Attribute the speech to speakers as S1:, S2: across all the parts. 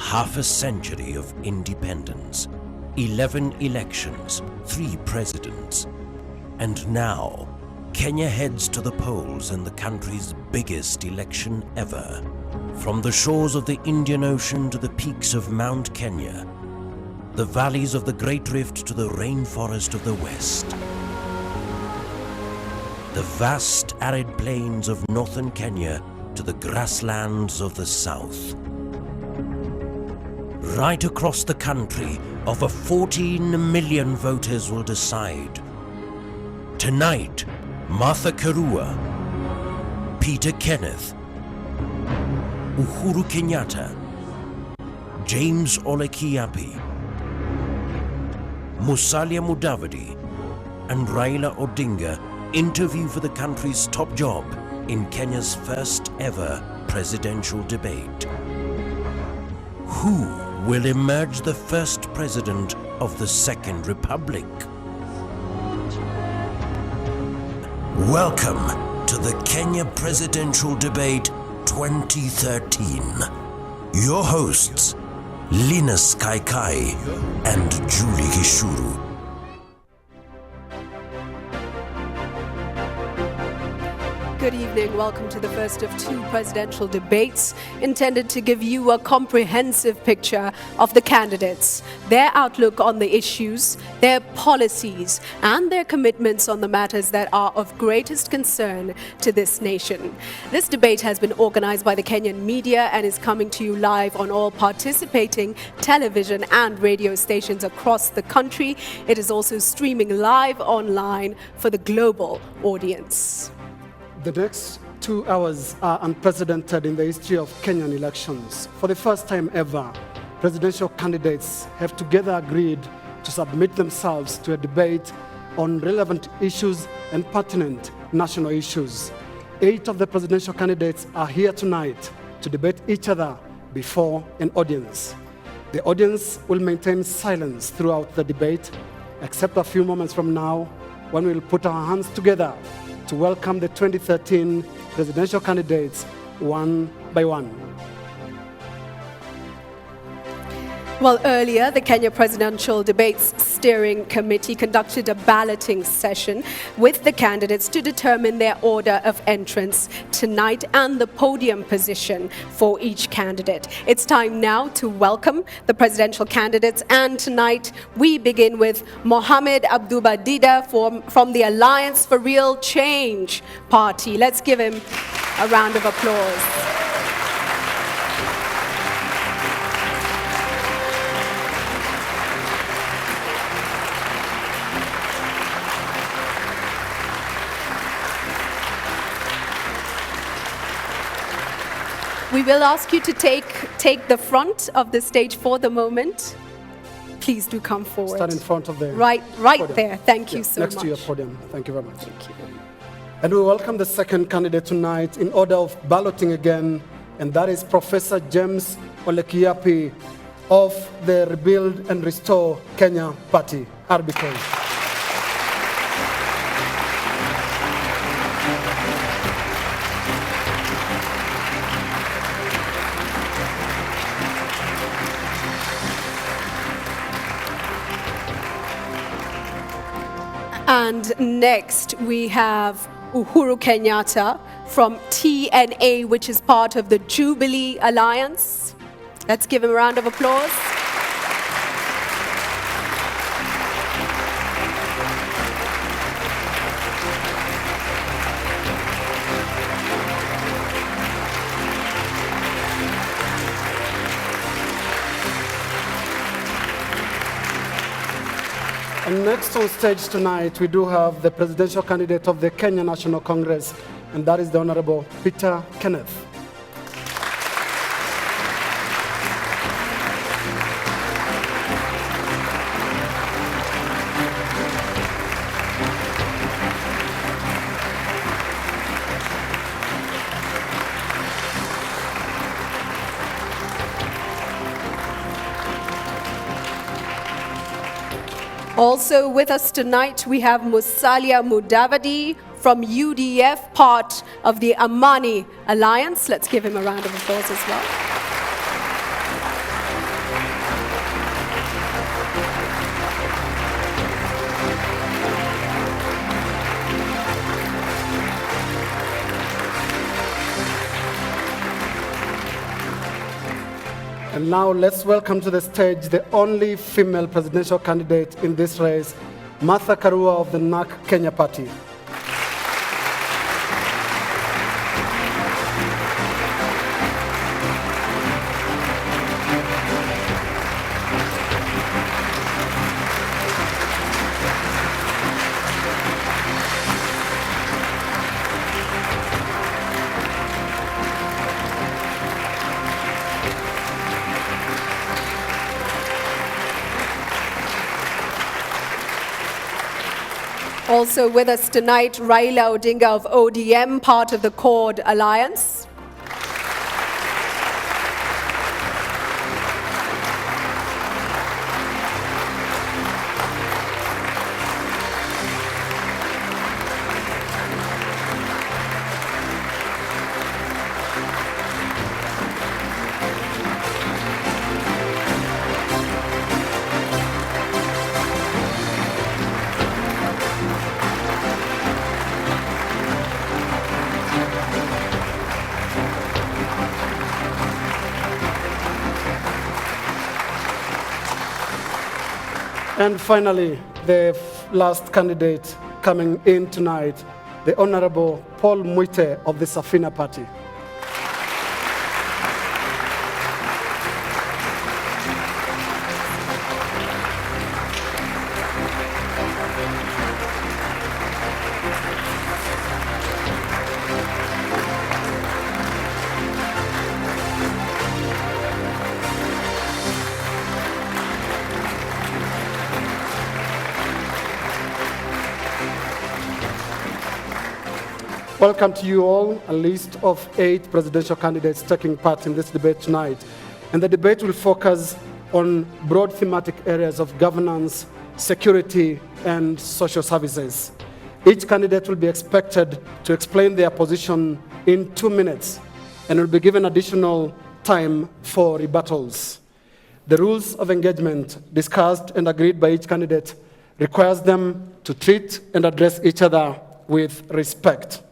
S1: half a century of independence, 11 elections, 3 presidents, and now Kenya heads to the polls in the country's biggest election ever. From the shores of the Indian Ocean to the peaks of Mount Kenya, the valleys of the Great Rift to the rainforest of the West, the vast arid plains of northern Kenya to the grasslands of the south. Right across the country, over 14 million voters will decide. Tonight, Martha Karua, Peter Kenneth, Uhuru Kenyatta, James Ole Kiapi, Musalia Mudavadi, and Raila Odinga interview for the country's top job in Kenya's first ever presidential debate. Who will emerge the first president of the Second Republic? Welcome to the Kenya Presidential Debate 2013. Your hosts, Linus Kaikai and Julie Gishuru.
S2: Good evening. Welcome to the first of 2 presidential debates intended to give you a comprehensive picture of the candidates, their outlook on the issues, their policies, and their commitments on the matters that are of greatest concern to this nation. This debate has been organized by the Kenyan media and is coming to you live on all participating television and radio stations across the country. It is also streaming live online for the global audience.
S3: The next 2 hours are unprecedented in the history of Kenyan elections. For the first time ever, presidential candidates have together agreed to submit themselves to a debate on relevant issues and pertinent national issues. 8 of the presidential candidates are here tonight to debate each other before an audience. The audience will maintain silence throughout the debate, except a few moments from now, when we will put our hands together to welcome the 2013 presidential candidates one by one.
S2: Well, earlier, the Kenya Presidential Debates Steering Committee conducted a balloting session with the candidates to determine their order of entrance tonight and the podium position for each candidate. It's time now to welcome the presidential candidates, and tonight we begin with Mohamed Abduba Dida from the Alliance for Real Change Party. Let's give him a round of applause. We will ask you to take the front of the stage for the moment. Please do come forward.
S3: Stand in front of the
S2: right
S3: podium.
S2: there. Thank you so much.
S3: Next to your podium. Thank you very much.
S2: Thank you.
S3: And we welcome the second candidate tonight in order of balloting again, and that is Professor James Ole Kiapi of the Rebuild and Restore Kenya Party, RBK.
S2: And next we have Uhuru Kenyatta from TNA, which is part of the Jubilee Alliance. Let's give him a round of applause.
S3: And next on stage tonight, we do have the presidential candidate of the Kenya National Congress, and that is the Honorable Peter Kenneth.
S2: Also with us tonight, we have Musalia Mudavadi from UDF, part of the Amani Alliance. Let's give him a round of applause as well.
S3: And now let's welcome to the stage the only female presidential candidate in this race, Martha Karua of the NARC Kenya Party.
S2: Also with us tonight, Raila Odinga of ODM, part of the Chord Alliance.
S3: And finally, the last candidate coming in tonight, the Honorable Paul Mwite of the Safina Party. Welcome to you all, a list of 8 presidential candidates taking part in this debate tonight. And the debate will focus on broad thematic areas of governance, security, and social services. Each candidate will be expected to explain their position in 2 minutes and will be given additional time for rebuttals. The rules of engagement discussed and agreed by each candidate requires them to treat and address each other with respect.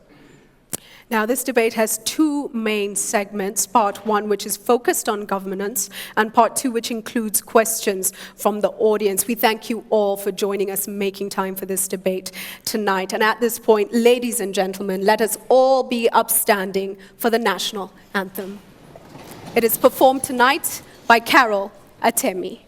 S2: Now, this debate has 2 main segments, part 1, which is focused on governance, and part 2, which includes questions from the audience. We thank you all for joining us and making time for this debate tonight. And at this point, ladies and gentlemen, let us all be upstanding for the national anthem. It is performed tonight by Carol Atemi.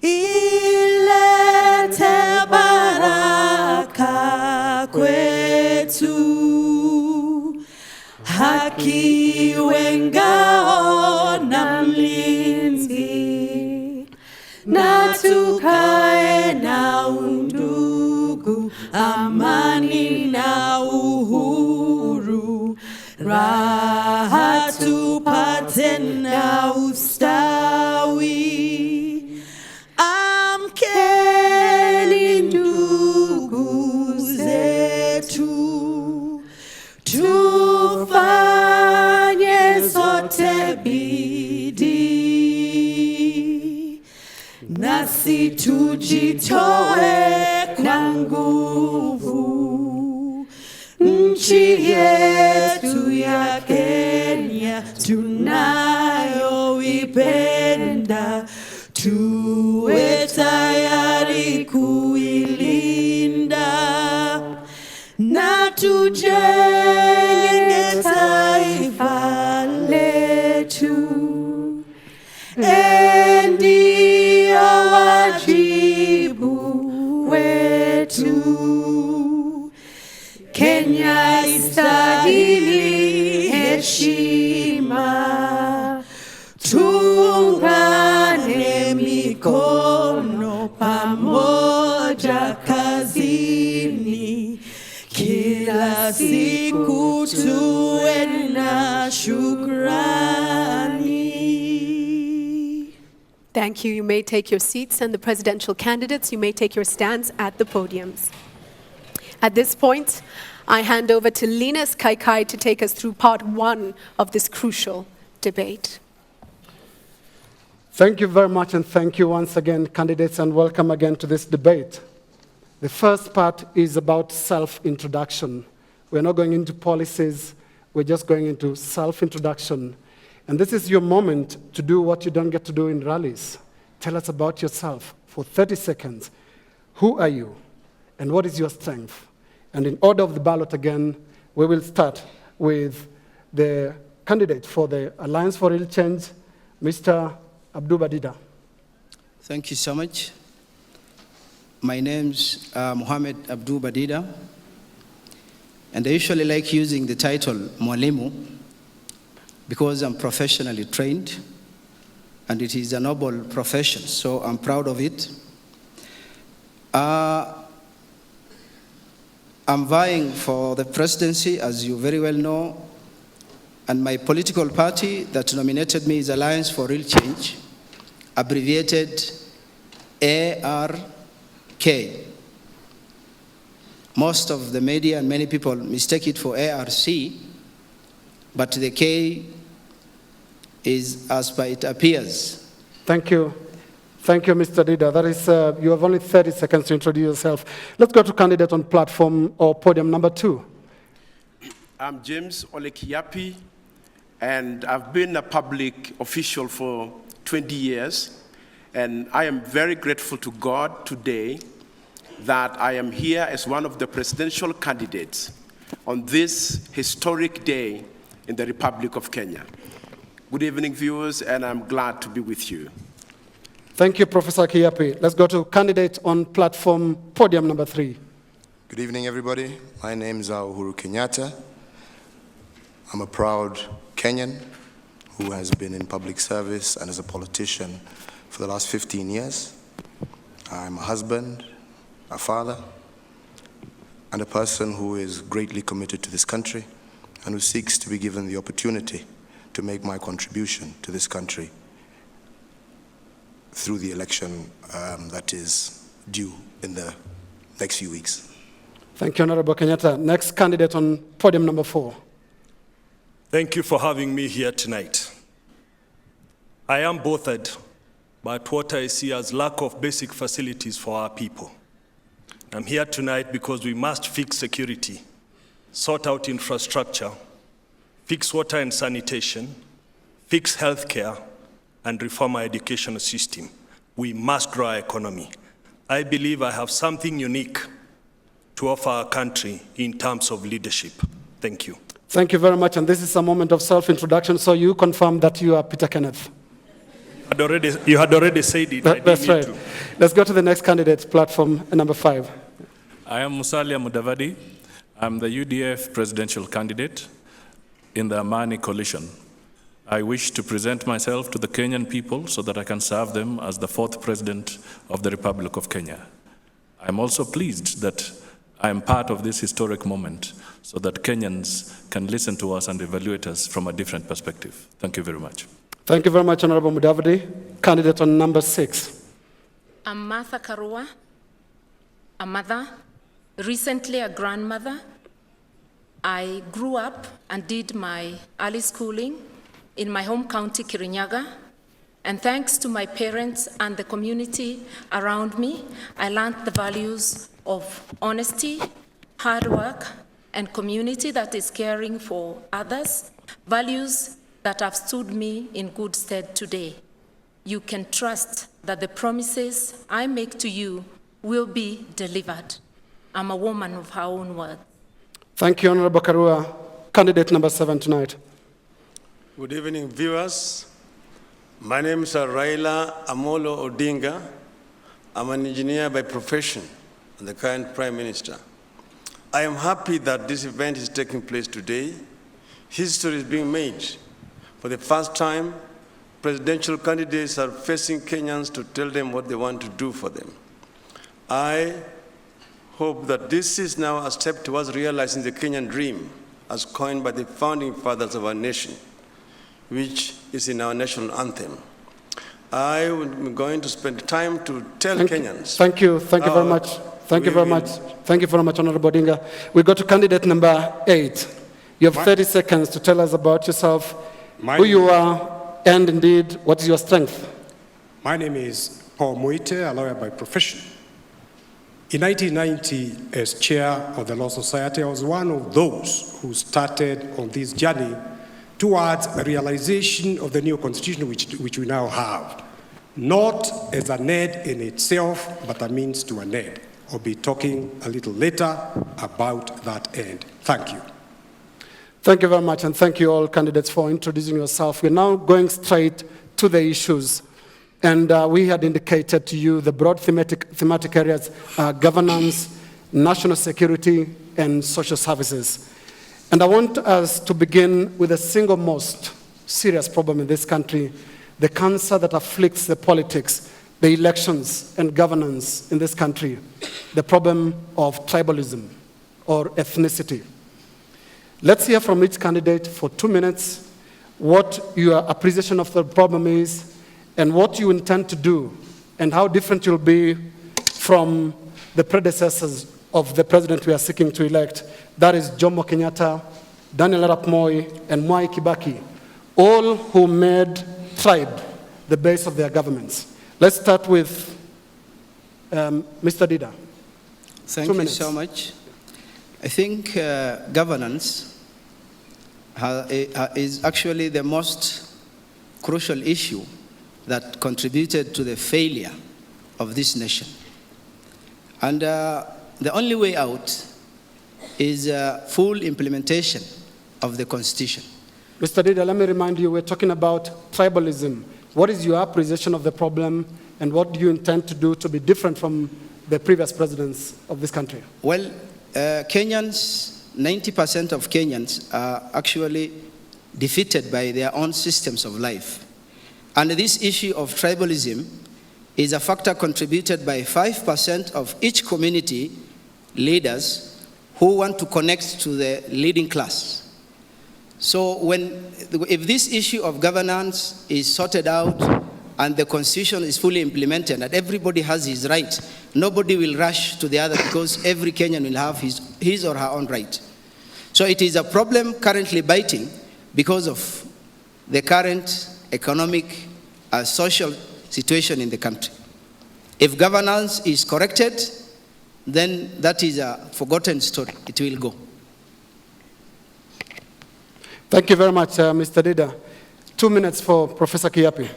S4: Ilete baraka kwetu, haki wengao na mlinzi, na tukae na undugu, amani na uhuru, raha tupate na ustawi. Amkeni ndugu zetu, tufanye sote bidii, nasi tujitoe kwa nguvu. Nchi yetu ya Kenya tunayoipenda, tuwe tayari kuilinda, na tujenge taifa letu. Ndio wajibu wetu. Kenya istahili heshima, tuungane mikono pamoja kazini, kila siku tuwe na shukrani.
S2: Thank you. You may take your seats, and the presidential candidates, you may take your stands at the podiums. At this point, I hand over to Linus Kaikai to take us through part 1 of this crucial debate.
S3: Thank you very much, and thank you once again, candidates, and welcome again to this debate. The first part is about self-introduction. We're not going into policies, we're just going into self-introduction. And this is your moment to do what you don't get to do in rallies. Tell us about yourself for 30 seconds. Who are you? And what is your strength? And in order of the ballot again, we will start with the candidate for the Alliance for Real Change, Mr. Abdul Badida.
S5: Thank you so much. My name's Mohammed Abdul Badida, and I usually like using the title Mwalimu because I'm professionally trained, and it is a noble profession, so I'm proud of it. I'm vying for the presidency, as you very well know, and my political party that nominated me is Alliance for Real Change, abbreviated ARK. Most of the media and many people mistake it for ARC, but the K is as per it appears.
S3: Thank you. Thank you, Mr. Dida. That is, you have only 30 seconds to introduce yourself. Let's go to candidate on platform or podium number 2.
S6: I'm James Olekiapi, and I've been a public official for 20 years. And I am very grateful to God today that I am here as one of the presidential candidates on this historic day in the Republic of Kenya. Good evening, viewers, and I'm glad to be with you.
S3: Thank you, Professor Kiapi. Let's go to candidate on platform podium number 3.
S7: Good evening, everybody. My name is Uhuru Kenyatta. I'm a proud Kenyan who has been in public service and as a politician for the last 15 years. I'm a husband, a father, and a person who is greatly committed to this country and who seeks to be given the opportunity to make my contribution to this country through the election that is due in the next few weeks.
S3: Thank you, Honorable Kenyatta. Next candidate on podium number 4.
S8: Thank you for having me here tonight. I am bothered by what I see as lack of basic facilities for our people. I'm here tonight because we must fix security, sort out infrastructure, fix water and sanitation, fix healthcare, and reform our educational system. We must grow our economy. I believe I have something unique to offer our country in terms of leadership. Thank you.
S3: Thank you very much. And this is a moment of self-introduction, so you confirm that you are Peter Kenneth.
S8: You had already said it.
S3: That's right. Let's go to the next candidate, platform number 5.
S9: I am Musalia Mudavadi. I'm the UDF presidential candidate in the Amani coalition. I wish to present myself to the Kenyan people so that I can serve them as the 4th president of the Republic of Kenya. I'm also pleased that I am part of this historic moment so that Kenyans can listen to us and evaluate us from a different perspective. Thank you very much.
S3: Thank you very much, Honorable Mudavadi. Candidate on number 6.
S10: I'm Martha Karua, a mother, recently a grandmother. I grew up and did my early schooling in my home county, Kirinyaga. And thanks to my parents and the community around me, I learned the values of honesty, hard work, and community that is caring for others, values that have stood me in good stead today. You can trust that the promises I make to you will be delivered. I'm a woman of her own words.
S3: Thank you, Honorable Karua. Candidate number 7 tonight.
S11: Good evening, viewers. My name is Raila Amolo Odinga. I'm an engineer by profession and the current Prime Minister. I am happy that this event is taking place today. History is being made. For the first time, presidential candidates are facing Kenyans to tell them what they want to do for them. I hope that this is now a step towards realizing the Kenyan dream as coined by the founding fathers of our nation, which is in our national anthem. I am going to spend time to tell Kenyans.
S3: Thank you very much. Thank you very much. Thank you very much, Honorable Odinga. We go to candidate number 8. You have 30 seconds to tell us about yourself, who you are, and indeed, what is your strength?
S12: My name is Paul Muite, a lawyer by profession. In 1990, as chair of the Law Society, I was one of those who started on this journey towards a realization of the new constitution which we now have, not as an end in itself, but a means to an end. I'll be talking a little later about that end. Thank you.
S3: Thank you very much, and thank you all candidates for introducing yourself. We're now going straight to the issues. And we had indicated to you the broad thematic areas, governance, national security, and social services. And I want us to begin with the single most serious problem in this country, the cancer that afflicts the politics, the elections, and governance in this country, the problem of tribalism or ethnicity. Let's hear from each candidate for 2 minutes what your appreciation of the problem is, and what you intend to do, and how different you'll be from the predecessors of the president we are seeking to elect. That is Jomo Kenyatta, Daniel Arap Moi, and Mwai Kibaki, all who made tribe the base of their governments. Let's start with Mr. Dida.
S5: Thank you so much. I think governance is actually the most crucial issue that contributed to the failure of this nation. And the only way out is full implementation of the Constitution.
S3: Mr. Dida, let me remind you, we're talking about tribalism. What is your appreciation of the problem, and what do you intend to do to be different from the previous presidents of this country?
S5: Well, Kenyans, 90% of Kenyans are actually defeated by their own systems of life. And this issue of tribalism is a factor contributed by 5% of each community leaders who want to connect to the leading class. So if this issue of governance is sorted out and the Constitution is fully implemented and everybody has his right, nobody will rush to the other because every Kenyan will have his or her own right. So it is a problem currently biting because of the current economic, social situation in the country. If governance is corrected, then that is a forgotten story. It will go.
S3: Thank you very much, Mr. Dida. 2 minutes for Professor Kiapi.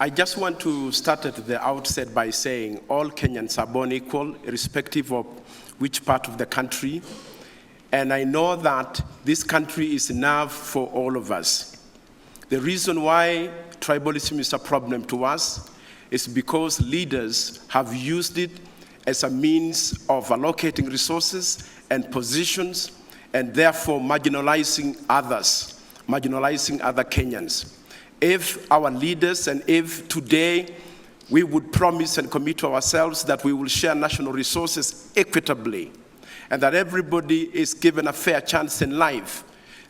S6: I just want to start at the outset by saying all Kenyans are born equal, irrespective of which part of the country. And I know that this country is enough for all of us. The reason why tribalism is a problem to us is because leaders have used it as a means of allocating resources and positions, and therefore marginalizing others, marginalizing other Kenyans. If our leaders, and if today we would promise and commit to ourselves that we will share national resources equitably, and that everybody is given a fair chance in life,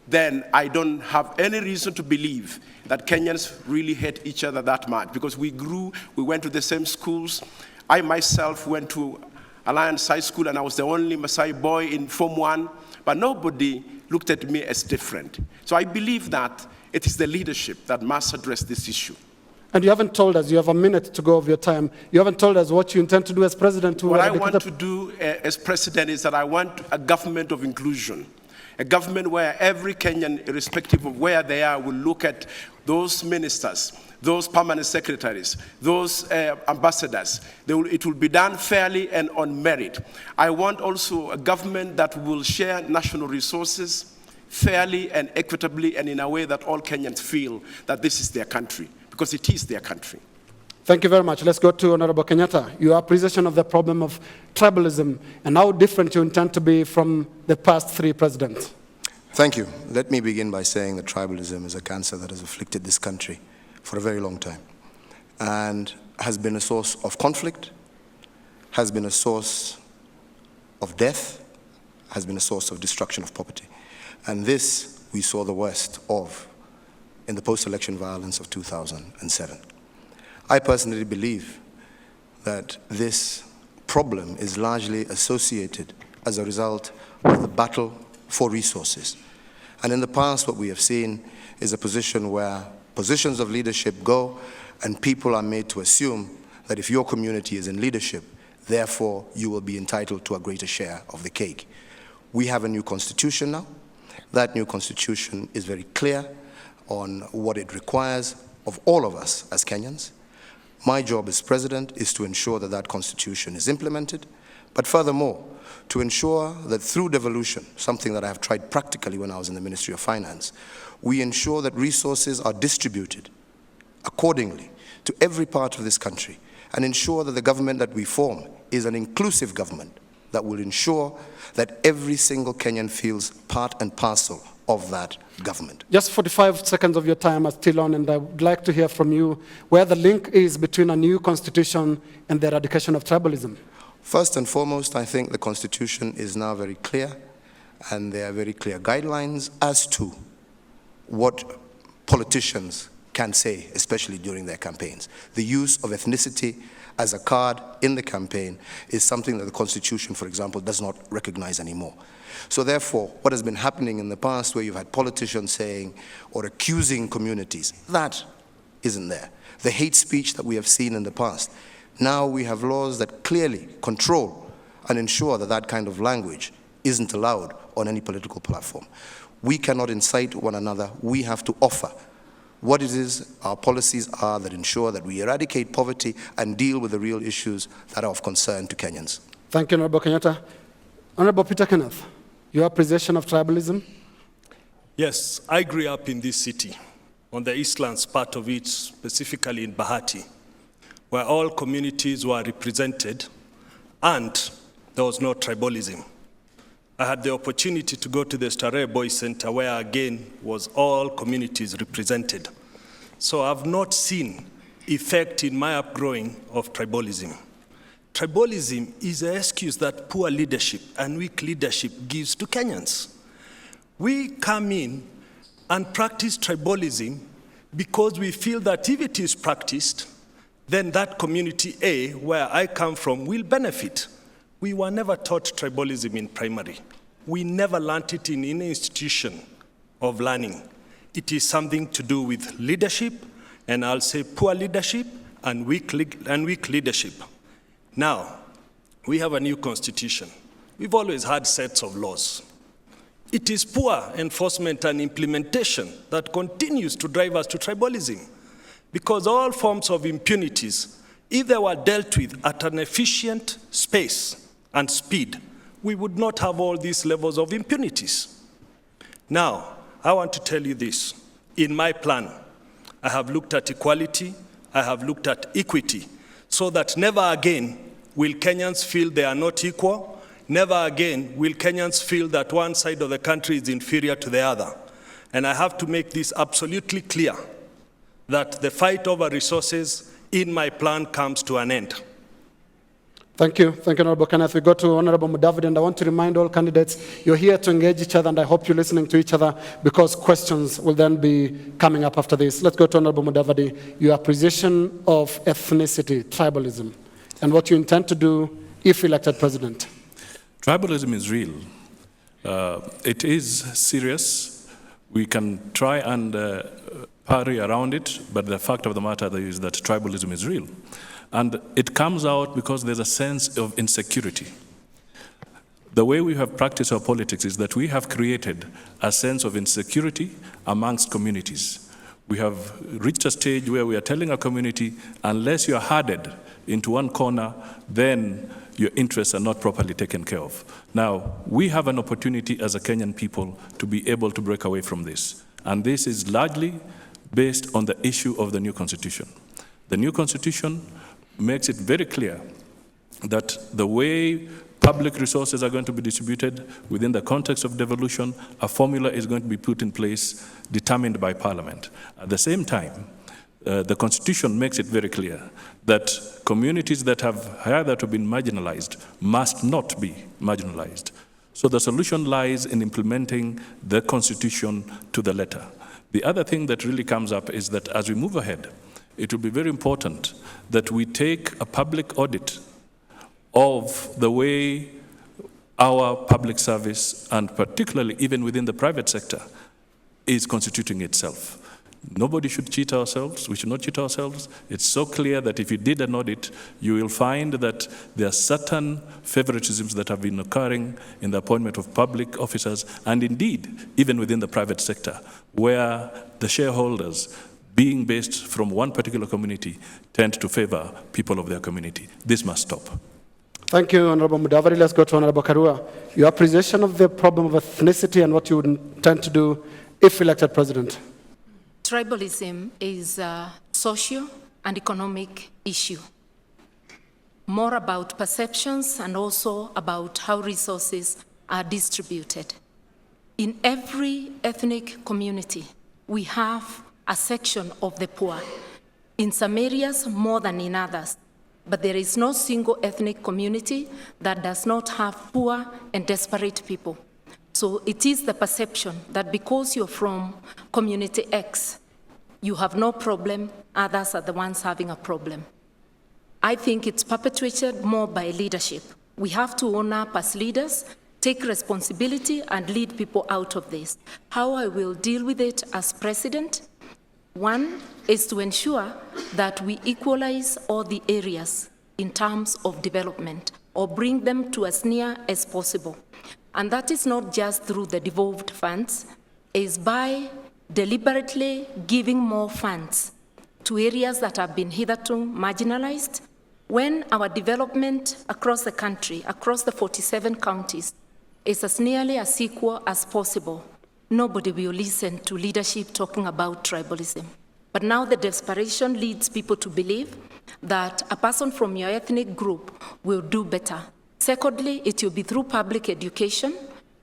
S6: then I don't have any reason to believe that Kenyans really hate each other that much, because we grew, we went to the same schools. I myself went to Alliance High School, and I was the only Maasai boy in Form 1, but nobody looked at me as different. So I believe that it is the leadership that must address this issue.
S3: And you haven't told us, you have a minute to go of your time, you haven't told us what you intend to do as president.
S6: What I want to do as president is that I want a government of inclusion. A government where every Kenyan, irrespective of where they are, will look at those ministers, those permanent secretaries, those ambassadors. It will be done fairly and on merit. I want also a government that will share national resources fairly and equitably, and in a way that all Kenyans feel that this is their country, because it is their country.
S3: Thank you very much. Let's go to Honorable Kenyatta. Your appreciation of the problem of tribalism and how different you intend to be from the past 3 presidents.
S7: Thank you. Let me begin by saying that tribalism is a cancer that has afflicted this country for a very long time and has been a source of conflict, has been a source of death, has been a source of destruction of property. And this we saw the worst of in the post-election violence of 2007. I personally believe that this problem is largely associated as a result of the battle for resources. And in the past, what we have seen is a position where positions of leadership go and people are made to assume that if your community is in leadership, Therefore, you will be entitled to a greater share of the cake. We have a new constitution now. That new constitution is very clear on what it requires of all of us as Kenyans. My job as president is to ensure that that constitution is implemented, but furthermore, to ensure that through devolution, something that I have tried practically when I was in the Ministry of Finance, we ensure that resources are distributed accordingly to every part of this country, and ensure that the government that we form is an inclusive government that will ensure that every single Kenyan feels part and parcel of that government.
S3: Just 45 seconds of your time are still on, and I would like to hear from you where the link is between a new constitution and the eradication of tribalism.
S7: First and foremost, I think the constitution is now very clear, and there are very clear guidelines as to what politicians can say, especially during their campaigns. The use of ethnicity as a card in the campaign is something that the Constitution, for example, does not recognize anymore. So therefore, what has been happening in the past where you've had politicians saying or accusing communities, that isn't there. The hate speech that we have seen in the past. Now we have laws that clearly control and ensure that that kind of language isn't allowed on any political platform. We cannot incite one another. We have to offer what it is our policies are that ensure that we eradicate poverty and deal with the real issues that are of concern to Kenyans.
S3: Thank you, Honorable Kenyatta. Honorable Peter Kenneth, your appreciation of tribalism?
S8: Yes, I grew up in this city, on the Eastlands part of it, specifically in Bahati, where all communities were represented and there was no tribalism. I had the opportunity to go to the Starehe Boys Center, where again was all communities represented. So I've not seen effect in my upgrowing of tribalism. Tribalism is an excuse that poor leadership and weak leadership gives to Kenyans. We come in and practice tribalism because we feel that if it is practiced, then that community A, where I come from, will benefit. We were never taught tribalism in primary. We never learned it in any institution of learning. It is something to do with leadership, and I'll say poor leadership and weak leadership. Now, we have a new constitution. We've always had sets of laws. It is poor enforcement and implementation that continues to drive us to tribalism, because all forms of impunities, if they were dealt with at an efficient space and speed, we would not have all these levels of impunities. Now, I want to tell you this. In my plan, I have looked at equality, I have looked at equity, so that never again will Kenyans feel they are not equal, never again will Kenyans feel that one side of the country is inferior to the other. And I have to make this absolutely clear, that the fight over resources in my plan comes to an end.
S3: Thank you, Honorable Kenneth. We go to Honorable Mudavadi, and I want to remind all candidates, you're here to engage each other, and I hope you're listening to each other, because questions will then be coming up after this. Let's go to Honorable Mudavadi. Your appreciation of ethnicity, tribalism, and what you intend to do if elected president.
S9: Tribalism is real. It is serious. We can try and parry around it, but the fact of the matter is that tribalism is real. And it comes out because there's a sense of insecurity. The way we have practiced our politics is that we have created a sense of insecurity amongst communities. We have reached a stage where we are telling a community, unless you are herded into one corner, then your interests are not properly taken care of. Now, we have an opportunity as a Kenyan people to be able to break away from this. And this is largely based on the issue of the new constitution. The new constitution makes it very clear that the way public resources are going to be distributed within the context of devolution, a formula is going to be put in place determined by Parliament. At the same time, the Constitution makes it very clear that communities that have hitherto been marginalized must not be marginalized. So the solution lies in implementing the Constitution to the letter. The other thing that really comes up is that as we move ahead, it will be very important that we take a public audit of the way our public service, and particularly even within the private sector, is constituting itself. Nobody should cheat ourselves. We should not cheat ourselves. It's so clear that if you did an audit, you will find that there are certain favoritisms that have been occurring in the appointment of public officers, and indeed, even within the private sector, where the shareholders, being based from one particular community, tend to favor people of their community. This must stop.
S3: Thank you, Honorable Mudavadi. Let's go to Honorable Karua. Your appreciation of the problem of ethnicity and what you would intend to do if elected president.
S10: Tribalism is a socio and economic issue, more about perceptions and also about how resources are distributed. In every ethnic community, we have a section of the poor. In some areas, more than in others. But there is no single ethnic community that does not have poor and desperate people. So it is the perception that because you're from community X, you have no problem, others are the ones having a problem. I think it's perpetuated more by leadership. We have to own up as leaders, take responsibility and lead people out of this. How I will deal with it as president, one is to ensure that we equalize all the areas in terms of development or bring them to as near as possible. And that is not just through the devolved funds, it's by deliberately giving more funds to areas that have been hitherto marginalized. When our development across the country, across the 47 counties, is as nearly as equal as possible, nobody will listen to leadership talking about tribalism. But now the desperation leads people to believe that a person from your ethnic group will do better. Secondly, it will be through public education.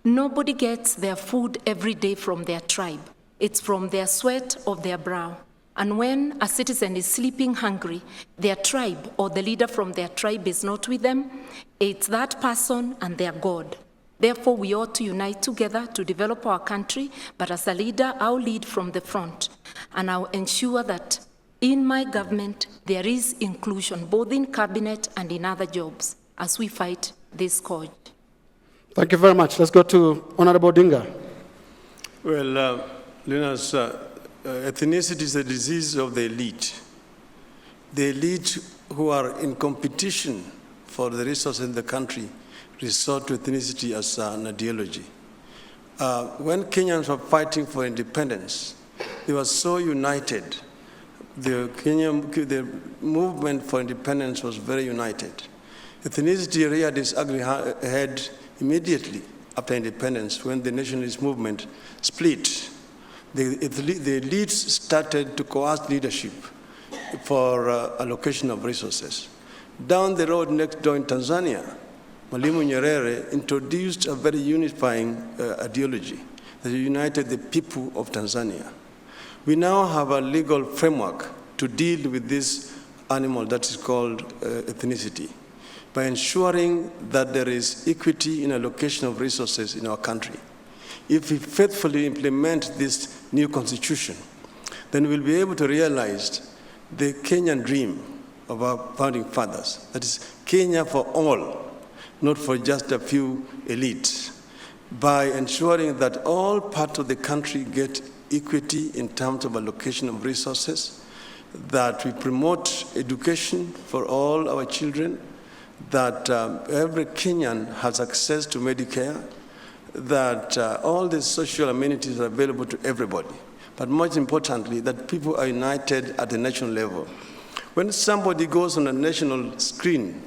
S10: Nobody gets their food every day from their tribe. It's from their sweat of their brow. And when a citizen is sleeping hungry, their tribe or the leader from their tribe is not with them, it's that person and their God. Therefore, we ought to unite together to develop our country, but as a leader, I'll lead from the front, and I'll ensure that in my government, there is inclusion, both in cabinet and in other jobs, as we fight this scourge.
S3: Thank you very much. Let's go to Honorable Odinga.
S11: Well, Linus, ethnicity is a disease of the elite. The elite who are in competition for the resources in the country resort to ethnicity as an ideology. When Kenyans were fighting for independence, they were so united. The movement for independence was very united. Ethnicity reared its ugly head immediately after independence when the nationalist movement split. The elites started to coerce leadership for allocation of resources. Down the road next door in Tanzania, Mwalimu Nyerere introduced a very unifying ideology that united the people of Tanzania. We now have a legal framework to deal with this animal that is called ethnicity by ensuring that there is equity in allocation of resources in our country. If we faithfully implement this new constitution, then we'll be able to realize the Kenyan dream of our founding fathers, that is Kenya for all, not for just a few elites, by ensuring that all parts of the country get equity in terms of allocation of resources, that we promote education for all our children, that every Kenyan has access to Medicare, that all the social amenities are available to everybody, but most importantly, that people are united at the national level. When somebody goes on a national screen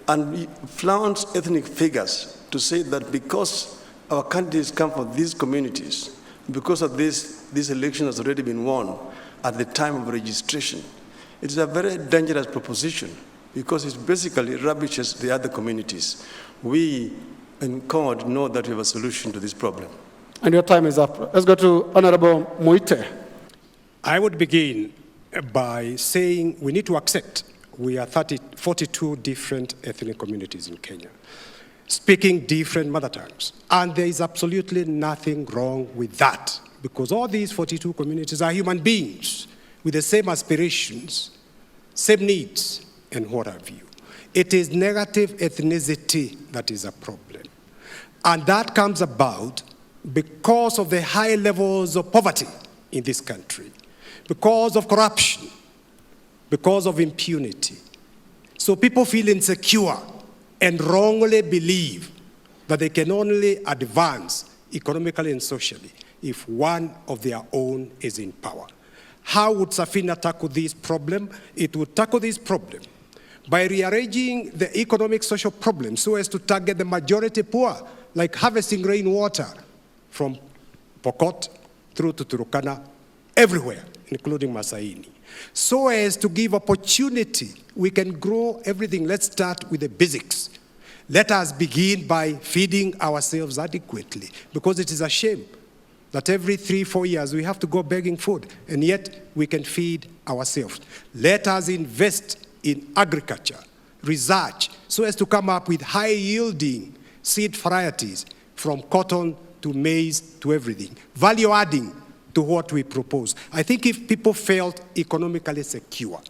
S11: and flaunts ethnic figures to say that because our candidates come from these communities, because of this election has already been won at the time of registration, it's a very dangerous proposition because it basically rubbishes the other communities. We in CORD know that we have a solution to this problem.
S3: And your time is up. Let's go to Honorable Muite.
S12: I would begin by saying we need to accept we are 42 different ethnic communities in Kenya, speaking different mother tongues. And there is absolutely nothing wrong with that, because all these 42 communities are human beings with the same aspirations, same needs, and what have you. It is negative ethnicity that is a problem. And that comes about because of the high levels of poverty in this country. because of corruption, because of impunity. So people feel insecure and wrongly believe that they can only advance economically and socially if one of their own is in power. How would Safina tackle this problem? It would tackle this problem by rearranging the economic social problems so as to target the majority poor, like harvesting rainwater from Pokot through to Turkana, everywhere, including Masaini, so as to give opportunity. We can grow everything. Let's start with the basics. Let us begin by feeding ourselves adequately, because it is a shame that every 3-4 years we have to go begging food, and yet we can feed ourselves. Let us invest in agriculture, research, so as to come up with high-yielding seed varieties from cotton to maize to everything, value adding to what we propose. I think if people felt economically secure,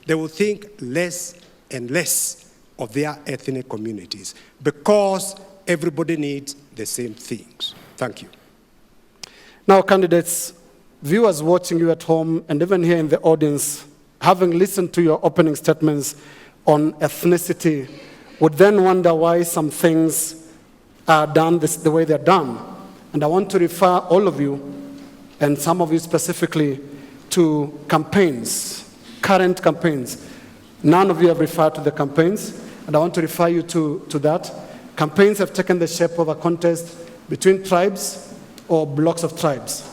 S12: they will think less and less of their ethnic communities, because everybody needs the same things. Thank you.
S3: Now, candidates, viewers watching you at home and even here in the audience, having listened to your opening statements on ethnicity, would then wonder why some things are done the way they're done. And I want to refer all of you, and some of you specifically, to campaigns, current campaigns. None of you have referred to the campaigns, and I want to refer you to that. Campaigns have taken the shape of a contest between tribes or blocks of tribes.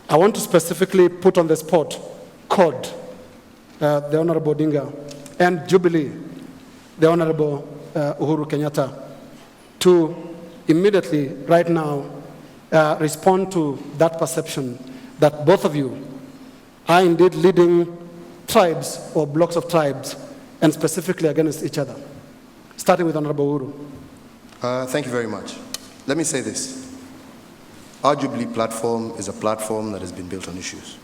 S3: I want to specifically put on the spot CORD, the Honorable Odinga, and Jubilee, the Honorable Uhuru Kenyatta, to immediately, right now, respond to that perception that both of you are indeed leading tribes or blocks of tribes, and specifically against each other. Starting with Honorable Uhuru.
S7: Thank you very much. Let me say this. Our Jubilee platform is a platform that has been built on issues.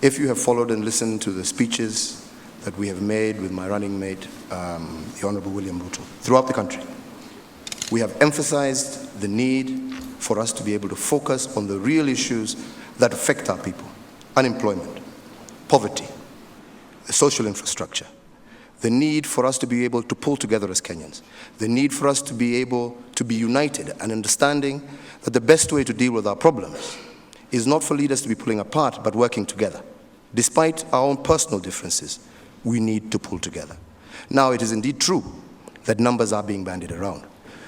S7: If you have followed and listened to the speeches that we have made with my running mate, the Honorable William Ruto, throughout the country, we have emphasized the need for us to be able to focus on the real issues that affect our people: unemployment, poverty, the social infrastructure, the need for us to be able to pull together as Kenyans, the need for us to be able to be united and understanding that the best way to deal with our problems is not for leaders to be pulling apart, but working together. Despite our own personal differences, we need to pull together. Now, it is indeed true that numbers are being bandied around.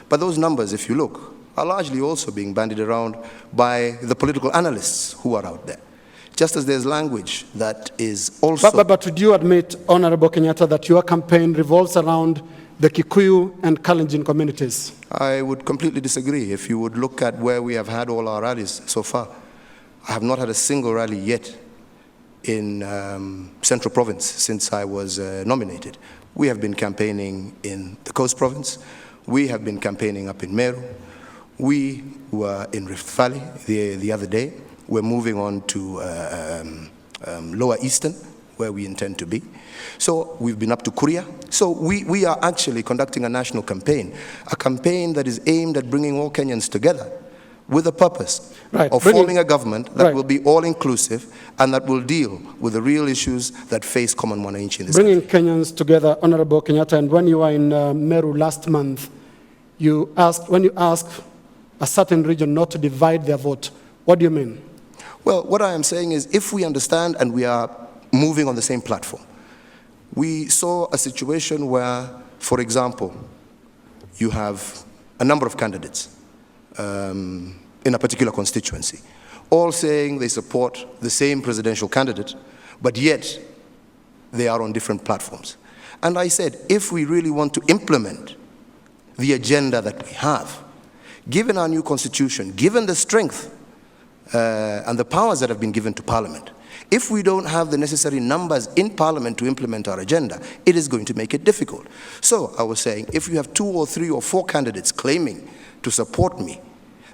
S7: But those numbers, if you look, are largely also being bandied around by the political analysts who are out there. Just as there's language that is also...
S3: But would you admit, Honorable Kenyatta, that your campaign revolves around the Kikuyu and Kalenjin communities?
S7: I would completely disagree. If you would look at where we have had all our rallies so far, I have not had a single rally yet in Central Province since I was nominated. We have been campaigning in the Coast Province. We have been campaigning up in Meru. We were in Rift Valley the other day. We're moving on to Lower Eastern, where we intend to be. So we've been up to Kuria. So we are actually conducting a national campaign, a campaign that is aimed at bringing all Kenyans together with a purpose of forming a government that will be all-inclusive and that will deal with the real issues that face common wananchi in this country.
S3: Bringing Kenyans together, Honorable Kenyatta, and when you were in Meru last month, when you asked a certain region not to divide their vote, what do you mean?
S7: Well, what I am saying is, if we understand and we are moving on the same platform, we saw a situation where, for example, you have a number of candidates in a particular constituency, all saying they support the same presidential candidate, but yet they are on different platforms. And I said, if we really want to implement the agenda that we have, given our new constitution, given the strength and the powers that have been given to Parliament, if we don't have the necessary numbers in Parliament to implement our agenda, it is going to make it difficult. So I was saying, if you have 2 or 3 or 4 candidates claiming to support me,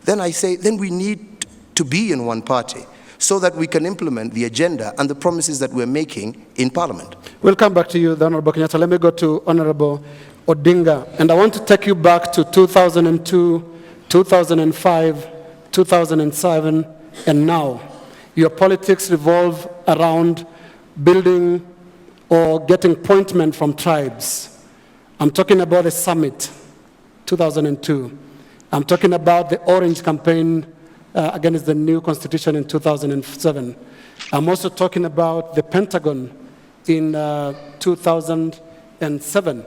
S7: then I say, then we need to be in one party so that we can implement the agenda and the promises that we're making in Parliament.
S3: We'll come back to you, the Honorable Kenyatta. Let me go to Honorable Odinga. And I want to take you back to 2002, 2005, 2007, and now. Your politics revolve around building or getting appointment from tribes. I'm talking about the summit, 2002. I'm talking about the Orange campaign against the new constitution in 2007. I'm also talking about the Pentagon in 2007.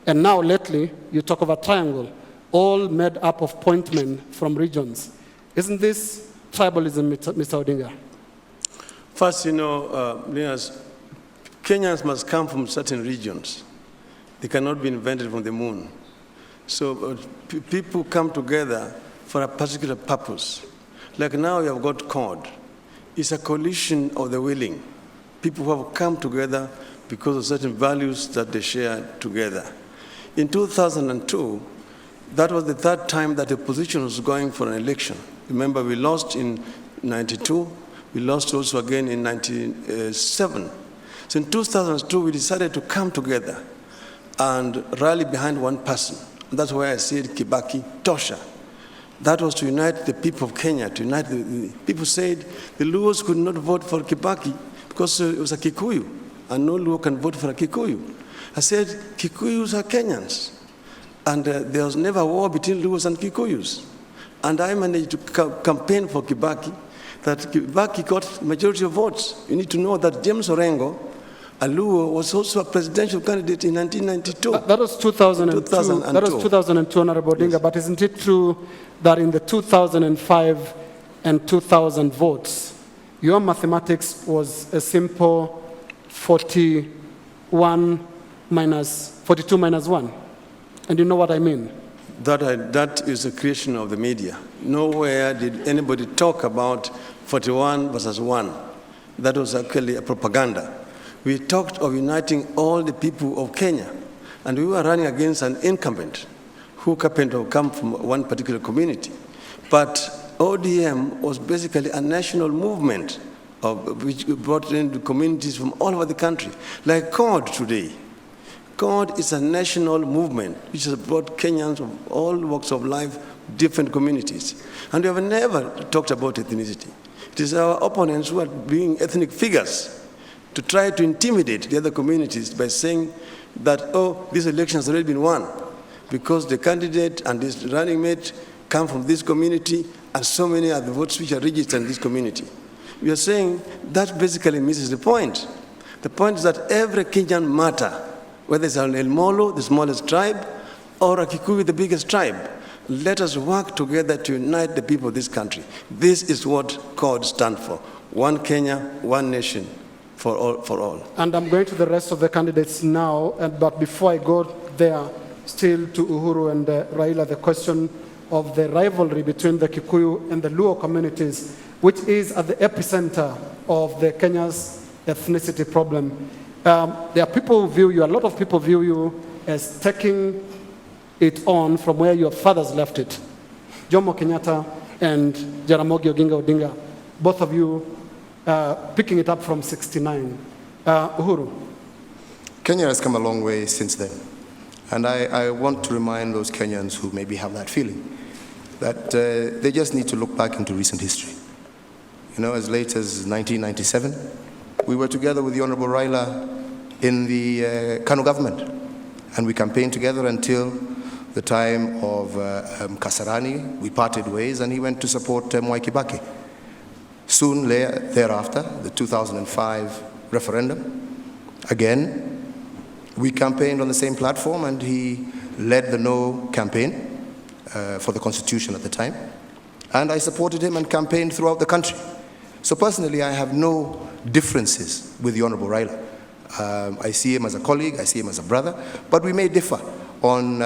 S3: And now lately, you talk of a triangle, all made up of appointment from regions. Isn't this tribalism, Mr. Odinga?
S11: First, Linus, Kenyans must come from certain regions. They cannot be invented from the moon. So people come together for a particular purpose. Like now you have got CORD. It's a coalition of the willing. People who have come together because of certain values that they share together. In 2002, that was the third time that the opposition was going for an election. Remember, we lost in 92. We lost also again in 97. So in 2002, we decided to come together and rally behind one person. That's why I said Kibaki Tosha. That was to unite the people of Kenya, to unite the people. Said the Luos could not vote for Kibaki because it was a Kikuyu, and no Luo can vote for a Kikuyu. I said Kikuyus are Kenyans, and there was never a war between Luos and Kikuyus. And I managed to campaign for Kibaki, that Kibaki got majority of votes. You need to know that James Orengo, a Luo, was also a presidential candidate in 1992.
S3: That was 2002. That was 2002, Honorable Odinga. Yes. But isn't it true that in the 2005 and 2000 votes, your mathematics was a simple 42 minus 1? And you know what I mean?
S11: That is a creation of the media. Nowhere did anybody talk about 41 versus 1. That was actually a propaganda. We talked of uniting all the people of Kenya, and we were running against an incumbent who happened to come from one particular community. But ODM was basically a national movement which brought in the communities from all over the country. Like CORD today. CORD is a national movement which has brought Kenyans of all walks of life, different communities. And we have never talked about ethnicity. It is our opponents who are being ethnic figures to try to intimidate the other communities by saying that, oh, this election has already been won because the candidate and his running mate come from this community and so many are the votes which are registered in this community. We are saying that basically misses the point. The point is that every Kenyan matter, whether it's an El Molo, the smallest tribe, or a Kikuyu, the biggest tribe, let us work together to unite the people of this country. This is what CORD stands for. One Kenya, one nation. For all.
S3: And I'm going to the rest of the candidates now, but before I go there, still to Uhuru and Raila, the question of the rivalry between the Kikuyu and the Luo communities, which is at the epicenter of the Kenya's ethnicity problem. There are people who view you, a lot of people view you as taking it on from where your fathers left it. Jomo Kenyatta and Jaramogi Oginga Odinga, both of you picking it up from 69. Uhuru.
S7: Kenya has come a long way since then. And I want to remind those Kenyans who maybe have that feeling that they just need to look back into recent history. You know, as late as 1997, we were together with the Honorable Raila in the Kanu government. And we campaigned together until the time of Kasarani. We parted ways and he went to support Mwai Kibaki. Soon thereafter, the 2005 referendum, again, we campaigned on the same platform and he led the No campaign for the Constitution at the time. And I supported him and campaigned throughout the country. So personally, I have no differences with the Honorable Raila. I see him as a colleague, I see him as a brother, but we may differ on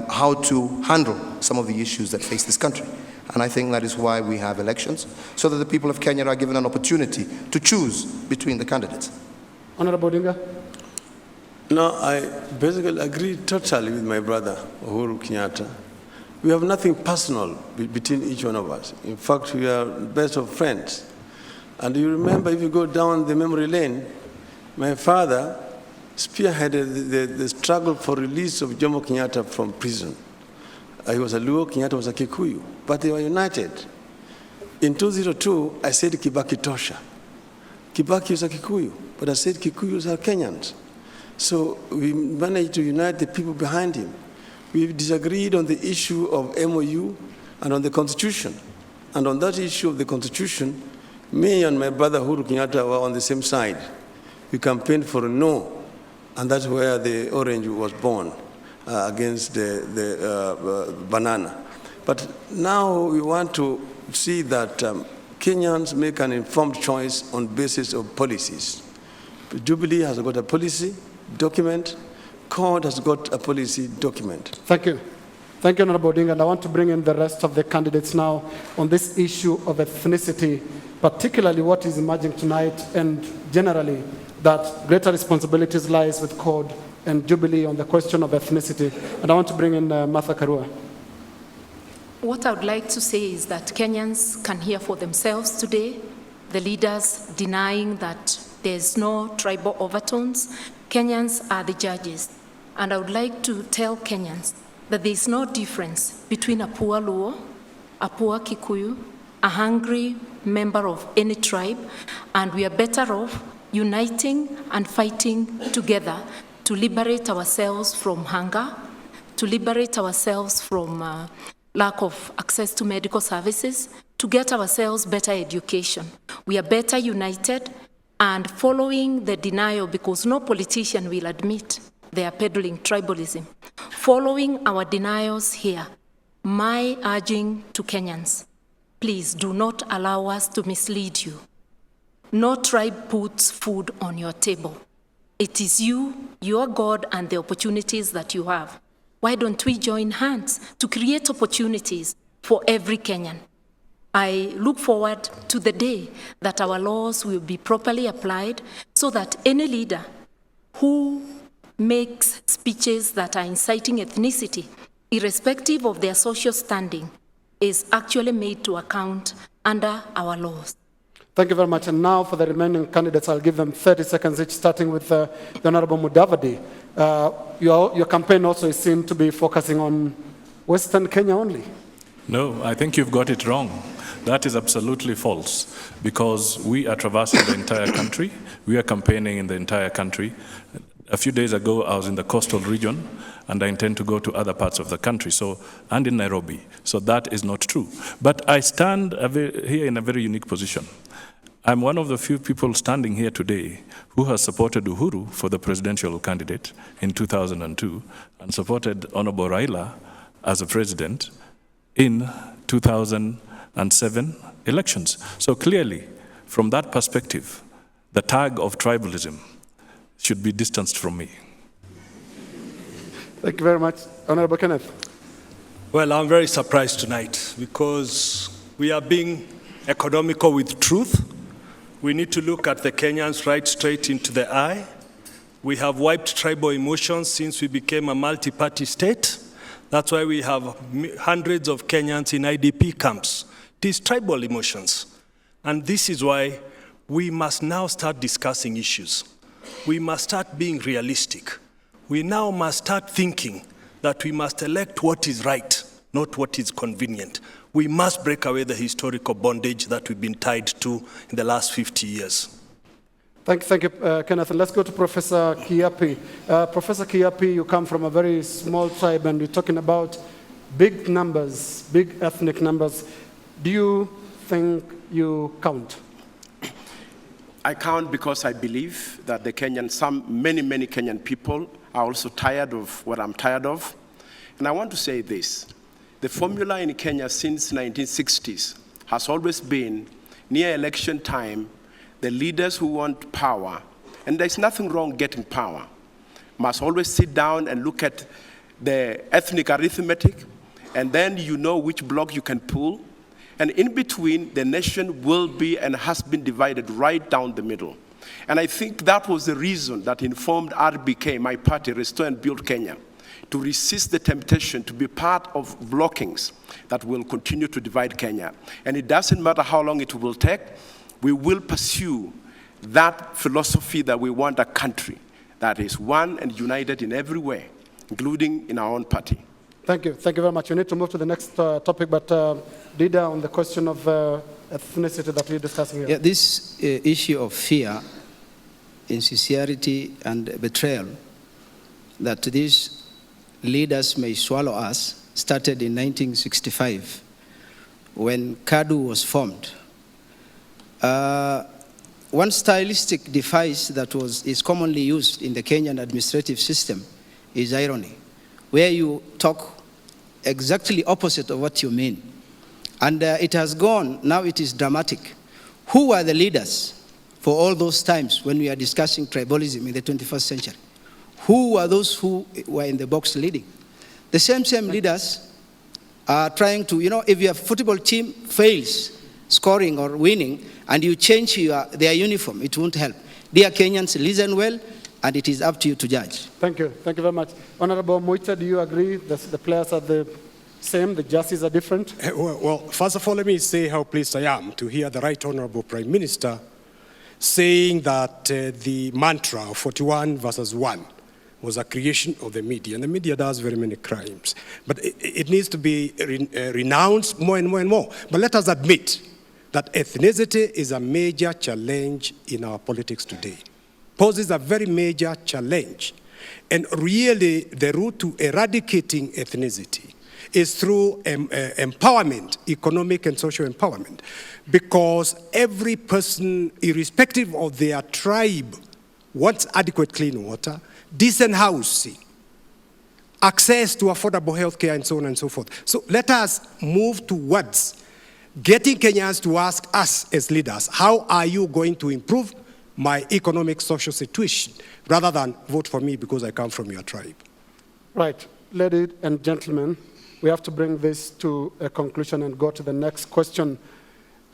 S7: how to handle some of the issues that face this country. And I think that is why we have elections, so that the people of Kenya are given an opportunity to choose between the candidates.
S3: Honorable Odinga?
S11: No, I basically agree totally with my brother, Uhuru Kenyatta. We have nothing personal between each one of us. In fact, we are best of friends. And you remember, if you go down the memory lane, my father spearheaded the struggle for release of Jomo Kenyatta from prison. He was a Luo, Kenyatta was a Kikuyu, but they were united. In 2002, I said Kibaki Tosha. Kibaki is a Kikuyu, but I said Kikuyus are Kenyans. So we managed to unite the people behind him. We disagreed on the issue of MOU and on the Constitution. And on that issue of the Constitution, me and my brother Uhuru Kenyatta were on the same side. We campaigned for a no, and that's where the orange was born against the banana. But now we want to see that Kenyans make an informed choice on basis of policies. Jubilee has got a policy document. CORD has got a policy document.
S3: Thank you. Thank you, Honorable Odinga. And I want to bring in the rest of the candidates now on this issue of ethnicity, particularly what is emerging tonight, and generally that greater responsibilities lies with CORD and Jubilee on the question of ethnicity. And I want to bring in Martha Karua.
S10: What I would like to say is that Kenyans can hear for themselves today, the leaders denying that there's no tribal overtones. Kenyans are the judges. And I would like to tell Kenyans that there's no difference between a poor Luo, a poor Kikuyu, a hungry member of any tribe, and we are better off uniting and fighting together to liberate ourselves from hunger, to liberate ourselves from lack of access to medical services, to get ourselves better education. We are better united and following the denial, because no politician will admit they are peddling tribalism. Following our denials here, my urging to Kenyans, please do not allow us to mislead you. No tribe puts food on your table. It is you, your God, and the opportunities that you have. Why don't we join hands to create opportunities for every Kenyan? I look forward to the day that our laws will be properly applied so that any leader who makes speeches that are inciting ethnicity, irrespective of their social standing, is actually made to account under our laws.
S3: Thank you very much. And now for the remaining candidates, I'll give them 30 seconds each, starting with the Honorable Mudavadi. Your campaign also is seen to be focusing on Western Kenya only.
S9: No, I think you've got it wrong. That is absolutely false, because we are traversing the entire country. We are campaigning in the entire country. A few days ago, I was in the coastal region, and I intend to go to other parts of the country, and in Nairobi. So that is not true. But I stand here in a very unique position. I'm one of the few people standing here today who has supported Uhuru for the presidential candidate in 2002 and supported Honorable Raila as a president in 2007 elections. So clearly, from that perspective, the tag of tribalism should be distanced from me.
S3: Thank you very much. Honorable Kenneth.
S8: Well, I'm very surprised tonight because we are being economical with truth. We need to look at the Kenyans right straight into the eye. We have wiped tribal emotions since we became a multi-party state. That's why we have hundreds of Kenyans in IDP camps. It is tribal emotions. And this is why we must now start discussing issues. We must start being realistic. We now must start thinking that we must elect what is right, not what is convenient. We must break away the historical bondage that we've been tied to in the last 50 years.
S3: Thank you, Kenneth. And let's go to Professor Kiapi. Professor Kiapi, you come from a very small tribe, and you're talking about big numbers, big ethnic numbers. Do you think you count?
S6: I count because I believe that the many Kenyan people are also tired of what I'm tired of. And I want to say this. The formula in Kenya since 1960s has always been, near election time, the leaders who want power, and there's nothing wrong getting power, must always sit down and look at the ethnic arithmetic, and then you know which block you can pull. And in between, the nation will be and has been divided right down the middle. And I think that was the reason that informed RBK, my party, Restore and Build Kenya, to resist the temptation to be part of blockings that will continue to divide Kenya. And it doesn't matter how long it will take, we will pursue that philosophy that we want a country that is one and united in every way, including in our own party.
S3: Thank you. Thank you very much. We need to move to the next topic, but Dida, on the question of ethnicity that we're discussing here?
S5: Yeah, this issue of fear, insincerity, and betrayal that these leaders may swallow us started in 1965 when KADU was formed. One stylistic device that is commonly used in the Kenyan administrative system is irony, where you talk exactly opposite of what you mean. And it has gone, now it is dramatic. Who were the leaders for all those times when we are discussing tribalism in the 21st century? Who were those who were in the box leading? The same leaders are trying to, if your football team fails scoring or winning, and you change their uniform, it won't help. Dear Kenyans, listen well, and it is up to you to judge.
S3: Thank you. Thank you very much. Honorable Muita, do you agree that the players are the same, the judges are different?
S12: Well, first of all, let me say how pleased I am to hear the Right Honorable Prime Minister saying that the mantra of 41 versus 1 was a creation of the media, and the media does very many crimes. But it needs to be renounced more and more and more. But let us admit that ethnicity is a major challenge in our politics today. Poses a very major challenge. And really, the route to eradicating ethnicity is through empowerment, economic and social empowerment. Because every person, irrespective of their tribe, wants adequate clean water, decent housing, access to affordable health care, and so on and so forth. So let us move towards getting Kenyans to ask us as leaders, how are you going to improve my economic, social situation, rather than vote for me because I come from your tribe.
S3: Right. Ladies and gentlemen, we have to bring this to a conclusion and go to the next question.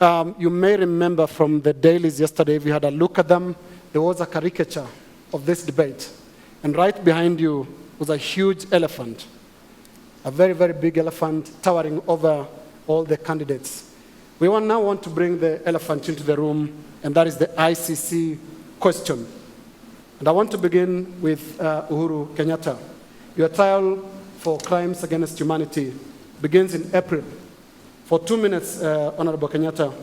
S3: You may remember from the dailies yesterday, we had a look at them. There was a caricature of this debate. And right behind you was a huge elephant, a very, very big elephant towering over all the candidates. We now want to bring the elephant into the room, and that is the ICC question. And I want to begin with Uhuru Kenyatta. Your trial for crimes against humanity begins in April. For 2 minutes, Honorable Kenyatta,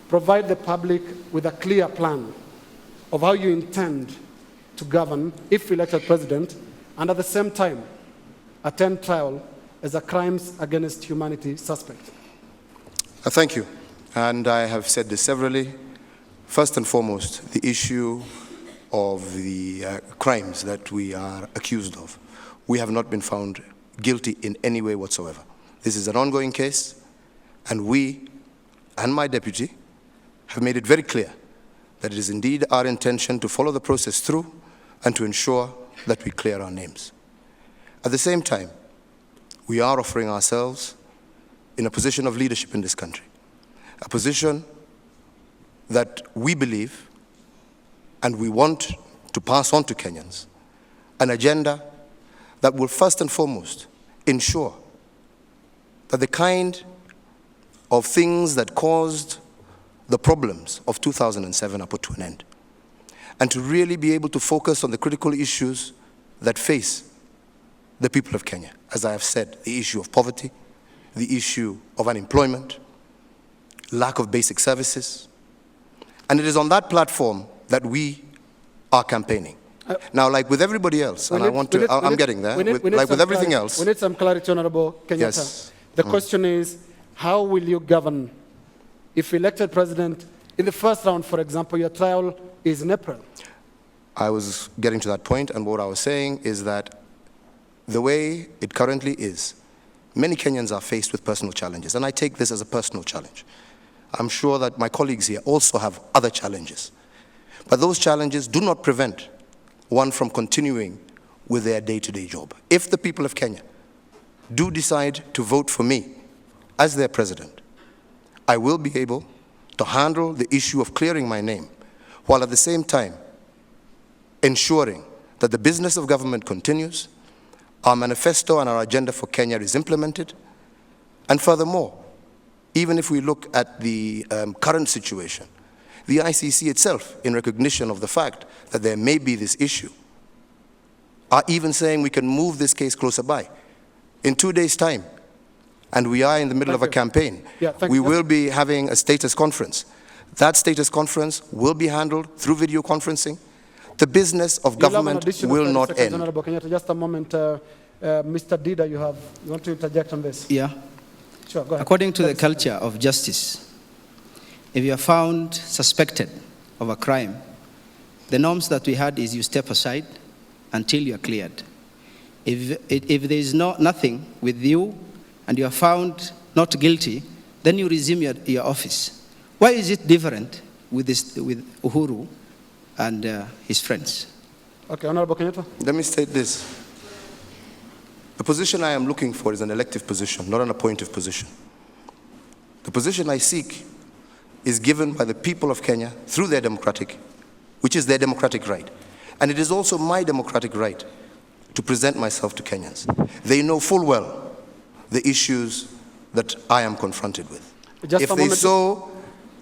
S3: provide the public with a clear plan of how you intend to govern, if elected president, and at the same time, attend trial as a crimes against humanity suspect.
S7: Thank you. And I have said this severally. First and foremost, the issue of the crimes that we are accused of. We have not been found guilty in any way whatsoever. This is an ongoing case, and we and my deputy have made it very clear that it is indeed our intention to follow the process through and to ensure that we clear our names. At the same time, we are offering ourselves in a position of leadership in this country, a position that we believe and we want to pass on to Kenyans, an agenda that will first and foremost ensure that the kind of things that caused the problems of 2007 are put to an end, and to really be able to focus on the critical issues that face the people of Kenya. As I have said, the issue of poverty, the issue of unemployment, lack of basic services. And it is on that platform that we are campaigning. Now, like with everybody else, and I'm getting there, like with everything else.
S3: We need some clarity, Honorable Kenyatta.
S7: Yes.
S3: The question is, how will you govern if elected president, in the first round, for example, your trial is in April?
S7: I was getting to that point, and what I was saying is that the way it currently is, many Kenyans are faced with personal challenges, and I take this as a personal challenge. I'm sure that my colleagues here also have other challenges. But those challenges do not prevent one from continuing with their day-to-day job. If the people of Kenya do decide to vote for me as their president, I will be able to handle the issue of clearing my name, while at the same time ensuring that the business of government continues, our manifesto and our agenda for Kenya is implemented, and furthermore, even if we look at the current situation, the ICC itself, in recognition of the fact that there may be this issue, are even saying we can move this case closer by. In 2 days' time, and we are in the middle of a campaign.
S3: Yeah, thank
S7: we
S3: you.
S7: will be having a status conference. That status conference will be handled through video conferencing. The business of government will not end.
S3: Honorable Kenyatta, just a moment. Mr. Dida, you want to interject on this?
S5: Yeah.
S3: Sure, go ahead.
S5: According to the culture of justice, if you are found suspected of a crime, the norms that we had is you step aside until you are cleared. If there is nothing with you and you are found not guilty, then you resume your office. Why is it different with Uhuru and his friends?
S3: Okay, Honorable Kenyatta.
S7: Let me state this. The position I am looking for is an elective position, not an appointive position. The position I seek is given by the people of Kenya through their democratic, which is their democratic right. And it is also my democratic right to present myself to Kenyans. They know full well the issues that I am confronted with. If they so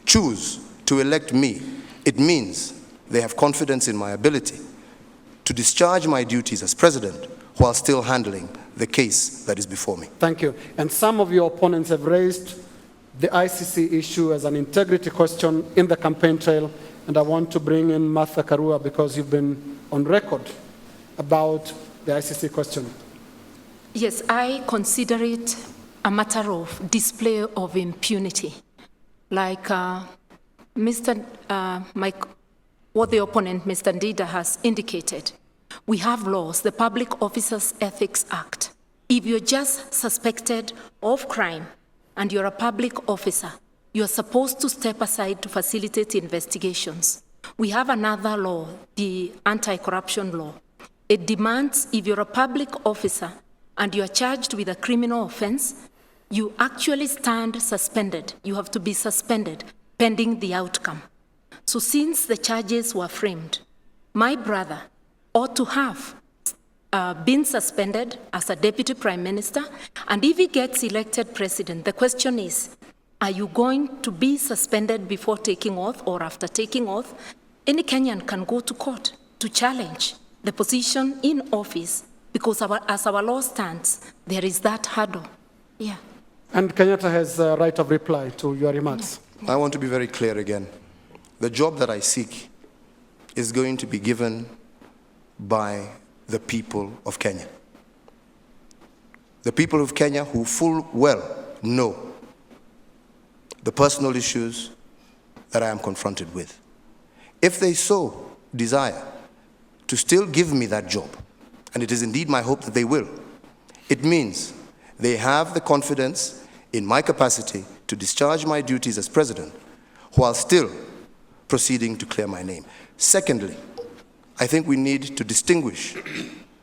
S7: choose to elect me, it means they have confidence in my ability to discharge my duties as president while still handling the case that is before me.
S3: Thank you. And some of your opponents have raised the ICC issue as an integrity question in the campaign trail, and I want to bring in Martha Karua because you've been on record about the ICC question.
S10: Yes, I consider it a matter of display of impunity. Like what the opponent, Mr. Ndida, has indicated. We have laws, the Public Officers Ethics Act. If you're just suspected of crime and you're a public officer, you're supposed to step aside to facilitate investigations. We have another law, the anti-corruption law. It demands if you're a public officer and you're charged with a criminal offense, you actually stand suspended. You have to be suspended pending the outcome. So since the charges were framed, my brother ought to have been suspended as a deputy prime minister, and if he gets elected president, the question is, are you going to be suspended before taking oath or after taking oath? Any Kenyan can go to court to challenge the position in office because as our law stands, there is that hurdle. Yeah.
S3: And Kenyatta has a right of reply to your remarks.
S7: I want to be very clear again. The job that I seek is going to be given by the people of Kenya. The people of Kenya who full well know the personal issues that I am confronted with. If they so desire to still give me that job, and it is indeed my hope that they will, it means they have the confidence in my capacity to discharge my duties as president while still proceeding to clear my name. Secondly, I think we need to distinguish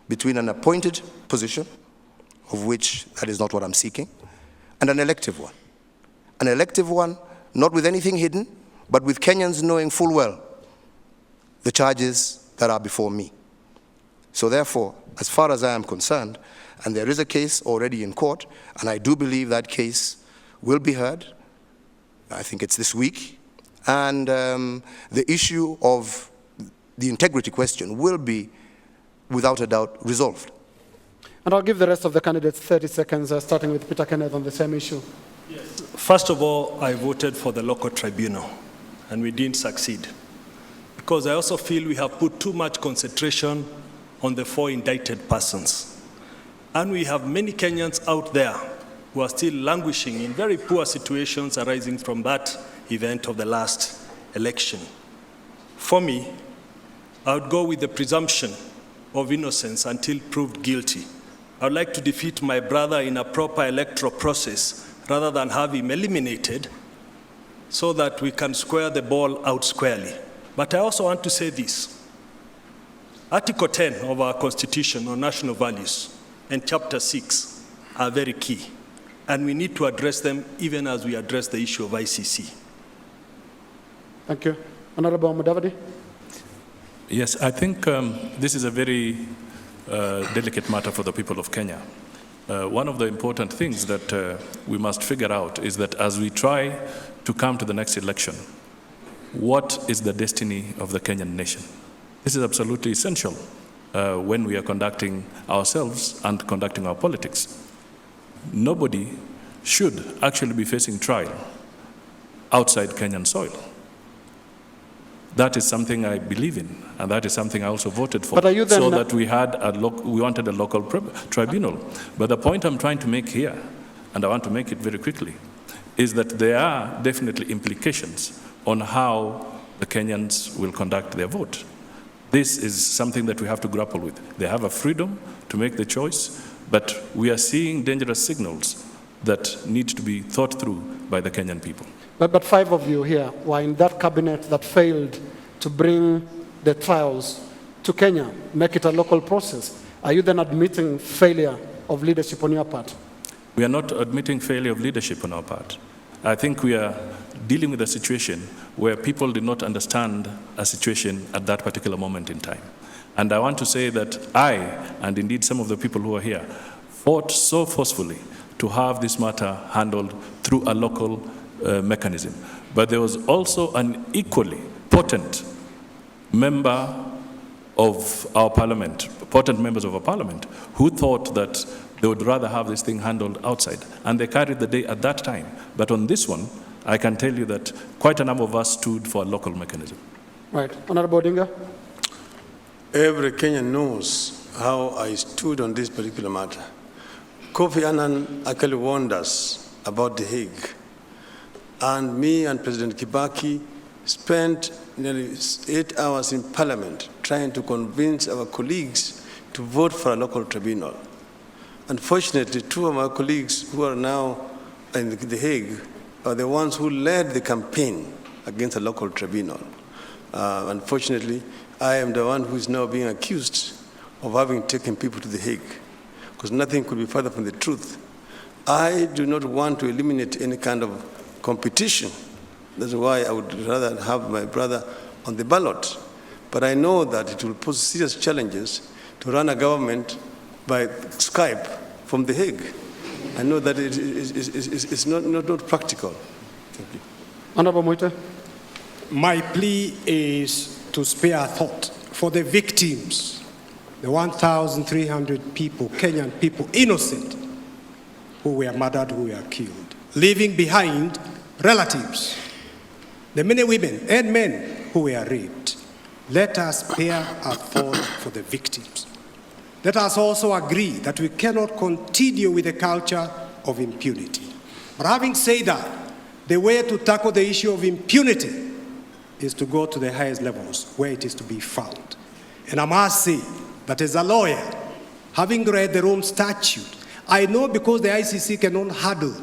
S7: between an appointed position, of which that is not what I'm seeking, and an elective one. An elective one, not with anything hidden, but with Kenyans knowing full well the charges that are before me. So therefore, as far as I am concerned, and there is a case already in court, and I do believe that case will be heard, I think it's this week, and the issue of the integrity question will be, without a doubt, resolved.
S3: And I'll give the rest of the candidates 30 seconds, starting with Peter Kenneth on the same issue.
S8: Yes. First of all, I voted for the local tribunal, and we didn't succeed. Because I also feel we have put too much concentration on the 4 indicted persons. And we have many Kenyans out there who are still languishing in very poor situations arising from that event of the last election. For me, I would go with the presumption of innocence until proved guilty. I would like to defeat my brother in a proper electoral process rather than have him eliminated so that we can square the ball out squarely. But I also want to say this. Article 10 of our Constitution on national values and Chapter 6 are very key, and we need to address them even as we address the issue of ICC.
S3: Thank you. Honorable Mudavadi.
S9: Yes, I think this is a very delicate matter for the people of Kenya. One of the important things that we must figure out is that as we try to come to the next election, what is the destiny of the Kenyan nation? This is absolutely essential when we are conducting ourselves and conducting our politics. Nobody should actually be facing trial outside Kenyan soil. That is something I believe in, and that is something I also voted for,
S3: But are you then
S9: so that we wanted a local tribunal. But the point I'm trying to make here, and I want to make it very quickly, is that there are definitely implications on how the Kenyans will conduct their vote. This is something that we have to grapple with. They have a freedom to make the choice, but we are seeing dangerous signals that need to be thought through by the Kenyan people.
S3: But 5 of you here were in that cabinet that failed to bring the trials to Kenya, make it a local process. Are you then admitting failure of leadership on your part?
S9: We are not admitting failure of leadership on our part. I think we are dealing with a situation where people did not understand a situation at that particular moment in time. And I want to say that I, and indeed some of the people who are here, fought so forcefully to have this matter handled through a local mechanism. But there was also an equally potent member of our parliament, potent members of our parliament, who thought that they would rather have this thing handled outside. And they carried the day at that time. But on this one, I can tell you that quite a number of us stood for a local mechanism.
S3: Right. Honorable Odinga?
S11: Every Kenyan knows how I stood on this particular matter. Kofi Annan actually warned us about The Hague. And me and President Kibaki spent nearly 8 hours in Parliament trying to convince our colleagues to vote for a local tribunal. Unfortunately, 2 of my colleagues who are now in The Hague are the ones who led the campaign against a local tribunal. Unfortunately, I am the one who is now being accused of having taken people to The Hague, because nothing could be further from the truth. I do not want to eliminate any kind of competition. That's why I would rather have my brother on the ballot. But I know that it will pose serious challenges to run a government by Skype from The Hague. I know that it's not practical. Thank you.
S3: Honorable Moite?
S12: My plea is to spare a thought for the victims, the 1,300 people, Kenyan people, innocent, who were murdered, who were killed, leaving behind relatives, the many women and men who were raped. Let us spare a thought for the victims. Let us also agree that we cannot continue with a culture of impunity. But having said that, the way to tackle the issue of impunity is to go to the highest levels where it is to be found. And I must say that as a lawyer, having read the Rome Statute, I know because the ICC cannot handle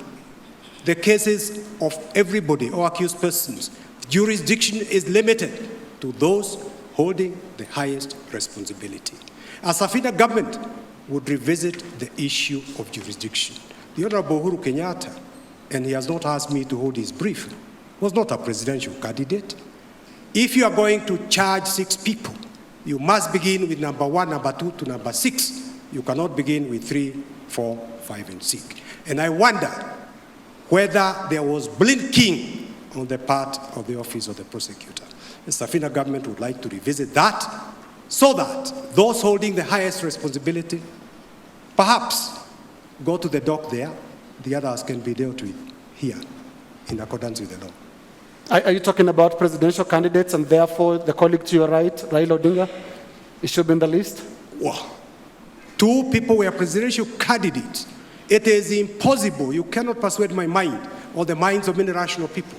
S12: the cases of everybody or accused persons, jurisdiction is limited to those holding the highest responsibility. A Safina government would revisit the issue of jurisdiction. The Honorable Uhuru Kenyatta, and he has not asked me to hold his brief, was not a presidential candidate. If you are going to charge 6 people, you must begin with number 1, number 2 to number 6. You cannot begin with 3, 4, 5, and 6. And I wonder whether there was blinking on the part of the office of the prosecutor. The Safina government would like to revisit that so that those holding the highest responsibility perhaps go to the dock there, the others can be dealt with here in accordance with the law.
S3: Are you talking about presidential candidates and therefore the colleague to your right, Raila Odinga, it should be in the list?
S12: Wow. 2 people were presidential candidates. It is impossible. You cannot persuade my mind or the minds of many rational people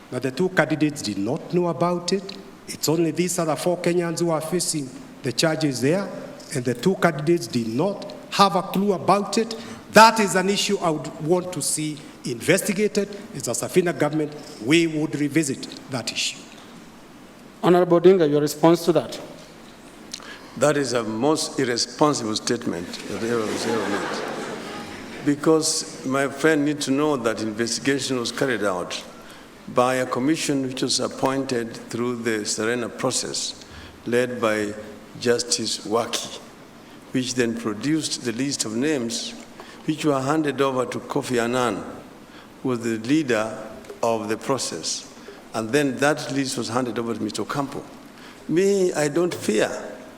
S12: that the 2 candidates did not know about it. It's only these other 4 Kenyans who are facing the charges there, and the 2 candidates did not have a clue about it. That is an issue I would want to see investigated. As a Safina government, we would revisit that issue.
S3: Honorable Odinga, your response to that?
S11: That is a most irresponsible statement that ever was ever made. Because my friend needs to know that investigation was carried out by a commission which was appointed through the Serena process, led by Justice Waki, which then produced the list of names which were handed over to Kofi Annan, who was the leader of the process. And then that list was handed over to Mr. Ocampo. Me, I don't fear,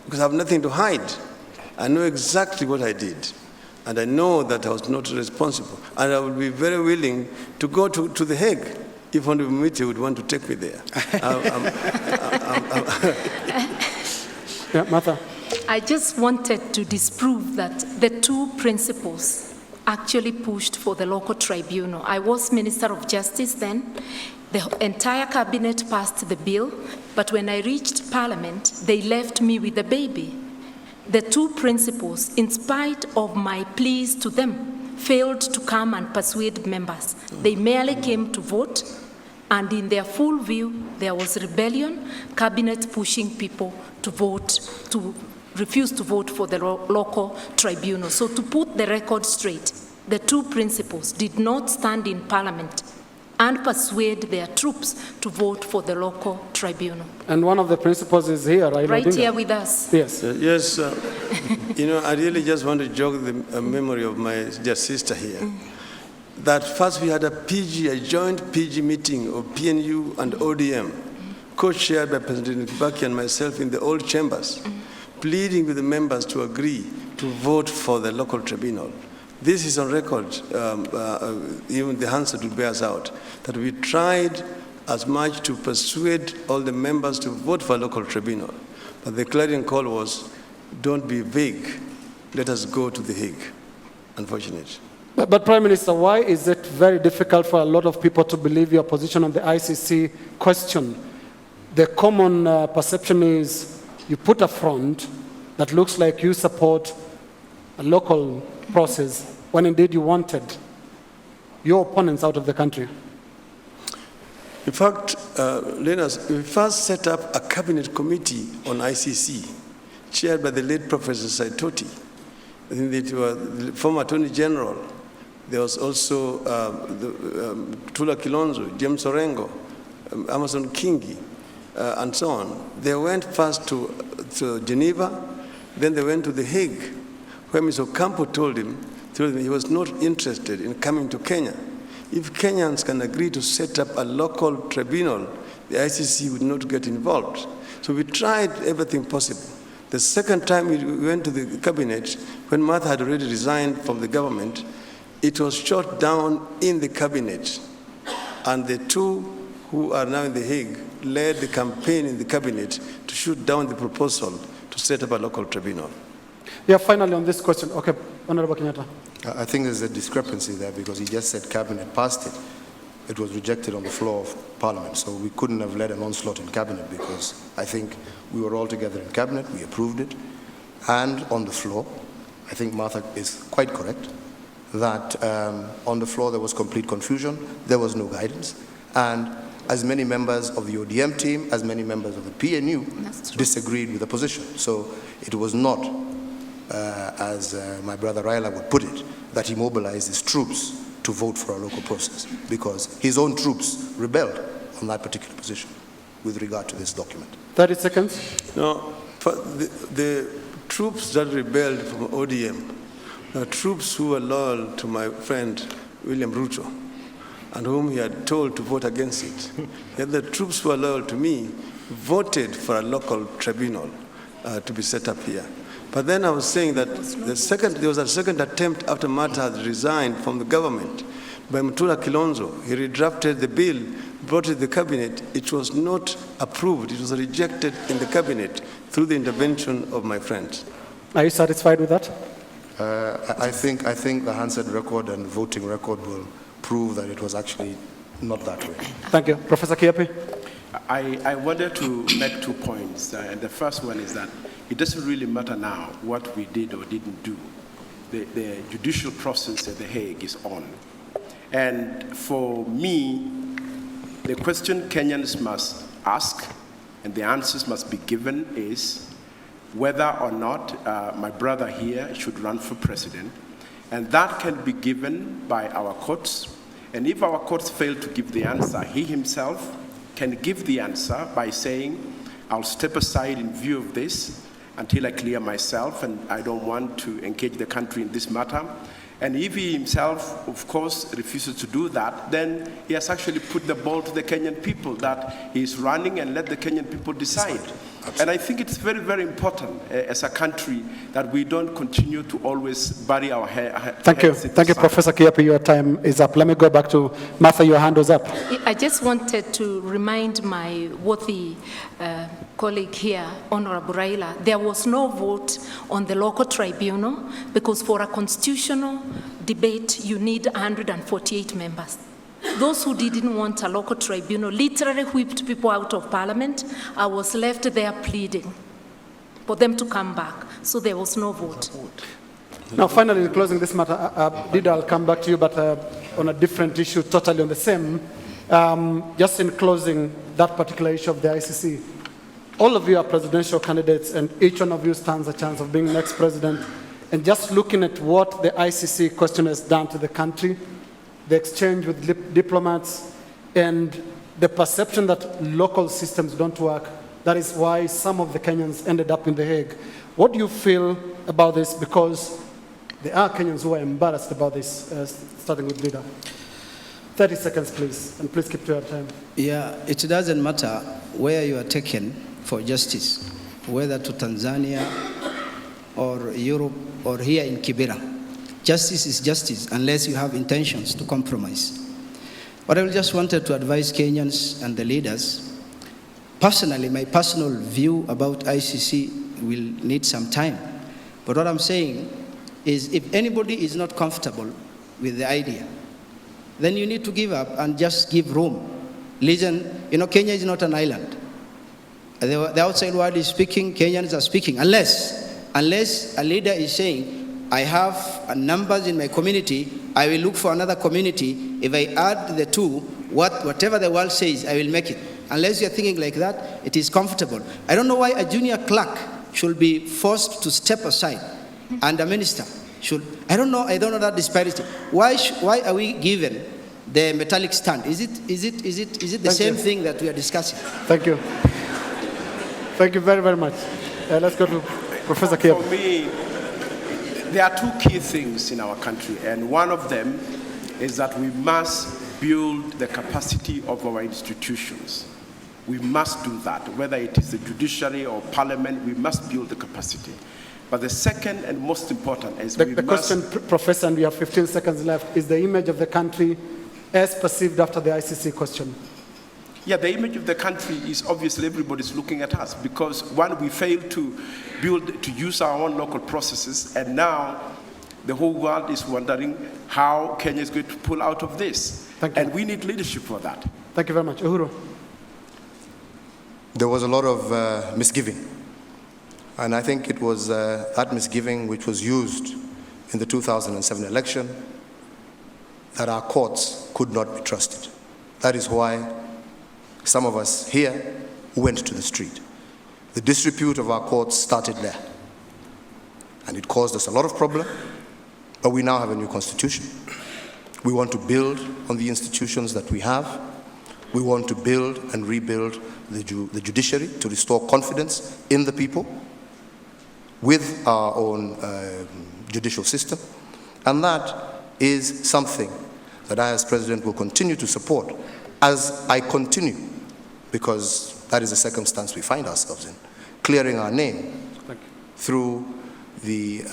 S11: because I have nothing to hide. I know exactly what I did. And I know that I was not responsible. And I would be very willing to go to The Hague if one of the committee would want to take me there.
S3: Yeah, Martha.
S10: I just wanted to disprove that the two principles actually pushed for the local tribunal. I was Minister of Justice then. The entire cabinet passed the bill, but when I reached Parliament, they left me with the baby. The two principles, in spite of my pleas to them, failed to come and persuade members. They merely came to vote, and in their full view, there was rebellion, cabinet pushing people to vote, to refuse to vote for the local tribunal. So to put the record straight, the two principles did not stand in Parliament and persuade their troops to vote for the local tribunal.
S3: And one of the principles is here,
S10: right here with us.
S3: Yes.
S11: Yes, you know, I really just want to jog the memory of my dear sister here. That first we had a joint PG meeting of PNU and ODM, co-chaired by President Kibaki and myself in the old chambers, pleading with the members to agree to vote for the local tribunal. This is on record, even the Hansard will bear us out, that we tried as much to persuade all the members to vote for a local tribunal. But the clarion call was, don't be vague, let us go to The Hague, unfortunately.
S3: But Prime Minister, why is it very difficult for a lot of people to believe your position on the ICC question? The common perception is you put a front that looks like you support a local process when indeed you wanted your opponents out of the country.
S11: In fact, we first set up a cabinet committee on ICC, chaired by the late Professor Saitoti. I think it was the former Attorney General. There was also Tula Kilonzo, James Orengo, Amason Kingi, and so on. They went first to Geneva, then they went to The Hague, where Mr. Ocampo told him he was not interested in coming to Kenya. If Kenyans can agree to set up a local tribunal, the ICC would not get involved. So we tried everything possible. The second time we went to the cabinet, when Martha had already resigned from the government, it was shot down in the cabinet. And the two who are now in The Hague led the campaign in the cabinet to shoot down the proposal to set up a local tribunal.
S3: Yeah, finally on this question. Okay, Honorable Kenyatta.
S7: I think there's a discrepancy there because he just said cabinet passed it. It was rejected on the floor of Parliament, so we couldn't have led an onslaught in cabinet because I think we were all together in cabinet, we approved it, and on the floor, I think Martha is quite correct, that on the floor there was complete confusion, there was no guidance, and as many members of the ODM team, as many members of the PNU disagreed with the position. So it was not, as my brother Raila would put it, that he mobilized his troops to vote for a local process, because his own troops rebelled on that particular position with regard to this document.
S3: 30 seconds.
S11: No, the troops that rebelled from ODM are troops who were loyal to my friend William Ruto, and whom he had told to vote against it. Yet the troops who were loyal to me voted for a local tribunal to be set up here. But then I was saying that there was a second attempt after Martha had resigned from the government by Mutula Kilonzo. He redrafted the bill, brought it to the cabinet. It was not approved. It was rejected in the cabinet through the intervention of my friends.
S3: Are you satisfied with that?
S7: I think the Hansard record and voting record will prove that it was actually not that way.
S3: Thank you. Professor Kiapi?
S6: I wanted to make 2 points. The first one is that it doesn't really matter now what we did or didn't do. The judicial process at The Hague is on. And for me, the question Kenyans must ask and the answers must be given is whether or not my brother here should run for president. And that can be given by our courts. And if our courts fail to give the answer, he himself can give the answer by saying, I'll step aside in view of this until I clear myself, and I don't want to engage the country in this matter. And if he himself, of course, refuses to do that, then he has actually put the ball to the Kenyan people that he is running and let the Kenyan people decide. And I think it's very, very important as a country that we don't continue to always bury our head.
S3: Thank you. Thank you, Professor Kiapi. Your time is up. Let me go back to Martha. Your hand was up.
S10: I just wanted to remind my worthy colleague here, Honorable Raila, there was no vote on the local tribunal because for a constitutional debate, you need 148 members. Those who didn't want a local tribunal literally whipped people out of parliament. I was left there pleading for them to come back. So there was no vote.
S3: Now, finally, in closing this matter, Dida, I'll come back to you, but on a different issue, totally on the same. Just in closing that particular issue of the ICC, all of you are presidential candidates, and each one of you stands a chance of being the next president. And just looking at what the ICC question has done to the country, the exchange with diplomats, and the perception that local systems don't work. That is why some of the Kenyans ended up in The Hague. What do you feel about this? Because there are Kenyans who are embarrassed about this, starting with Dida. 30 seconds, please, and please keep to your time.
S5: Yeah, it doesn't matter where you are taken for justice, whether to Tanzania or Europe or here in Kibera. Justice is justice unless you have intentions to compromise. But I just wanted to advise Kenyans and the leaders. Personally, my personal view about ICC will need some time. But what I'm saying is if anybody is not comfortable with the idea, then you need to give up and just give room. Listen, Kenya is not an island. The outside world is speaking, Kenyans are speaking, unless a leader is saying, I have numbers in my community, I will look for another community. If I add the two, whatever the world says, I will make it. Unless you're thinking like that, it is comfortable. I don't know why a junior clerk should be forced to step aside and a minister should. I don't know that disparity. Why are we given the metallic stand? Is it the same thing that we are discussing?
S3: Thank you. Thank you very, very much. Let's go to Professor Kiapi.
S6: For me, there are two key things in our country, and one of them is that we must build the capacity of our institutions. We must do that, whether it is the judiciary or parliament, we must build the capacity. But the second and most important is
S3: the question, Professor, and we have 15 seconds left, is the image of the country as perceived after the ICC question.
S6: Yeah, the image of the country is obviously everybody's looking at us because one, we failed to use our own local processes, and now the whole world is wondering how Kenya is going to pull out of this.
S3: Thank you.
S6: And we need leadership for that.
S3: Thank you very much. Uhuru.
S7: There was a lot of misgiving. And I think it was that misgiving which was used in the 2007 election that our courts could not be trusted. That is why some of us here went to the street. The disrepute of our courts started there. And it caused us a lot of problem, but we now have a new constitution. We want to build on the institutions that we have. We want to build and rebuild the judiciary to restore confidence in the people with our own judicial system. And that is something that I as president will continue to support as I continue, because that is the circumstance we find ourselves in, clearing our name through the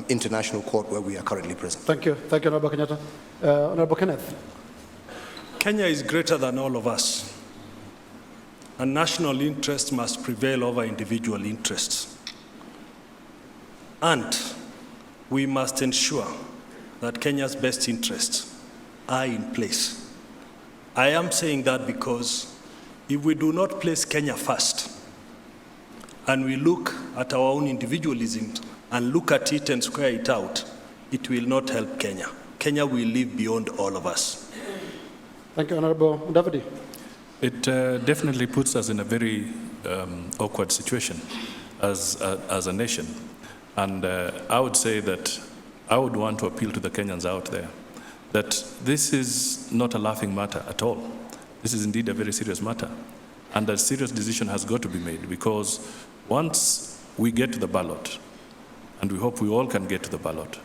S7: international court where we are currently present.
S3: Thank you. Thank you, Honorable Kenyatta. Honorable Kenneth.
S8: Kenya is greater than all of us, and national interest must prevail over individual interests. And we must ensure that Kenya's best interests are in place. I am saying that because if we do not place Kenya first, and we look at our own individualism and look at it and square it out, it will not help Kenya. Kenya will live beyond all of us.
S3: Thank you, Honorable Davidi.
S9: It definitely puts us in a very awkward situation as a nation. And I would say that I would want to appeal to the Kenyans out there that this is not a laughing matter at all. This is indeed a very serious matter. And a serious decision has got to be made, because once we get to the ballot, and we hope we all can get to the ballot,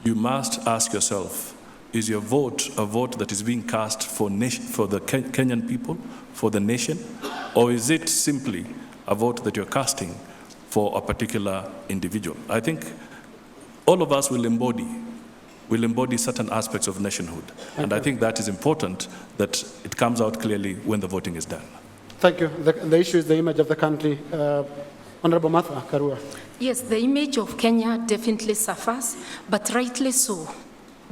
S9: you must ask yourself, is your vote a vote that is being cast for the Kenyan people, for the nation, or is it simply a vote that you're casting for a particular individual. I think all of us will embody certain aspects of nationhood. And I think that is important that it comes out clearly when the voting is done.
S3: Thank you. The issue is the image of the country. Honorable Martha Karua.
S10: Yes, the image of Kenya definitely suffers, but rightly so,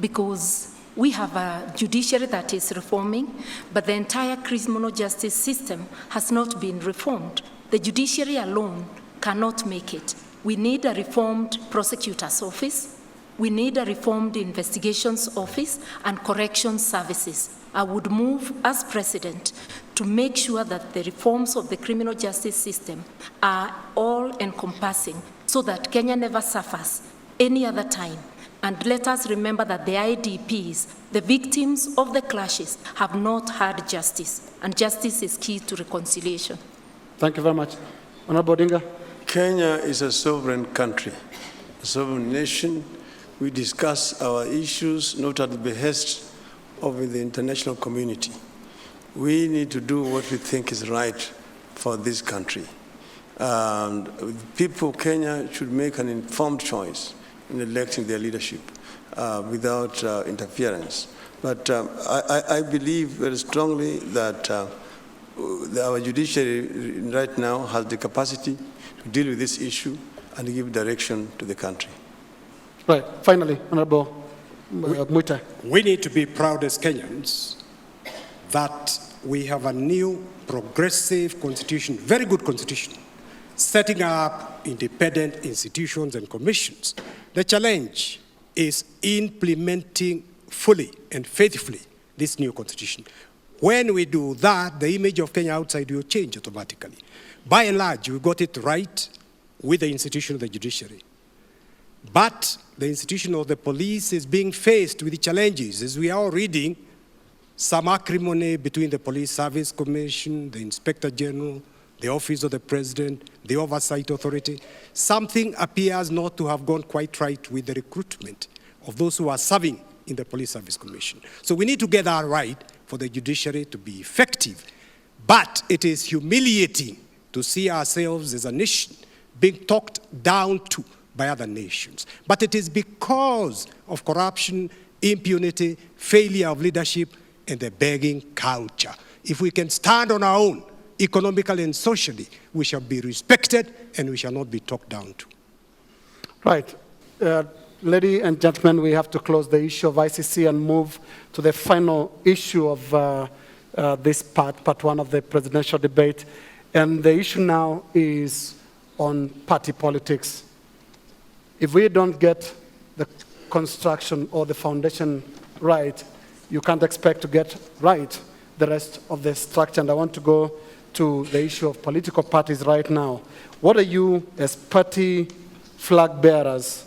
S10: because we have a judiciary that is reforming, but the entire criminal justice system has not been reformed. The judiciary alone cannot make it. We need a reformed prosecutor's office. We need a reformed investigations office and corrections services. I would move as president to make sure that the reforms of the criminal justice system are all-encompassing so that Kenya never suffers any other time. And let us remember that the IDPs, the victims of the clashes, have not had justice, and justice is key to reconciliation.
S3: Thank you very much. Honorable Odinga.
S11: Kenya is a sovereign country, a sovereign nation. We discuss our issues not at the behest of the international community. We need to do what we think is right for this country. And people of Kenya should make an informed choice in electing their leadership without interference. But I believe very strongly that our judiciary right now has the capacity to deal with this issue and give direction to the country.
S3: Right. Finally, Honorable Mwita.
S12: We need to be proud as Kenyans that we have a new progressive constitution, very good constitution, setting up independent institutions and commissions. The challenge is implementing fully and faithfully this new constitution. When we do that, the image of Kenya outside will change automatically. By and large, we got it right with the institution of the judiciary. But the institution of the police is being faced with challenges, as we are all reading, some acrimony between the Police Service Commission, the Inspector General, the Office of the President, the Oversight Authority. Something appears not to have gone quite right with the recruitment of those who are serving in the Police Service Commission. So we need to get that right for the judiciary to be effective. But it is humiliating to see ourselves as a nation being talked down to by other nations. But it is because of corruption, impunity, failure of leadership, and the begging culture. If we can stand on our own, economically and socially, we shall be respected and we shall not be talked down to.
S3: Right. Ladies and gentlemen, we have to close the issue of ICC and move to the final issue of this part one of the presidential debate. And the issue now is on party politics. If we don't get the construction or the foundation right, you can't expect to get right the rest of the structure. And I want to go to the issue of political parties right now. What are you, as party flag bearers,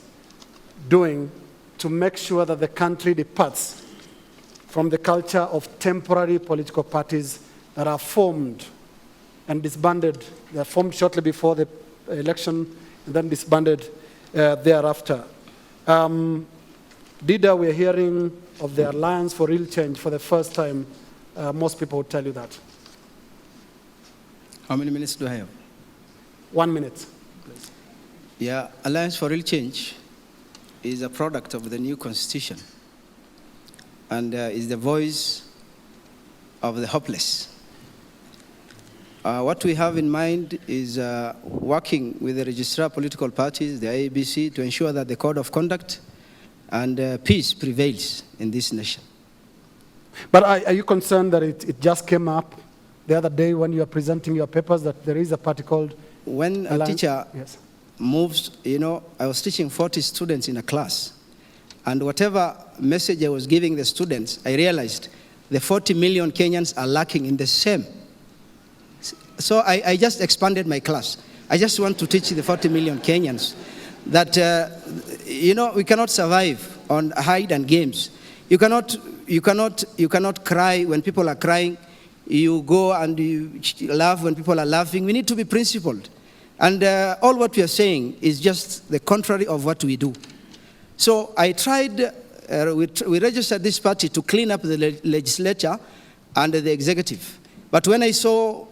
S3: doing to make sure that the country departs from the culture of temporary political parties that are formed and disbanded? They are formed shortly before the election and then disbanded thereafter. Dida, we're hearing of the Alliance for Real Change for the first time. Most people would tell you that.
S5: How many minutes do I have?
S3: 1 minute, please.
S5: Yeah, Alliance for Real Change is a product of the new constitution and is the voice of the hopeless. What we have in mind is working with the registrar of political parties, the IEBC, to ensure that the code of conduct and peace prevails in this nation.
S3: But are you concerned that it just came up the other day when you were presenting your papers that there is a party called
S5: When a
S3: Alliance?
S5: teacher
S3: Yes.
S5: moves, I was teaching 40 students in a class, and whatever message I was giving the students, I realized the 40 million Kenyans are lacking in the same. So I just expanded my class. I just want to teach the 40 million Kenyans that, we cannot survive on hide and games. You cannot cry when people are crying. You go and you laugh when people are laughing. We need to be principled. And all what we are saying is just the contrary of what we do. So I tried, we registered this party to clean up the legislature and the executive. But when I saw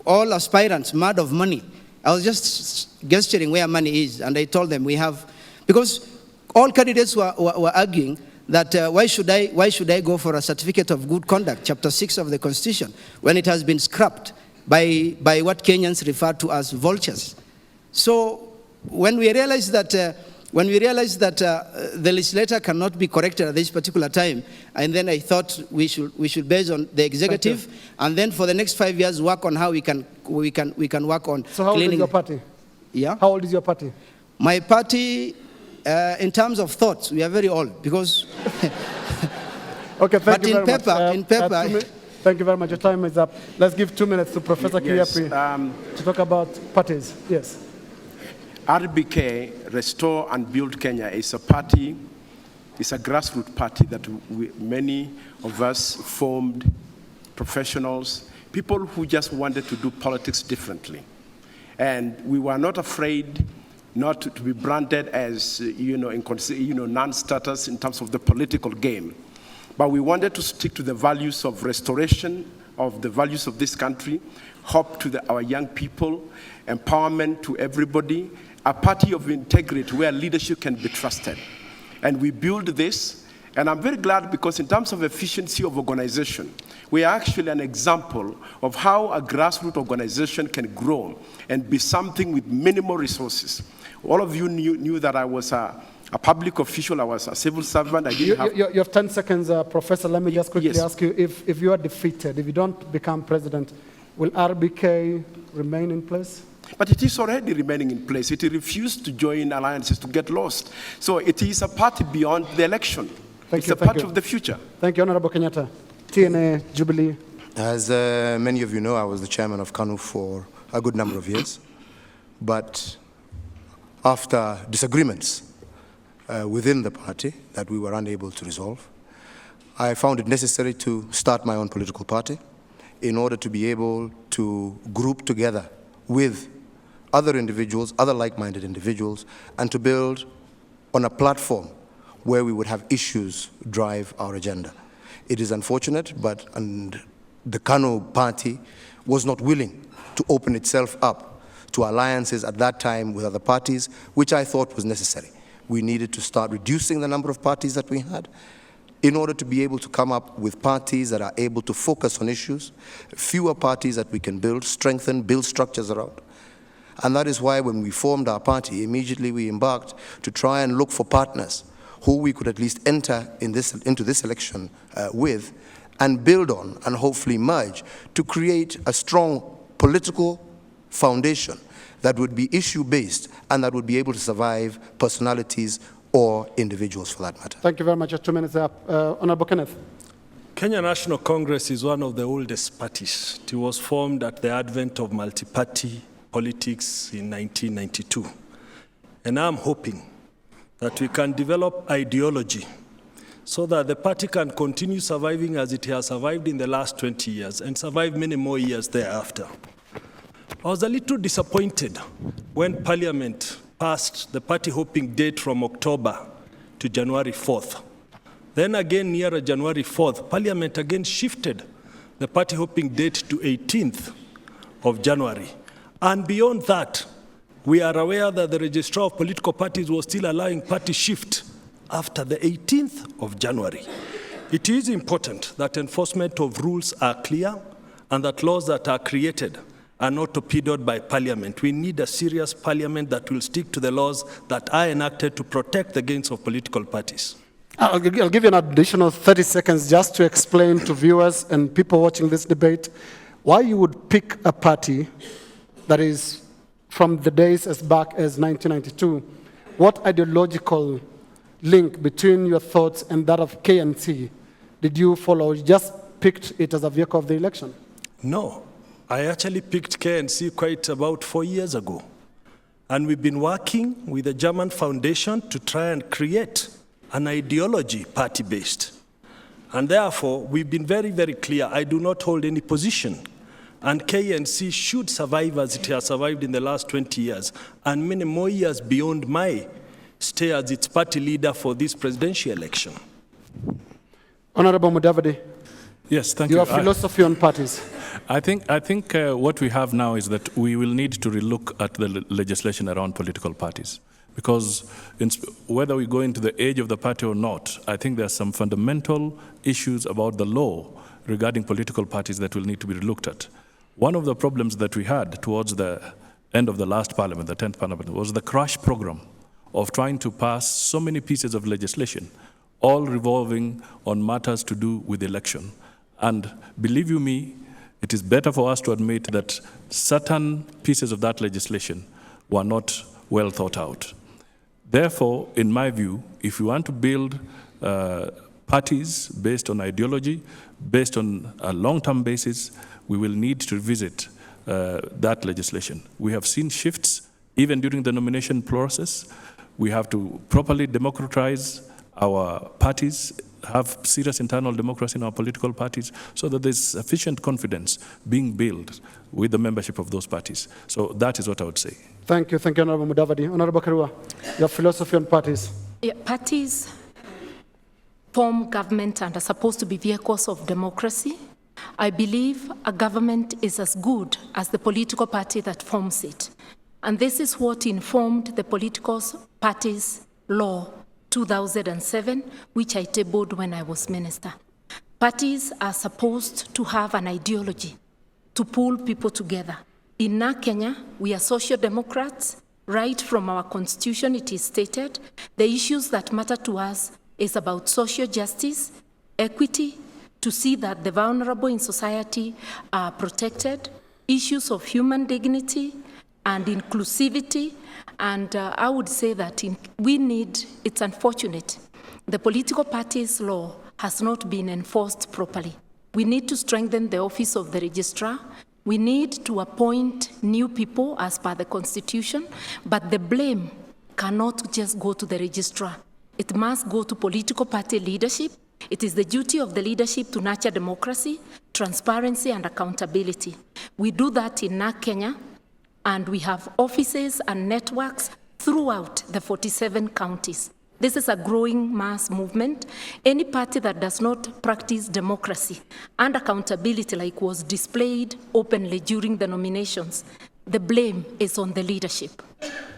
S5: all aspirants mad of money. I was just gesturing where money is, and I told them we have, because all candidates were arguing that why should I go for a certificate of good conduct, Chapter 6 of the Constitution, when it has been scrapped by what Kenyans refer to as vultures. So when we realized that the legislator cannot be corrected at this particular time, and then I thought we should base on the executive, and then for the next 5 years work on how we can work on.
S3: So how old is your party?
S5: Yeah.
S3: How old is your party?
S5: My party, in terms of thoughts, we are very old because.
S3: Okay, thank you very
S5: much. In paper.
S3: Thank you very much. Your time is up. Let's give 2 minutes to Professor Kiapi to talk about parties. Yes.
S6: RBK, Restore and Build Kenya, is a party, it's a grassroots party that many of us formed, professionals, people who just wanted to do politics differently. And we were not afraid not to be branded as, non-starters in terms of the political game. But we wanted to stick to the values of restoration, of the values of this country, hope to our young people, empowerment to everybody, a party of integrity where leadership can be trusted. And we build this, and I'm very glad because in terms of efficiency of organization, we are actually an example of how a grassroots organization can grow and be something with minimal resources. All of you knew that I was a public official, I was a civil servant. You
S13: have 10 seconds, Professor. Let me just quickly ask you, if you are defeated, if you don't become president, will RBK remain in place?
S6: But it is already remaining in place. It refused to join alliances to get lost. So it is a party beyond the election. It's a part of the future.
S3: Thank you, Honorable Kenyatta. TNA, Jubilee.
S7: As many of you know, I was the chairman of KANU for a good number of years. But after disagreements within the party that we were unable to resolve, I found it necessary to start my own political party in order to be able to group together with other individuals, other like-minded individuals, and to build on a platform where we would have issues drive our agenda. It is unfortunate, but the KANU party was not willing to open itself up to alliances at that time with other parties, which I thought was necessary. We needed to start reducing the number of parties that we had in order to be able to come up with parties that are able to focus on issues, fewer parties that we can build, strengthen, build structures around. And that is why when we formed our party, immediately we embarked to try and look for partners who we could at least enter into this election with and build on and hopefully merge to create a strong political foundation that would be issue-based and that would be able to survive personalities or individuals for that matter.
S3: Thank you very much. 2 minutes up. Honorable Kenneth.
S8: Kenya National Congress is one of the oldest parties. It was formed at the advent of multi-party politics in 1992. And I'm hoping that we can develop ideology so that the party can continue surviving as it has survived in the last 20 years and survive many more years thereafter. I was a little disappointed when Parliament passed the party hopping date from October to January 4th. Then again, nearer January 4th, Parliament again shifted the party hopping date to 18th of January. And beyond that, we are aware that the Registrar of Political Parties was still allowing party shift after the 18th of January. It is important that enforcement of rules are clear and that laws that are created are not torpedoed by Parliament. We need a serious Parliament that will stick to the laws that are enacted to protect the gains of political parties.
S3: I'll give you an additional 30 seconds just to explain to viewers and people watching this debate why you would pick a party that is from the days as back as 1992. What ideological link between your thoughts and that of KNC did you follow? You just picked it as a vehicle of the election?
S8: No, I actually picked KNC quite about 4 years ago. And we've been working with the German Foundation to try and create an ideology party-based. And therefore, we've been very, very clear. I do not hold any position. And KNC should survive as it has survived in the last 20 years, and many more years beyond my stay as its party leader for this presidential election.
S3: Honorable Mudavadi.
S9: Yes, thank you.
S3: Your philosophy on parties.
S9: I think what we have now is that we will need to relook at the legislation around political parties. Because whether we go into the age of the party or not, I think there are some fundamental issues about the law regarding political parties that will need to be looked at. One of the problems that we had towards the end of the last parliament, the 10th parliament, was the crash program of trying to pass so many pieces of legislation, all revolving on matters to do with election. And believe you me, it is better for us to admit that certain pieces of that legislation were not well thought out. Therefore, in my view, if we want to build parties based on ideology, based on a long-term basis, we will need to revisit that legislation. We have seen shifts even during the nomination process. We have to properly democratize our parties, have serious internal democracy in our political parties so that there's sufficient confidence being built with the membership of those parties. So that is what I would say.
S3: Thank you, Honorable Mudavadi. Honorable Karua, your philosophy on parties.
S10: Yeah, parties form government and are supposed to be vehicles of democracy. I believe a government is as good as the political party that forms it. And this is what informed the political parties law 2007, which I tabled when I was minister. Parties are supposed to have an ideology to pull people together. In Kenya, we are social democrats. Right from our constitution, it is stated, the issues that matter to us is about social justice, equity, to see that the vulnerable in society are protected, issues of human dignity and inclusivity. And I would say that it's unfortunate, the political parties law has not been enforced properly. We need to strengthen the office of the registrar. We need to appoint new people as per the constitution, but the blame cannot just go to the registrar. It must go to political party leadership. It is the duty of the leadership to nurture democracy, transparency, and accountability. We do that in Kenya, and we have offices and networks throughout the 47 counties. This is a growing mass movement. Any party that does not practice democracy and accountability like was displayed openly during the nominations, the blame is on the leadership.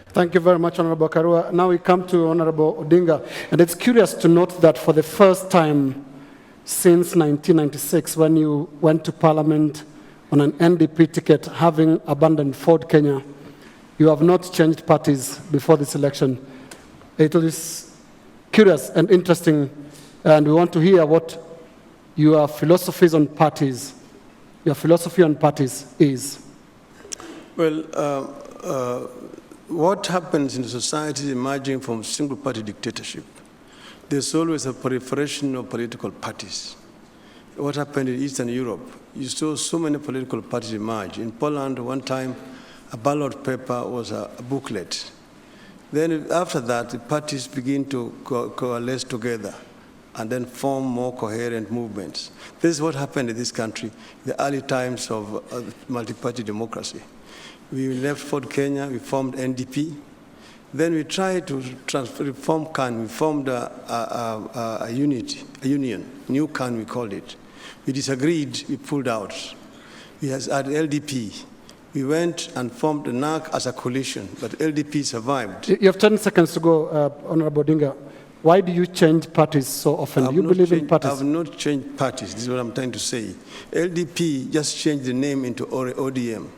S3: Thank you very much, Honorable Karua. Now we come to Honorable Odinga. And it's curious to note that for the first time since 1996, when you went to Parliament on an NDP ticket, having abandoned Ford Kenya, you have not changed parties before this election. It is curious and interesting, and we want to hear what your philosophy on parties is.
S11: Well, what happens in society emerging from single-party dictatorship? There's always a proliferation of political parties. What happened in Eastern Europe? You saw so many political parties emerge. In Poland, one time, a ballot paper was a booklet. Then after that, the parties begin to coalesce together and then form more coherent movements. This is what happened in this country in the early times of multi-party democracy. We left Ford Kenya, we formed NDP. Then we tried to reform CAN. We formed a union, new CAN we called it. We disagreed, we pulled out. We had LDP. We went and formed the NAC as a coalition, but LDP survived.
S3: You have 10 seconds to go, Honorable Odinga. Why do you change parties so often? You believe in parties?
S11: I have not changed parties. This is what I'm trying to say. LDP just changed the name into ODM.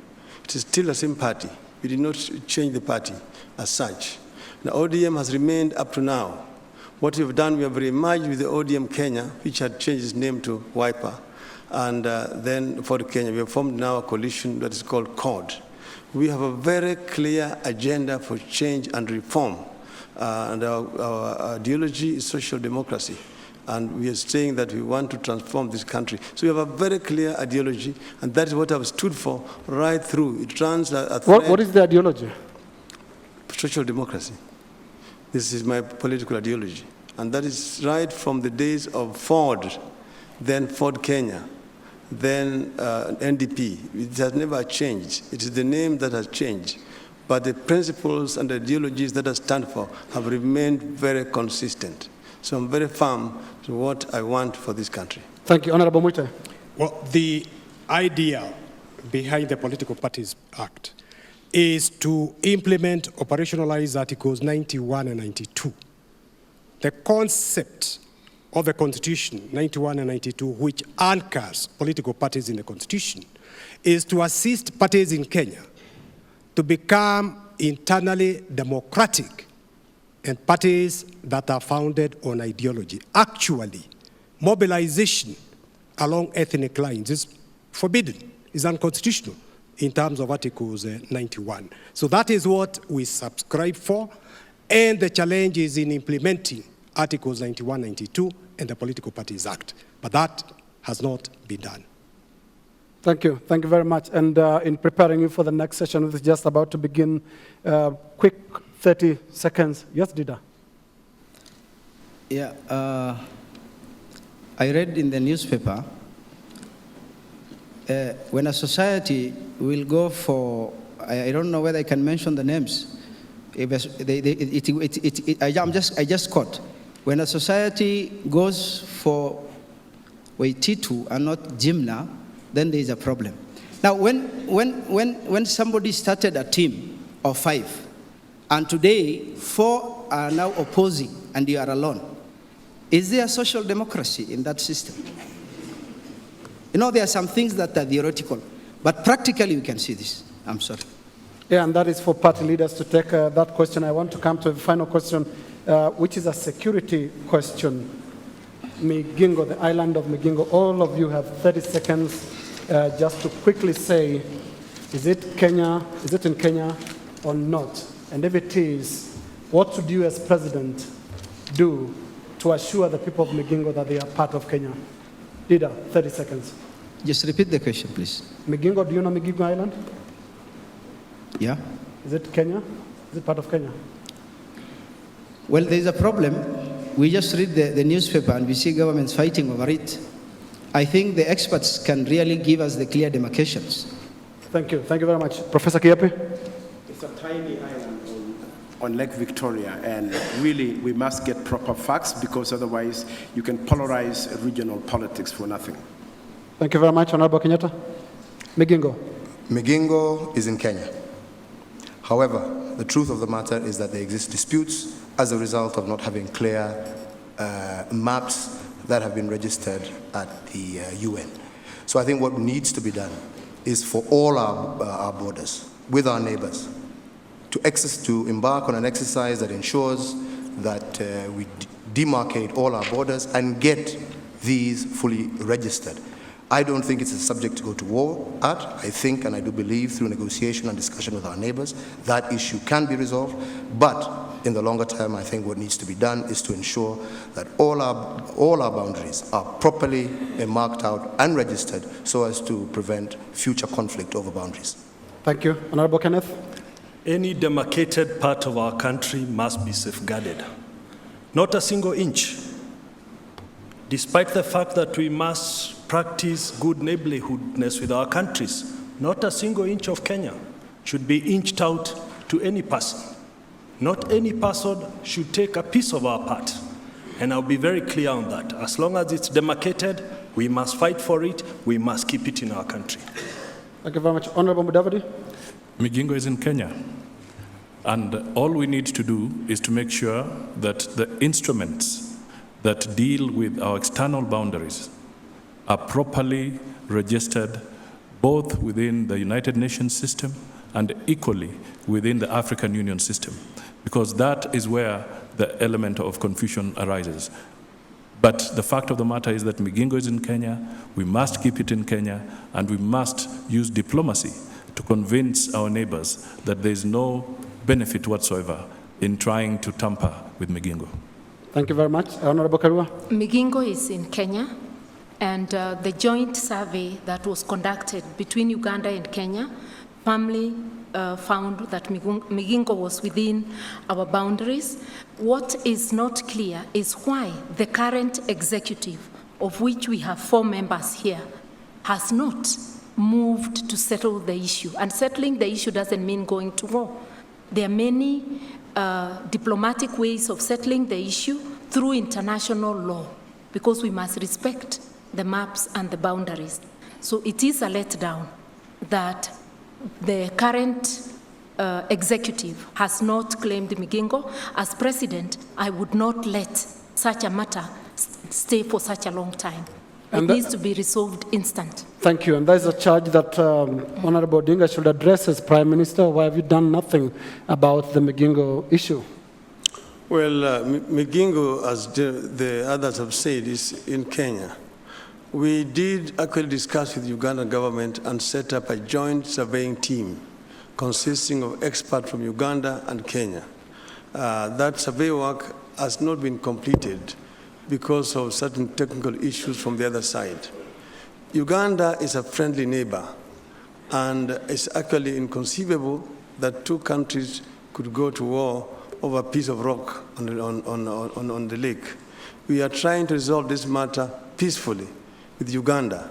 S11: It is still the same party. We did not change the party as such. The ODM has remained up to now. What we have done, we have re-emerged with the ODM Kenya, which had changed its name to Wiper. And then for Kenya, we have formed now a coalition that is called CORD. We have a very clear agenda for change and reform. And our ideology is social democracy. And we are saying that we want to transform this country. So we have a very clear ideology, and that is what I've stood for right through. It runs a thread.
S3: What is the ideology?
S11: Social democracy. This is my political ideology. And that is right from the days of Ford, then Ford Kenya, then NDP. It has never changed. It is the name that has changed. But the principles and ideologies that I stand for have remained very consistent. So I'm very firm to what I want for this country.
S3: Thank you. Honorable Muite.
S12: Well, the idea behind the Political Parties Act is to implement, operationalize Articles 91 and 92. The concept of the Constitution, 91 and 92, which anchors political parties in the Constitution, is to assist parties in Kenya to become internally democratic and parties that are founded on ideology. Actually, mobilization along ethnic lines is forbidden, is unconstitutional in terms of Articles 91. So that is what we subscribe for, and the challenge is in implementing Articles 91, 92 and the Political Parties Act. But that has not been done.
S3: Thank you very much. And in preparing you for the next session, which is just about to begin, quick 30 seconds. Yes, Dida?
S5: Yeah, I read in the newspaper, when a society will go for, I don't know whether I can mention the names. I just caught. When a society goes for Waititu and not Jimna, then there is a problem. Now, when somebody started a team of 5, and today 4 are now opposing, and you are alone, is there social democracy in that system? You know, there are some things that are theoretical, but practically we can see this. I'm sorry.
S3: Yeah, and that is for party leaders to take that question. I want to come to a final question, which is a security question. Migingo, the island of Migingo, all of you have 30 seconds just to quickly say, is it in Kenya or not? And if it is, what should you as president do to assure the people of Migingo that they are part of Kenya? Leader, 30 seconds.
S5: Just repeat the question, please.
S3: Migingo, do you know Migingo Island?
S5: Yeah.
S3: Is it Kenya? Is it part of Kenya?
S5: Well, there's a problem. We just read the newspaper and we see governments fighting over it. I think the experts can really give us the clear demarcations.
S3: Thank you. Thank you very much. Professor Kiapi?
S6: It's a tiny island on Lake Victoria, and really we must get proper facts, because otherwise you can polarize regional politics for nothing.
S3: Thank you very much, Honorable Kenyatta. Migingo.
S7: Migingo is in Kenya. However, the truth of the matter is that there exist disputes as a result of not having clear maps that have been registered at the UN. So I think what needs to be done is for all our borders, with our neighbors, to embark on an exercise that ensures that we demarcate all our borders and get these fully registered. I don't think it's a subject to go to war at. I think, and I do believe, through negotiation and discussion with our neighbors, that issue can be resolved. But in the longer term, I think what needs to be done is to ensure that all our boundaries are properly marked out and registered so as to prevent future conflict over boundaries.
S3: Thank you. Honorable Kenneth.
S8: Any demarcated part of our country must be safeguarded. Not a single inch. Despite the fact that we must practice good neighborhoodness with our countries, not a single inch of Kenya should be inched out to any person. Not any person should take a piece of our part. And I'll be very clear on that. As long as it's demarcated, we must fight for it. We must keep it in our country.
S3: Thank you very much. Honorable Mudavadi.
S9: Migingo is in Kenya. And all we need to do is to make sure that the instruments that deal with our external boundaries are properly registered, both within the United Nations system and equally within the African Union system, because that is where the element of confusion arises. But the fact of the matter is that Migingo is in Kenya, we must keep it in Kenya, and we must use diplomacy to convince our neighbors that there is no benefit whatsoever in trying to tamper with Migingo.
S3: Thank you very much. Honorable Karua.
S10: Migingo is in Kenya, and the joint survey that was conducted between Uganda and Kenya firmly found that Migingo was within our boundaries. What is not clear is why the current executive, of which we have 4 members here, has not moved to settle the issue. And settling the issue doesn't mean going to war. There are many diplomatic ways of settling the issue through international law, because we must respect the maps and the boundaries. So it is a letdown that the current executive has not claimed Migingo. As president, I would not let such a matter stay for such a long time. It needs to be resolved instant.
S3: Thank you. And there's a charge that Honorable Odinga should address as Prime Minister. Why have you done nothing about the Migingo issue?
S11: Well, Migingo, as the others have said, is in Kenya. We did actually discuss with the Ugandan government and set up a joint surveying team consisting of experts from Uganda and Kenya. That survey work has not been completed because of certain technical issues from the other side. Uganda is a friendly neighbor, and it's actually inconceivable that two countries could go to war over a piece of rock on the lake. We are trying to resolve this matter peacefully with Uganda,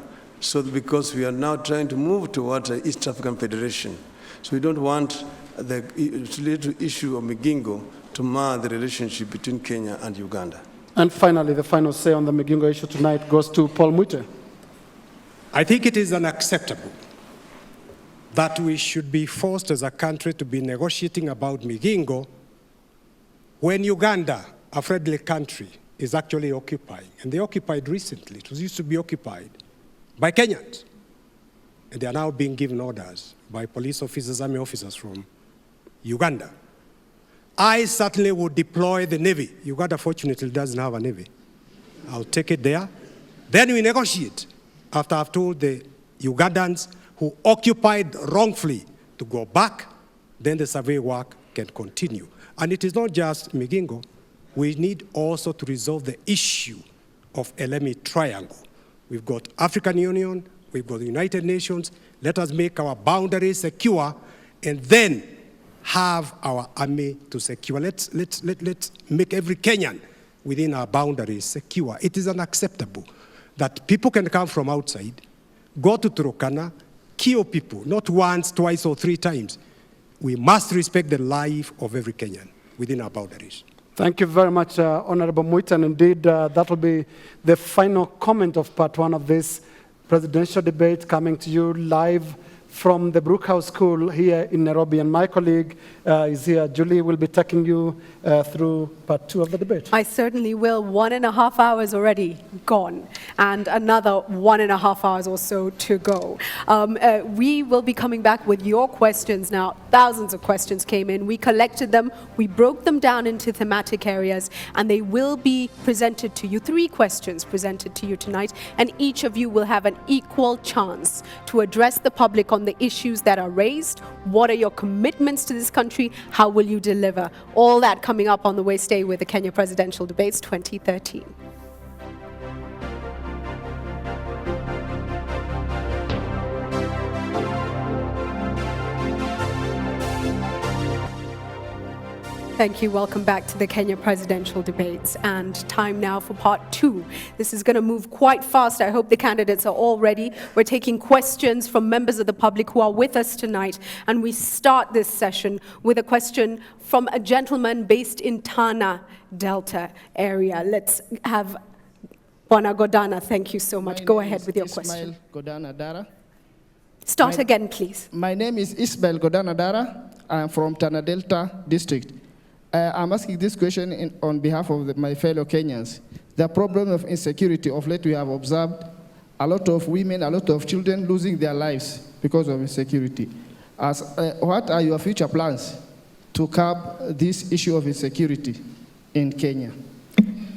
S11: because we are now trying to move towards the East African Federation. So we don't want the related issue of Migingo to mar the relationship between Kenya and Uganda.
S3: And finally, the final say on the Migingo issue tonight goes to Paul Mwite.
S12: I think it is unacceptable that we should be forced as a country to be negotiating about Migingo when Uganda, a friendly country, is actually occupying. And they occupied recently. It was used to be occupied by Kenyans. And they are now being given orders by police officers, army officers from Uganda. I certainly would deploy the Navy. Uganda, fortunately, doesn't have a Navy. I'll take it there. Then we negotiate. After I've told the Ugandans who occupied wrongfully to go back, then the survey work can continue. And it is not just Migingo. We need also to resolve the issue of Elemi Triangle. We've got African Union, we've got the United Nations. Let us make our boundaries secure and then have our army to secure. Let's make every Kenyan within our boundaries secure. It is unacceptable that people can come from outside, go to Turkana, kill people, not once, twice, or three times. We must respect the life of every Kenyan within our boundaries.
S3: Thank you very much, Honorable Mwite. And indeed, that will be the final comment of part one of this presidential debate, coming to you live from the Brookhouse School here in Nairobi. And my colleague is here. Julie will be taking you through part two of the debate.
S2: I certainly will. 1.5 hours already gone, and another 1.5 hours or so to go. We will be coming back with your questions now. Thousands of questions came in. We collected them. We broke them down into thematic areas, and they will be presented to you. 3 questions presented to you tonight, and each of you will have an equal chance to address the public on the issues that are raised. What are your commitments to this country? How will you deliver? All that coming up on the way. Stay with the Kenya Presidential Debates 2013. Thank you. Welcome back to the Kenya Presidential Debates, and time now for part 2. This is going to move quite fast. I hope the candidates are all ready. We're taking questions from members of the public who are with us tonight, and we start this session with a question from a gentleman based in Tana Delta area. Let's have Bwana Godana. Thank you so much. Go ahead with your question.
S14: Godana Dara.
S2: Start again, please.
S14: My name is Ismail Godana Dara. I'm from Tana Delta District. I'm asking this question on behalf of my fellow Kenyans. The problem of insecurity of late, we have observed a lot of women, a lot of children losing their lives because of insecurity. What are your future plans to curb this issue of insecurity in Kenya?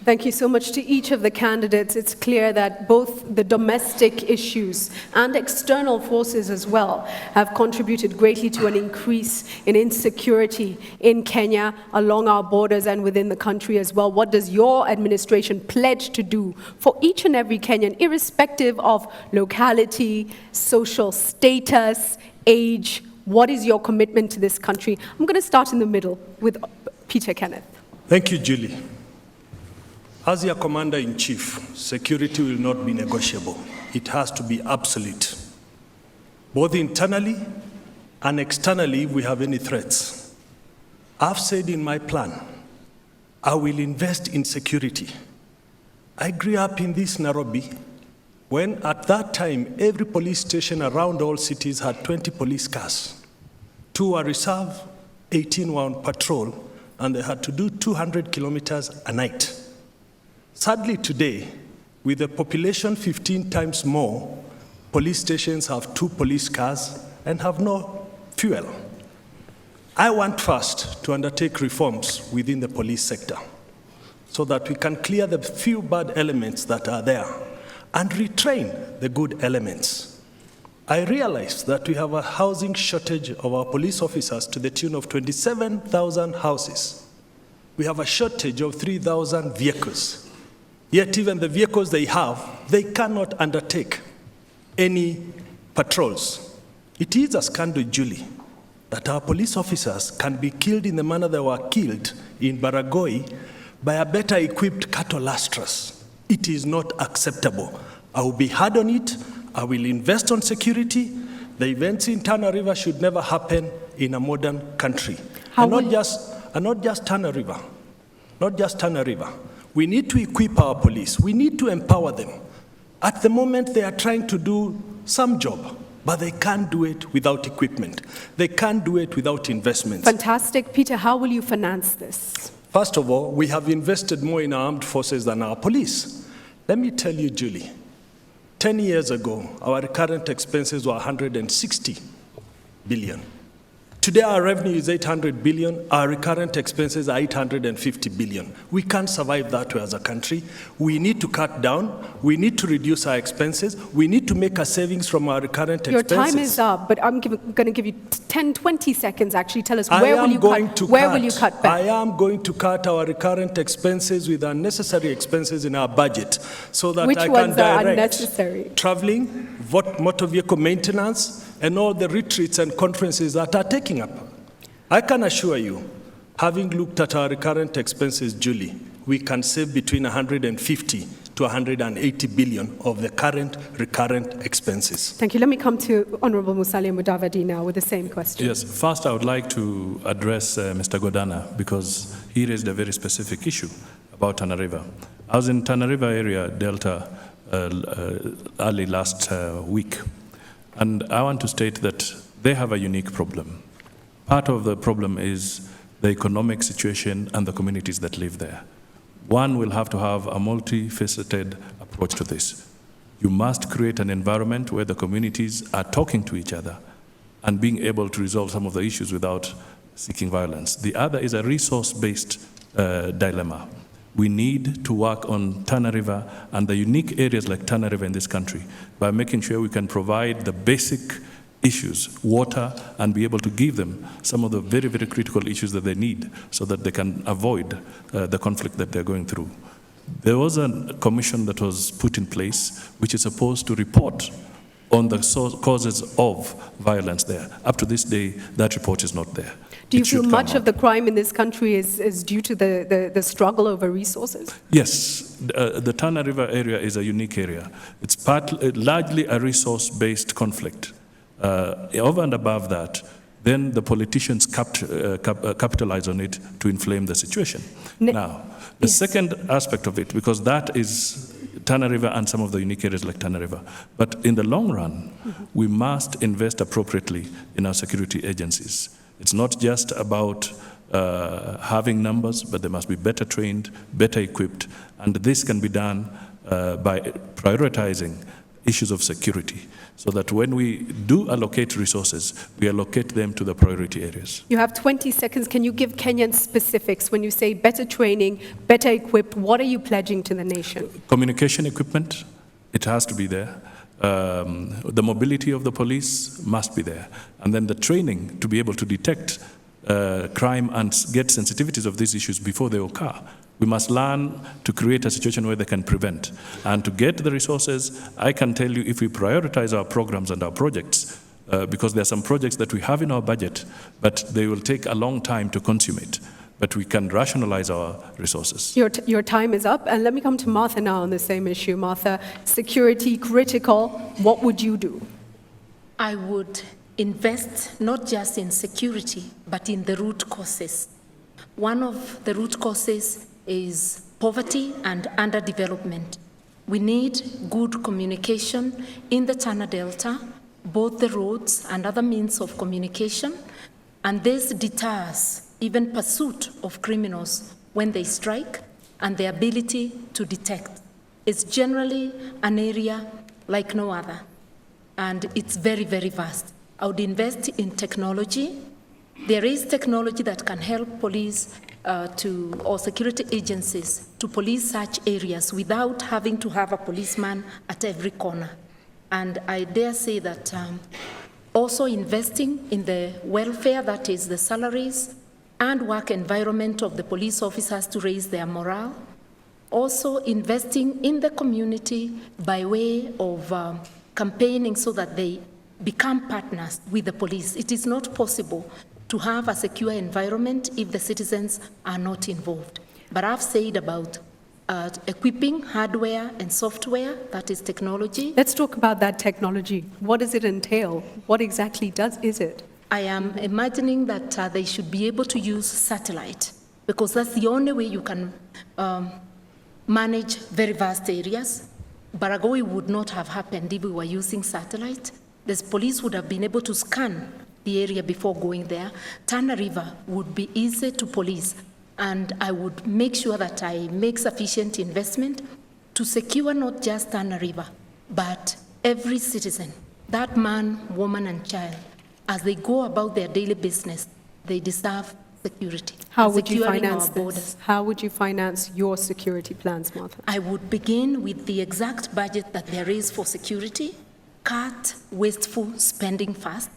S2: Thank you so much to each of the candidates. It's clear that both the domestic issues and external forces as well have contributed greatly to an increase in insecurity in Kenya, along our borders and within the country as well. What does your administration pledge to do for each and every Kenyan, irrespective of locality, social status, age? What is your commitment to this country? I'm going to start in the middle with Peter Kenneth.
S8: Thank you, Julie. As your commander-in-chief, security will not be negotiable. It has to be absolute. Both internally and externally, if we have any threats. I've said in my plan, I will invest in security. I grew up in this Nairobi, when at that time, every police station around all cities had 20 police cars. 2 were reserve, 18 were on patrol, and they had to do 200 kilometers a night. Sadly today, with a population 15 times more, police stations have 2 police cars and have no fuel. I want first to undertake reforms within the police sector so that we can clear the few bad elements that are there and retrain the good elements. I realize that we have a housing shortage of our police officers to the tune of 27,000 houses. We have a shortage of 3,000 vehicles. Yet even the vehicles they have, they cannot undertake any patrols. It is a scandal, Julie, that our police officers can be killed in the manner they were killed in Baragoi by a better equipped cattle lustras. It is not acceptable. I will be hard on it. I will invest on security. The events in Tana River should never happen in a modern country. And not just Tana River. Not just Tana River. We need to equip our police. We need to empower them. At the moment, they are trying to do some job, but they can't do it without equipment. They can't do it without investments.
S2: Fantastic. Peter, how will you finance this?
S8: First of all, we have invested more in our armed forces than our police. Let me tell you, Julie, 10 years ago, our recurrent expenses were 160 billion. Today, our revenue is 800 billion. Our recurrent expenses are 850 billion. We can't survive that way as a country. We need to cut down. We need to reduce our expenses. We need to make a savings from our recurrent expenses.
S2: Your time is up, but I'm going to give you 10, 20 seconds, actually. Tell us, where will you cut back?
S8: I am going to cut our recurrent expenses with unnecessary expenses in our budget so that I can direct
S2: unnecessary?
S8: Traveling, motor vehicle maintenance, and all the retreats and conferences that are taking up. I can assure you, having looked at our recurrent expenses, Julie, we can save between 150 to 180 billion of the current recurrent expenses.
S2: Thank you. Let me come to Honorable Musalia Mudavadi now with the same question.
S9: Yes, first I would like to address Mr. Godana because he raised a very specific issue about Tana River. I was in Tana River area, Delta, early last week. And I want to state that they have a unique problem. Part of the problem is the economic situation and the communities that live there. One will have to have a multifaceted approach to this. You must create an environment where the communities are talking to each other and being able to resolve some of the issues without seeking violence. The other is a resource-based dilemma. We need to work on Tana River and the unique areas like Tana River in this country by making sure we can provide the basic issues, water, and be able to give them some of the very, very critical issues that they need so that they can avoid the conflict that they're going through. There was a commission that was put in place which is supposed to report on the causes of violence there. Up to this day, that report is not there.
S2: Do you feel much of the crime in this country is due to the struggle over resources?
S9: Yes, the Tana River area is a unique area. It's largely a resource-based conflict. Over and above that, then the politicians capitalize on it to inflame the situation. Now, the second aspect of it, because that is Tana River and some of the unique areas like Tana River. But in the long run, we must invest appropriately in our security agencies. It's not just about having numbers, but they must be better trained, better equipped, and this can be done by prioritizing issues of security, so that when we do allocate resources, we allocate them to the priority areas.
S2: You have 20 seconds. Can you give Kenyan specifics? When you say better training, better equipped, what are you pledging to the nation?
S9: Communication equipment, it has to be there. The mobility of the police must be there. And then the training to be able to detect crime and get sensitivities of these issues before they occur. We must learn to create a situation where they can prevent. And to get the resources, I can tell you if we prioritize our programs and our projects, because there are some projects that we have in our budget, but they will take a long time to consummate. But we can rationalize our resources.
S2: Your time is up. And let me come to Martha now on the same issue. Martha, security critical, what would you do?
S10: I would invest not just in security, but in the root causes. One of the root causes is poverty and underdevelopment. We need good communication in the Tana Delta, both the roads and other means of communication, and this deters even pursuit of criminals when they strike, and the ability to detect. It's generally an area like no other, and it's very, very vast. I would invest in technology. There is technology that can help police or security agencies to police such areas without having to have a policeman at every corner. And I dare say that also investing in the welfare, that is the salaries and work environment of the police officers to raise their morale. Also investing in the community by way of campaigning so that they become partners with the police. It is not possible to have a secure environment if the citizens are not involved. But I've said about equipping hardware and software, that is technology.
S2: Let's talk about that technology. What does it entail? What exactly is it?
S10: I am imagining that they should be able to use satellite, because that's the only way you can manage very vast areas. Baragoi would not have happened if we were using satellite. The police would have been able to scan the area before going there. Tana River would be easy to police, and I would make sure that I make sufficient investment to secure not just Tana River, but every citizen, that man, woman, and child, as they go about their daily business, they deserve security.
S2: How would you finance this? How would you finance your security plans, Martha?
S10: I would begin with the exact budget that there is for security, cut wasteful spending fast,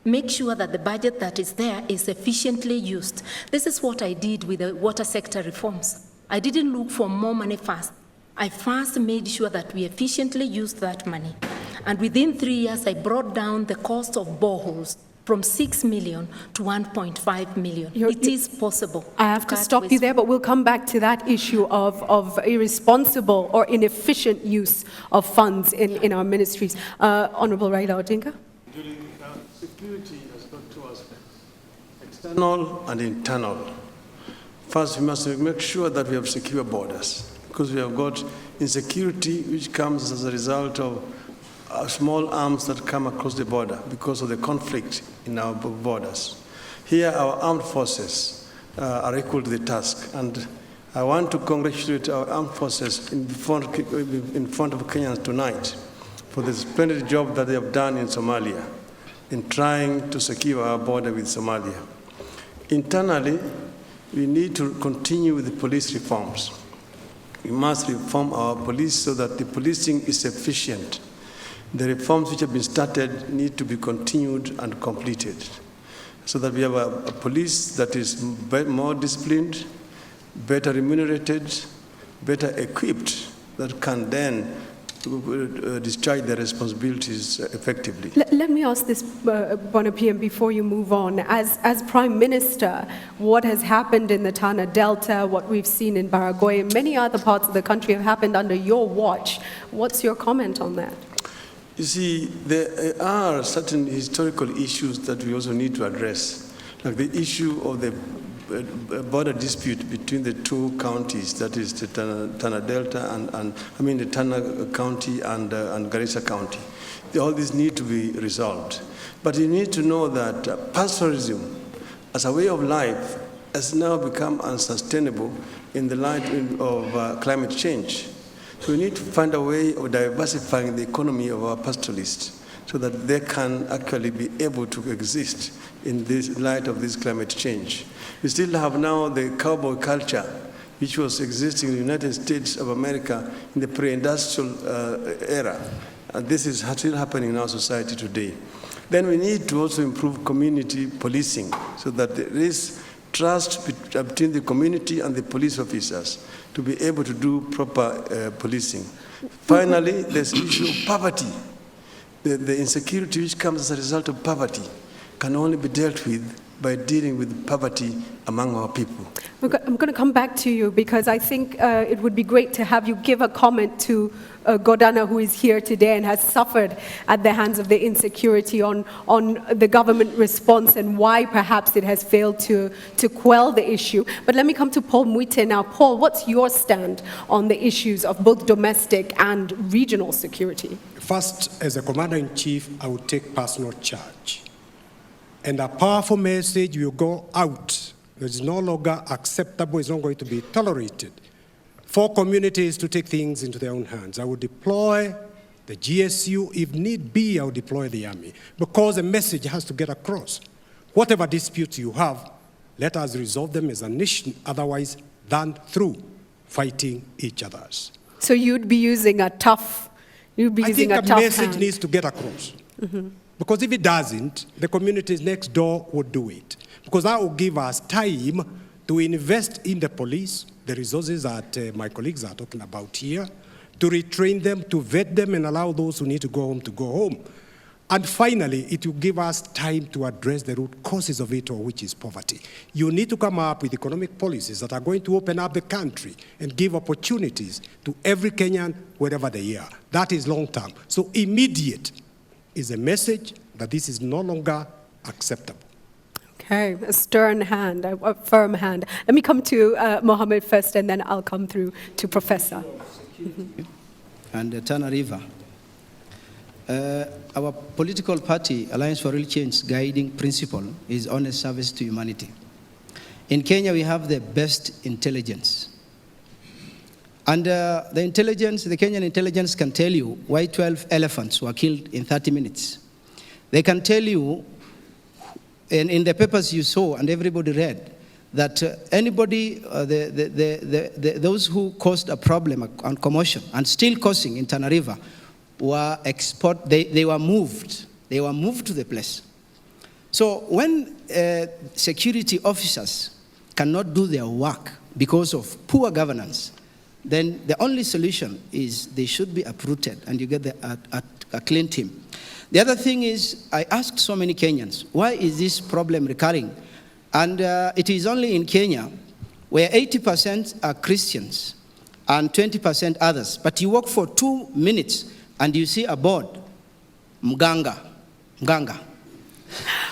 S10: make sure that the budget that is there is efficiently used. This is what I did with the water sector reforms. I didn't look for more money fast. I first made sure that we efficiently used that money. And within 3 years, I brought down the cost of boreholes from 6 million to 1.5 million. It is possible.
S2: I have to stop you there, but we'll come back to that issue of irresponsible or inefficient use of funds in our ministries. Honorable Raila Odinga.
S11: Security has got two aspects, external and internal. First, we must make sure that we have secure borders, because we have got insecurity which comes as a result of small arms that come across the border because of the conflict in our borders. Here, our armed forces are equal to the task, and I want to congratulate our armed forces in front of Kenyans tonight for the splendid job that they have done in Somalia in trying to secure our border with Somalia. Internally, we need to continue with the police reforms. We must reform our police so that the policing is efficient. The reforms which have been started need to be continued and completed so that we have a police that is more disciplined, better remunerated, better equipped, that can then discharge their responsibilities effectively.
S2: Let me ask this, Bwana PM, before you move on. As Prime Minister, what has happened in the Tana Delta, what we've seen in Baragoi, and many other parts of the country have happened under your watch. What's your comment on that?
S11: You see, there are certain historical issues that we also need to address, like the issue of the border dispute between the two counties, that is the Tana Delta the Tana County and Garissa County. All these need to be resolved. But you need to know that pastoralism as a way of life has now become unsustainable in the light of climate change. So we need to find a way of diversifying the economy of our pastoralists so that they can actually be able to exist in this light of this climate change. We still have now the cowboy culture, which was existing in the United States of America in the pre-industrial era. And this is still happening in our society today. Then we need to also improve community policing so that there is trust between the community and the police officers to be able to do proper policing. Finally, there's the issue of poverty. The insecurity which comes as a result of poverty can only be dealt with by dealing with poverty among our people.
S2: I'm going to come back to you because I think it would be great to have you give a comment to Godana, who is here today and has suffered at the hands of the insecurity on the government response and why perhaps it has failed to quell the issue. But let me come to Paul Mwite now. Paul, what's your stand on the issues of both domestic and regional security?
S12: First, as a commander-in-chief, I would take personal charge. And a powerful message will go out. It is no longer acceptable, it's not going to be tolerated for communities to take things into their own hands. I would deploy the GSU. If need be, I would deploy the army, because the message has to get across. Whatever disputes you have, let us resolve them as a nation, otherwise than through fighting each other's.
S2: So you'd be using a tough,
S12: I think a message needs to get across.
S2: Mm-hmm.
S12: Because if it doesn't, the communities next door would do it. Because that will give us time to invest in the police, the resources that my colleagues are talking about here, to retrain them, to vet them, and allow those who need to go home to go home. And finally, it will give us time to address the root causes of it all, which is poverty. You need to come up with economic policies that are going to open up the country and give opportunities to every Kenyan wherever they are. That is long term. So immediate is a message that this is no longer acceptable.
S2: Okay, a stern hand, a firm hand. Let me come to Mohammed first, and then I'll come through to Professor.
S5: And the Tana River. Our political party, Alliance for Real Change, guiding principle is honest service to humanity. In Kenya, we have the best intelligence. And the Kenyan intelligence can tell you why 12 elephants were killed in 30 minutes. They can tell you, and in the papers you saw and everybody read, that anybody, those who caused a problem on commotion and still causing in Tana River were they were moved. They were moved to the place. So when security officers cannot do their work because of poor governance, then the only solution is they should be uprooted and you get a clean team. The other thing is, I asked so many Kenyans, why is this problem recurring? And it is only in Kenya where 80% are Christians and 20% others. But you walk for 2 minutes and you see a board, Mganga.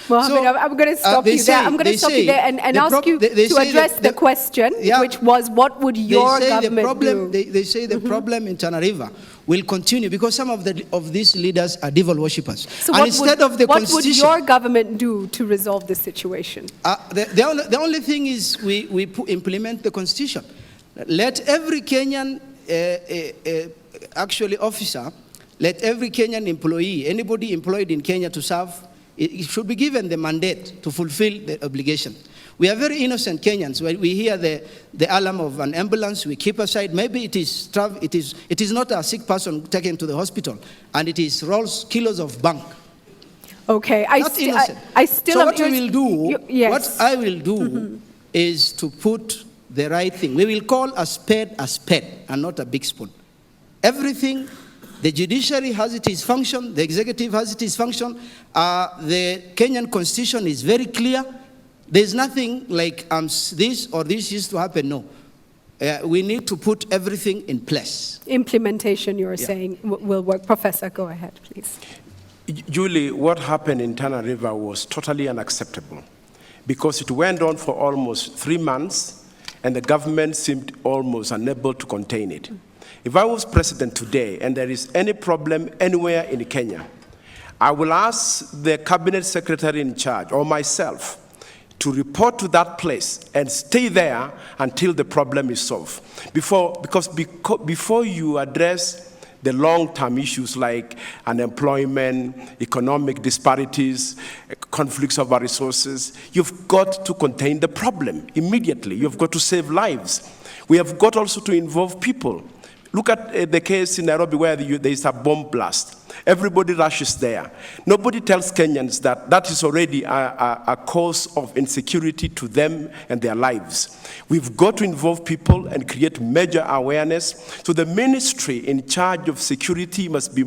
S2: Mohammed, so, I'm going to stop you there. I'm going to stop you there and ask you to address the question, which was, what would your government do?
S5: They say the problem in Tana River will continue because some of these leaders are devil worshippers.
S2: So what would your government do to resolve this situation?
S5: The only thing is we implement the constitution. Let every Kenyan officer, let every Kenyan employee, anybody employed in Kenya to serve, it should be given the mandate to fulfill the obligation. We are very innocent Kenyans. When we hear the alarm of an ambulance, we keep aside. Maybe it is not a sick person taken to the hospital, and it is rolls kilos of bunk.
S2: Okay,
S5: I still. So what I will do is to put the right thing. We will call a spade and not a big spoon. Everything. The judiciary has its function, the executive has its function, the Kenyan constitution is very clear. There's nothing like this or this used to happen, no. We need to put everything in place.
S2: Implementation, you're saying, will work. Professor, go ahead, please.
S6: Julie, what happened in Tana River was totally unacceptable because it went on for almost 3 months and the government seemed almost unable to contain it. If I was president today and there is any problem anywhere in Kenya, I will ask the cabinet secretary in charge or myself to report to that place and stay there until the problem is solved. Before you address the long-term issues like unemployment, economic disparities, conflicts over resources, you've got to contain the problem immediately. You've got to save lives. We have got also to involve people. Look at the case in Nairobi where there is a bomb blast. Everybody rushes there. Nobody tells Kenyans that that is already a cause of insecurity to them and their lives. We've got to involve people and create major awareness. So the ministry in charge of security must be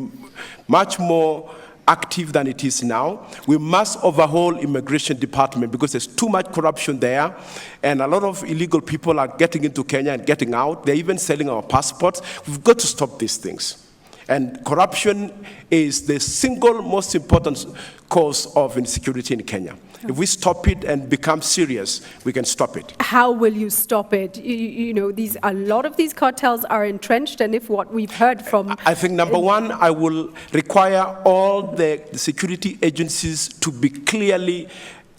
S6: much more active than it is now. We must overhaul immigration department because there's too much corruption there, and a lot of illegal people are getting into Kenya and getting out. They're even selling our passports. We've got to stop these things. And corruption is the single most important cause of insecurity in Kenya. If we stop it and become serious, we can stop it.
S2: How will you stop it? You know, a lot of these cartels are entrenched, and if what we've heard from...
S6: I think number one, I will require all the security agencies to be clearly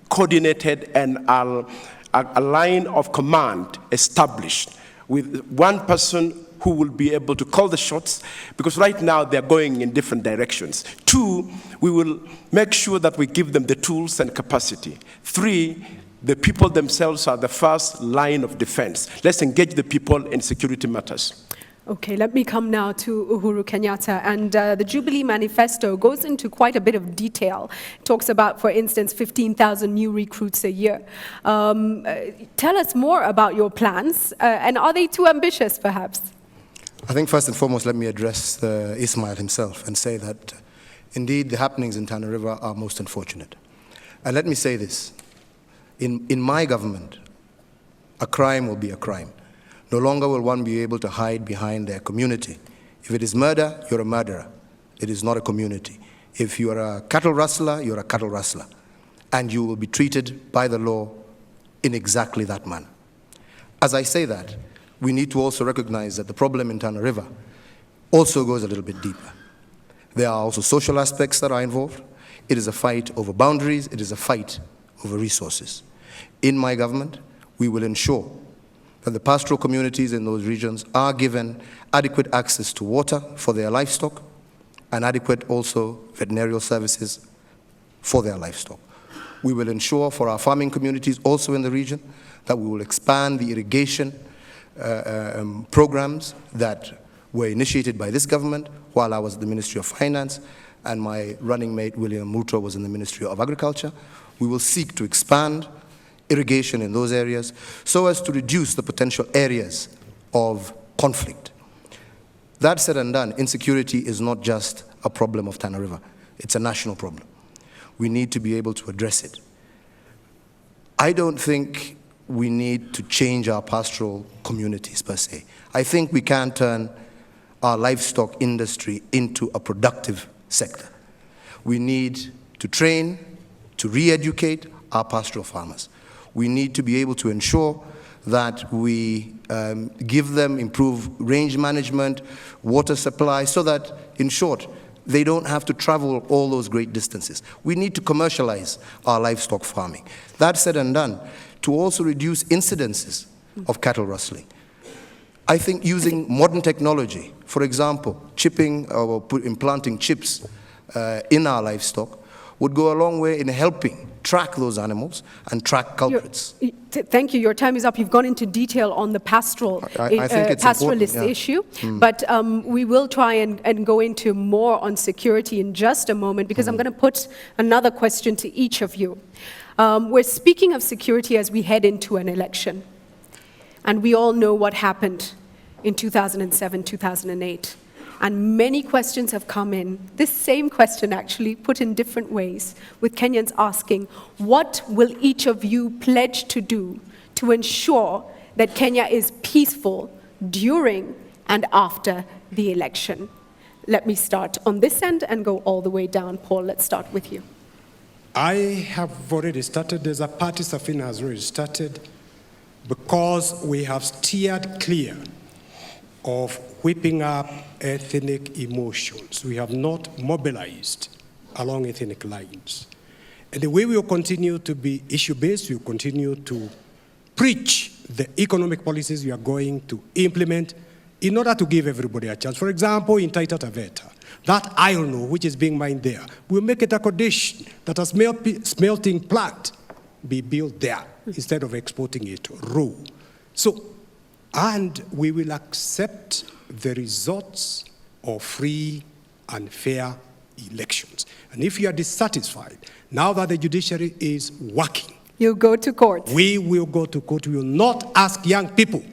S6: coordinated and a line of command established with one person who will be able to call the shots, because right now they're going in different directions. 2, we will make sure that we give them the tools and capacity. 3, the people themselves are the first line of defense. Let's engage the people in security matters.
S2: Okay, let me come now to Uhuru Kenyatta. And the Jubilee Manifesto goes into quite a bit of detail. It talks about, for instance, 15,000 new recruits a year. Tell us more about your plans, and are they too ambitious, perhaps?
S7: I think first and foremost, let me address Ismail himself and say that indeed the happenings in Tana River are most unfortunate. And let me say this, in my government, a crime will be a crime. No longer will one be able to hide behind their community. If it is murder, you're a murderer. It is not a community. If you are a cattle rustler, you're a cattle rustler. And you will be treated by the law in exactly that manner. As I say that, we need to also recognize that the problem in Tana River also goes a little bit deeper. There are also social aspects that are involved. It is a fight over boundaries. It is a fight over resources. In my government, we will ensure that the pastoral communities in those regions are given adequate access to water for their livestock and adequate also veterinary services for their livestock. We will ensure for our farming communities also in the region that we will expand the irrigation programs that were initiated by this government while I was at the Ministry of Finance and my running mate William Ruto was in the Ministry of Agriculture. We will seek to expand irrigation in those areas so as to reduce the potential areas of conflict. That said and done, insecurity is not just a problem of Tana River. It's a national problem. We need to be able to address it. I don't think we need to change our pastoral communities per se. I think we can turn our livestock industry into a productive sector. We need to train, to re-educate our pastoral farmers. We need to be able to ensure that we give them improved range management, water supply, so that, in short, they don't have to travel all those great distances. We need to commercialize our livestock farming. That said and done, to also reduce incidences of cattle rustling. I think using modern technology, for example, chipping or implanting chips in our livestock would go a long way in helping track those animals and track culprits.
S2: Thank you. Your time is up. You've gone into detail on the pastoralist issue, but we will try and go into more on security in just a moment, because I'm going to put another question to each of you. We're speaking of security as we head into an election, and we all know what happened in 2007, 2008. And many questions have come in, this same question actually, put in different ways, with Kenyans asking, what will each of you pledge to do to ensure that Kenya is peaceful during and after the election? Let me start on this end and go all the way down. Paul, let's start with you.
S12: I have already started. There's a party Safina has already started, because we have steered clear of whipping up ethnic emotions. We have not mobilized along ethnic lines. And the way we will continue to be issue-based, we will continue to preach the economic policies we are going to implement in order to give everybody a chance. For example, in Taita Taveta, that iron ore which is being mined there, we'll make it a condition that a smelting plant be built there instead of exporting it raw. And we will accept the results of free and fair elections. And if you are dissatisfied, now that the judiciary is working,
S2: you'll go to court.
S12: We will go to court. We will not ask young people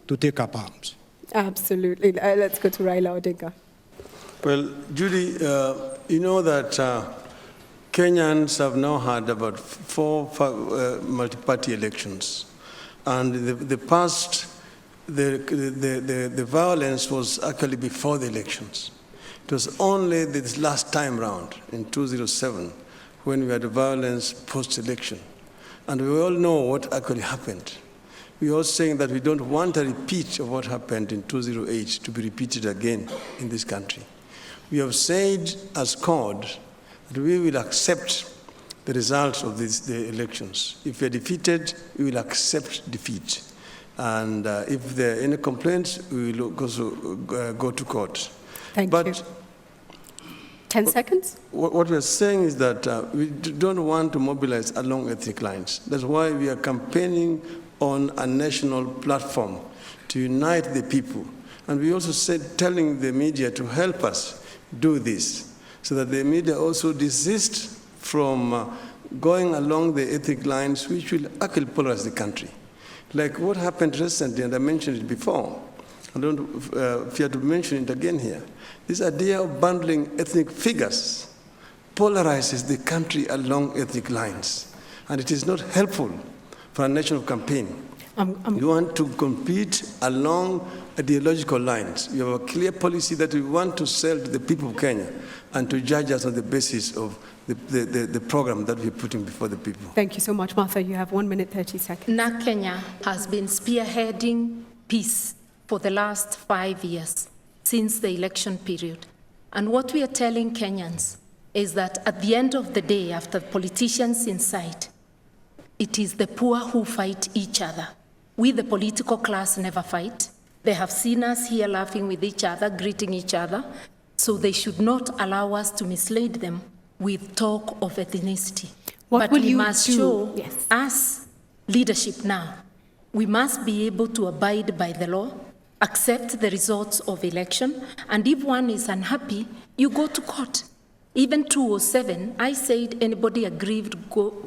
S12: to take up arms.
S2: Absolutely. Let's go to Raila Odinga.
S11: Well, Judy, You know that Kenyans have now had about four multi-party elections. And the violence was actually before the elections. It was only this last time round in 2007 when we had violence post-election. And we all know what actually happened. We are saying that we don't want a repeat of what happened in 2008 to be repeated again in this country. We have said as CORD that we will accept the results of the elections. If we are defeated, we will accept defeat. And if there are any complaints, we will go to court.
S2: Thank you. 10 seconds?
S11: What we are saying is that we don't want to mobilize along ethnic lines. That's why we are campaigning on a national platform to unite the people. And we also said, telling the media to help us do this, so that the media also desist from going along the ethnic lines, which will actually polarize the country. Like what happened recently, and I mentioned it before, I don't fear to mention it again here. This idea of bundling ethnic figures polarizes the country along ethnic lines, and it is not helpful for a national campaign. We want to compete along ideological lines. We have a clear policy that we want to sell to the people of Kenya and to judge us on the basis of the program that we're putting before the people.
S2: Thank you so much, Martha. You have 1 minute, 30 seconds.
S10: Now Kenya has been spearheading peace for the last 5 years since the election period. And what we are telling Kenyans is that at the end of the day, after politicians incite, it is the poor who fight each other. We, the political class, never fight. They have seen us here laughing with each other, greeting each other, so they should not allow us to mislead them with talk of ethnicity.
S2: But
S10: we must show us leadership now. We must be able to abide by the law, accept the results of election, and if one is unhappy, you go to court. Even 2007, I said anybody aggrieved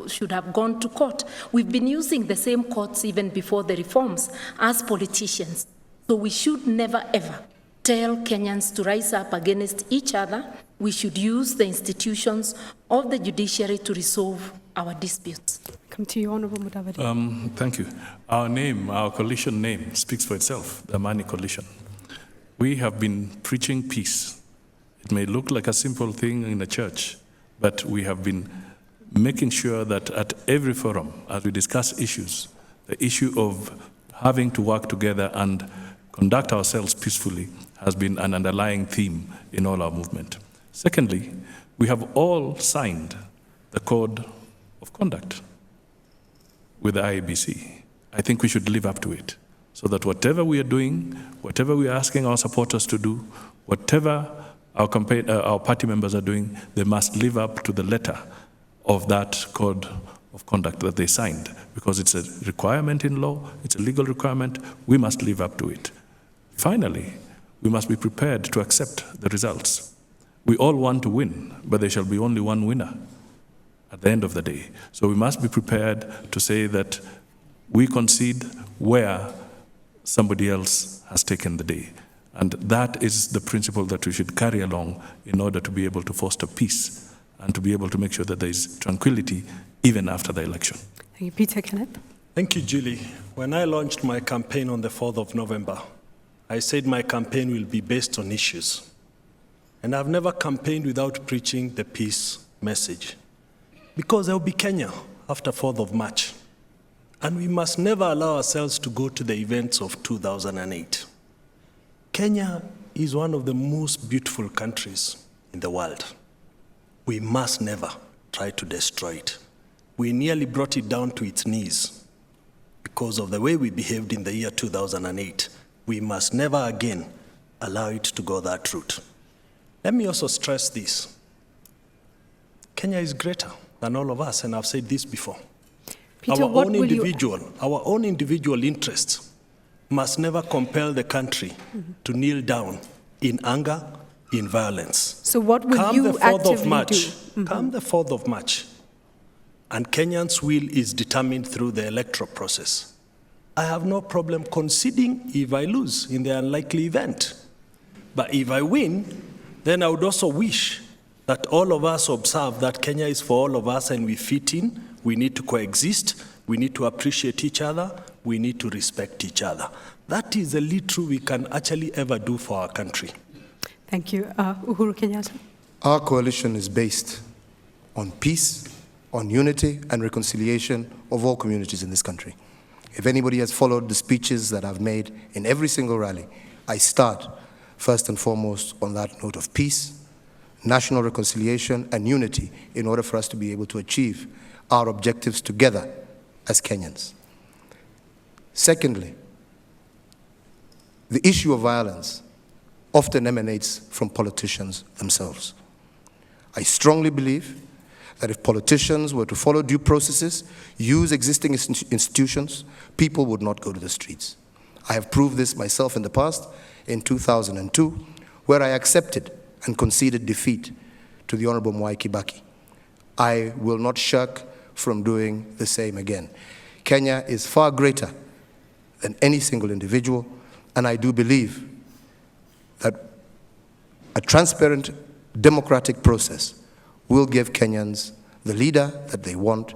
S10: should have gone to court. We've been using the same courts even before the reforms as politicians. So we should never ever tell Kenyans to rise up against each other. We should use the institutions of the judiciary to resolve our disputes.
S2: Come to you, Honorable Mudavadi.
S9: Thank you. Our name, our coalition name, speaks for itself, the Amani Coalition. We have been preaching peace. It may look like a simple thing in a church, but we have been making sure that at every forum, as we discuss issues, the issue of having to work together and conduct ourselves peacefully has been an underlying theme in all our movement. Secondly, we have all signed the Code of Conduct with the IEBC. I think we should live up to it, so that whatever we are doing, whatever we are asking our supporters to do, whatever our party members are doing, they must live up to the letter of that Code of Conduct that they signed, because it's a requirement in law, it's a legal requirement, we must live up to it. Finally, we must be prepared to accept the results. We all want to win, but there shall be only one winner at the end of the day. So we must be prepared to say that we concede where somebody else has taken the day. And that is the principle that we should carry along in order to be able to foster peace and to be able to make sure that there is tranquility even after the election.
S2: Thank you, Peter Kenneth.
S8: Thank you, Julie. When I launched my campaign on the 4th of November, I said my campaign will be based on issues. And I've never campaigned without preaching the peace message. Because there will be Kenya after 4th of March. And we must never allow ourselves to go to the events of 2008. Kenya is one of the most beautiful countries in the world. We must never try to destroy it. We nearly brought it down to its knees because of the way we behaved in the year 2008. We must never again allow it to go that route. Let me also stress this. Kenya is greater than all of us, and I've said this before.
S2: Peter,
S8: our own individual interests must never compel the country to kneel down in anger, in violence.
S2: So what will you actively do?
S8: Come the 4th of March, and Kenyans' will is determined through the electoral process. I have no problem conceding if I lose in the unlikely event. But if I win, then I would also wish that all of us observe that Kenya is for all of us and we fit in, we need to coexist, we need to appreciate each other, we need to respect each other. That is the little we can actually ever do for our country.
S2: Thank you. Uhuru Kenyatta.
S7: Our coalition is based on peace, on unity and reconciliation of all communities in this country. If anybody has followed the speeches that I've made in every single rally, I start first and foremost on that note of peace, national reconciliation and unity in order for us to be able to achieve our objectives together as Kenyans. Secondly, the issue of violence often emanates from politicians themselves. I strongly believe that if politicians were to follow due processes, use existing institutions, people would not go to the streets. I have proved this myself in the past, in 2002, where I accepted and conceded defeat to the Honorable Mwai Kibaki. I will not shirk from doing the same again. Kenya is far greater than any single individual, and I do believe that a transparent, democratic process will give Kenyans the leader that they want,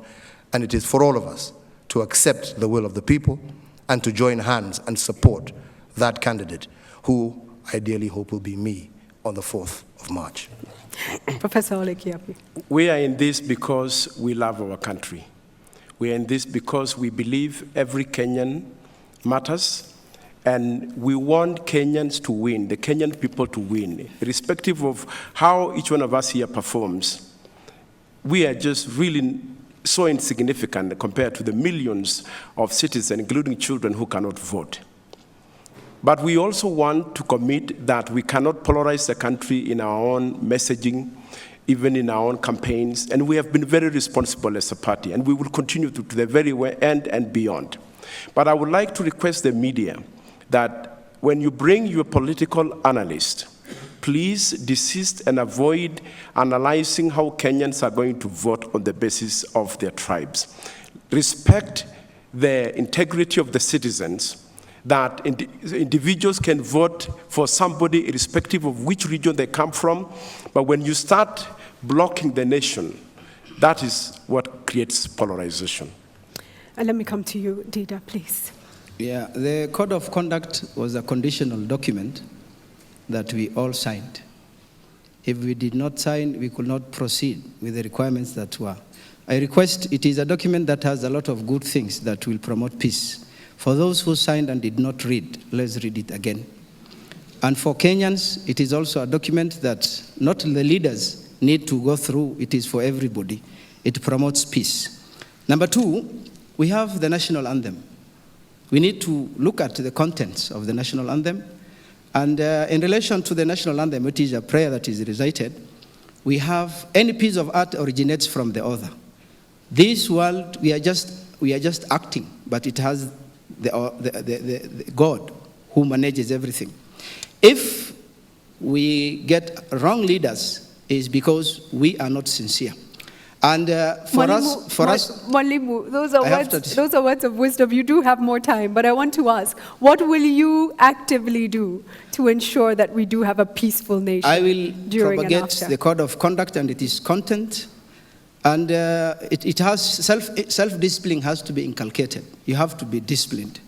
S7: and it is for all of us to accept the will of the people and to join hands and support that candidate, who I ideally hope will be me on the 4th of March.
S2: Professor Ole Kiapi.
S6: We are in this because we love our country. We are in this because we believe every Kenyan matters, and we want Kenyans to win, the Kenyan people to win, irrespective of how each one of us here performs. We are just really so insignificant compared to the millions of citizens, including children, who cannot vote. But we also want to commit that we cannot polarize the country in our own messaging, even in our own campaigns, and we have been very responsible as a party, and we will continue to the very end and beyond. But I would like to request the media that when you bring your political analyst, please desist and avoid analyzing how Kenyans are going to vote on the basis of their tribes. Respect the integrity of the citizens, that individuals can vote for somebody irrespective of which region they come from, but when you start blocking the nation, that is what creates polarization.
S2: And let me come to you, Dida, please.
S5: Yeah, the Code of Conduct was a conditional document that we all signed. If we did not sign, we could not proceed with the requirements that were. I request, it is a document that has a lot of good things that will promote peace. For those who signed and did not read, let's read it again. And for Kenyans, it is also a document that not the leaders need to go through, it is for everybody. It promotes peace. Number two, we have the national anthem. We need to look at the contents of the national anthem. And in relation to the national anthem, which is a prayer that is recited, we have any piece of art originates from the author. This world, we are just acting, but it has the God who manages everything. If we get wrong leaders, is because we are not sincere. And
S2: Mwalimu, those are words of wisdom. You do have more time, but I want to ask, what will you actively do to ensure that we do have a peaceful nation?
S5: I will propagate
S2: after
S5: the Code of Conduct and its content, and it has self-discipline has to be inculcated. You have to be disciplined.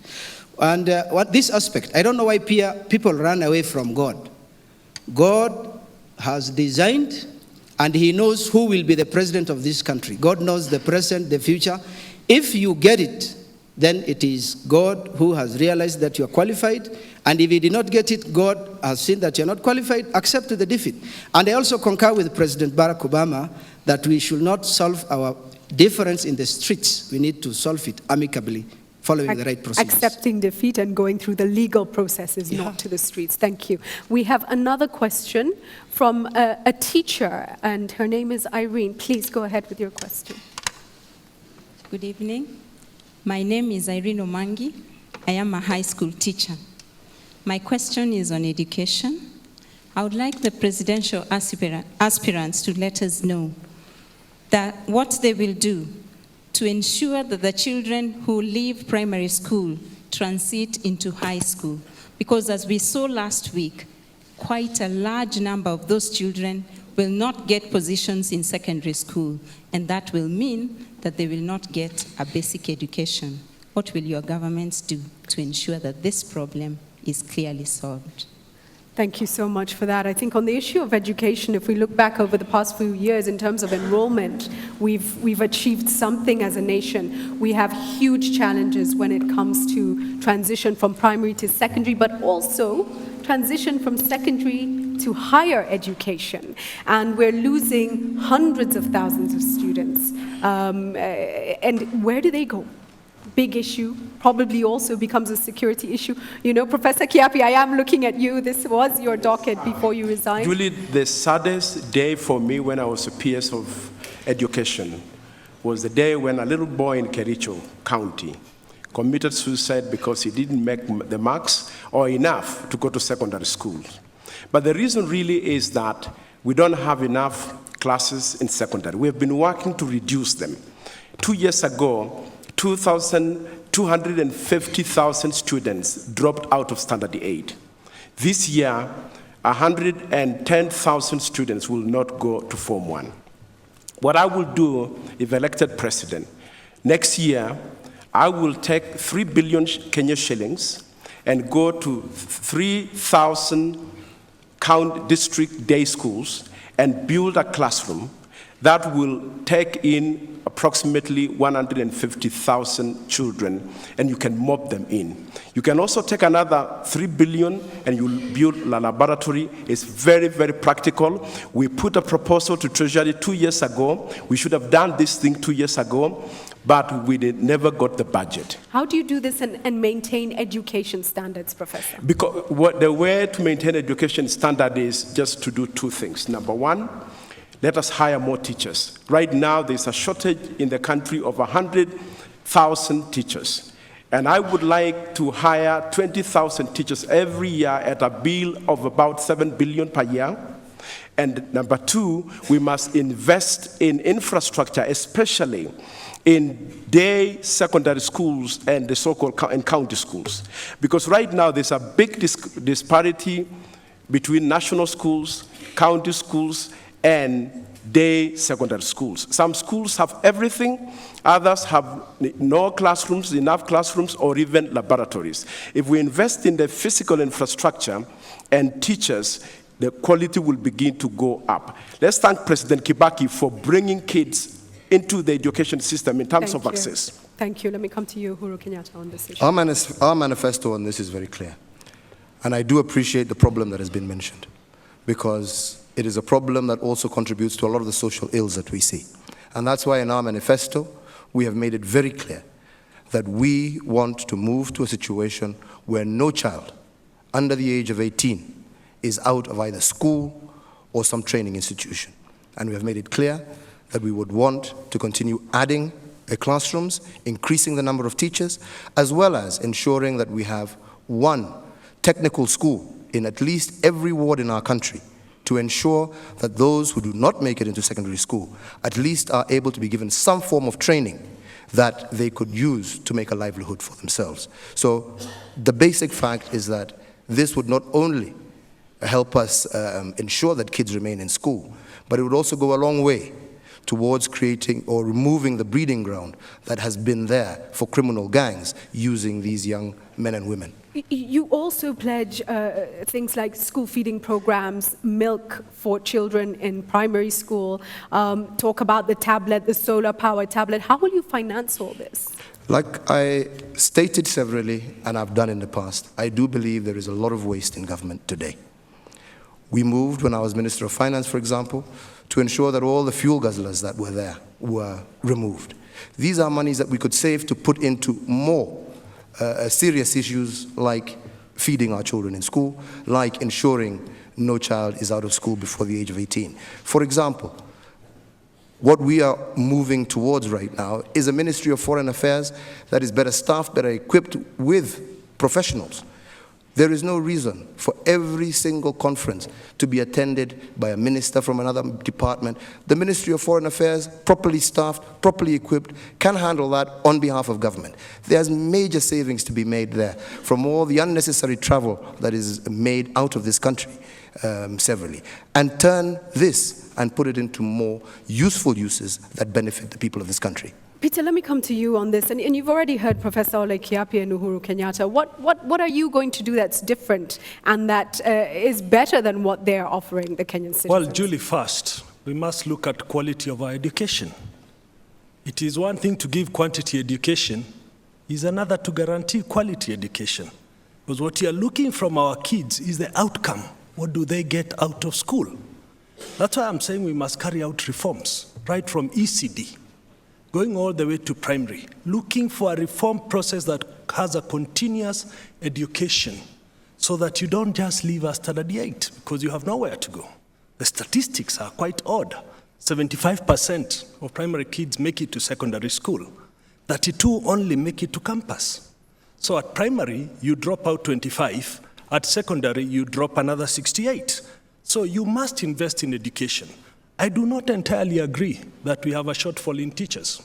S5: And what this aspect, I don't know why people run away from God. God has designed, and he knows who will be the president of this country. God knows the present, the future. If you get it, then it is God who has realized that you are qualified. And if you did not get it, God has seen that you are not qualified, accept the defeat. And I also concur with President Barack Obama that we should not solve our difference in the streets. We need to solve it amicably, following the right procedures.
S2: Accepting defeat and going through the legal processes, not to the streets. Thank you. We have another question from a teacher, and her name is Irene. Please go ahead with your question.
S15: Good evening. My name is Irene Omangi. I am a high school teacher. My question is on education. I would like the presidential aspirants to let us know that what they will do to ensure that the children who leave primary school transit into high school. Because as we saw last week, quite a large number of those children will not get positions in secondary school, and that will mean that they will not get a basic education. What will your governments do to ensure that this problem is clearly solved?
S2: Thank you so much for that. I think on the issue of education, if we look back over the past few years in terms of enrollment, we've achieved something as a nation. We have huge challenges when it comes to transition from primary to secondary, but also transition from secondary to higher education. And we're losing hundreds of thousands of students. And where do they go? Big issue, probably also becomes a security issue. You know, Professor Kiapi, I am looking at you. This was your docket before you resigned.
S6: Julie, the saddest day for me when I was a PS of education was the day when a little boy in Kericho County committed suicide because he didn't make the marks or enough to go to secondary school. But the reason really is that we don't have enough classes in secondary. We have been working to reduce them. 2 years ago, 250,000 students dropped out of standard 8. This year, 110,000 students will not go to Form 1. What I will do, if elected president, next year, I will take 3 billion Kenya shillings and go to 3,000 district day schools and build a classroom that will take in approximately 150,000 children, and you can mob them in. You can also take another 3 billion and you'll build a laboratory. It's very, very practical. We put a proposal to Treasury 2 years ago. We should have done this thing 2 years ago, but we never got the budget.
S2: How do you do this and maintain education standards, Professor?
S6: Because the way to maintain education standard is just to do two things. Number one, let us hire more teachers. Right now, there's a shortage in the country of 100,000 teachers. And I would like to hire 20,000 teachers every year at a bill of about 7 billion per year. And number two, we must invest in infrastructure, especially in day secondary schools and the so-called county schools. Because right now, there's a big disparity between national schools, county schools, and day secondary schools. Some schools have everything, others have no classrooms, enough classrooms, or even laboratories. If we invest in the physical infrastructure and teachers, the quality will begin to go up. Let's thank President Kibaki for bringing kids into the education system in terms of access.
S2: Thank you. Let me come to you, Uhuru Kenyatta, on this issue.
S7: Our manifesto on this is very clear. And I do appreciate the problem that has been mentioned, because it is a problem that also contributes to a lot of the social ills that we see. And that's why in our manifesto, we have made it very clear that we want to move to a situation where no child under the age of 18 is out of either school or some training institution. And we have made it clear that we would want to continue adding classrooms, increasing the number of teachers, as well as ensuring that we have one technical school in at least every ward in our country, to ensure that those who do not make it into secondary school at least are able to be given some form of training that they could use to make a livelihood for themselves. So the basic fact is that this would not only help us ensure that kids remain in school, but it would also go a long way towards creating or removing the breeding ground that has been there for criminal gangs using these young men and women.
S2: You also pledge things like school feeding programs, milk for children in primary school, talk about the tablet, the solar power tablet. How will you finance all this?
S7: Like I stated severally, and I've done in the past, I do believe there is a lot of waste in government today. We moved, when I was Minister of Finance, for example, to ensure that all the fuel guzzlers that were there were removed. These are monies that we could save to put into more serious issues like feeding our children in school, like ensuring no child is out of school before the age of 18. For example, what we are moving towards right now is a Ministry of Foreign Affairs that is better staffed, better equipped with professionals. There is no reason for every single conference to be attended by a minister from another department. The Ministry of Foreign Affairs, properly staffed, properly equipped, can handle that on behalf of government. There's major savings to be made there from all the unnecessary travel that is made out of this country. severally, and turn this and put it into more useful uses that benefit the people of this country.
S2: Peter, let me come to you on this. And you've already heard Professor Ole Kiapi and Uhuru Kenyatta. What are you going to do that's different and that is better than what they're offering the Kenyan citizens?
S8: Well, Julie, first, we must look at quality of our education. It is one thing to give quantity education, is another to guarantee quality education. Because what you are looking from our kids is the outcome. What do they get out of school? That's why I'm saying we must carry out reforms, right from ECD, going all the way to primary, looking for a reform process that has a continuous education so that you don't just leave us standard 8 because you have nowhere to go. The statistics are quite odd. 75% of primary kids make it to secondary school. 32 only make it to campus. So at primary, you drop out 25. At secondary, you drop another 68. So you must invest in education. I do not entirely agree that we have a shortfall in teachers.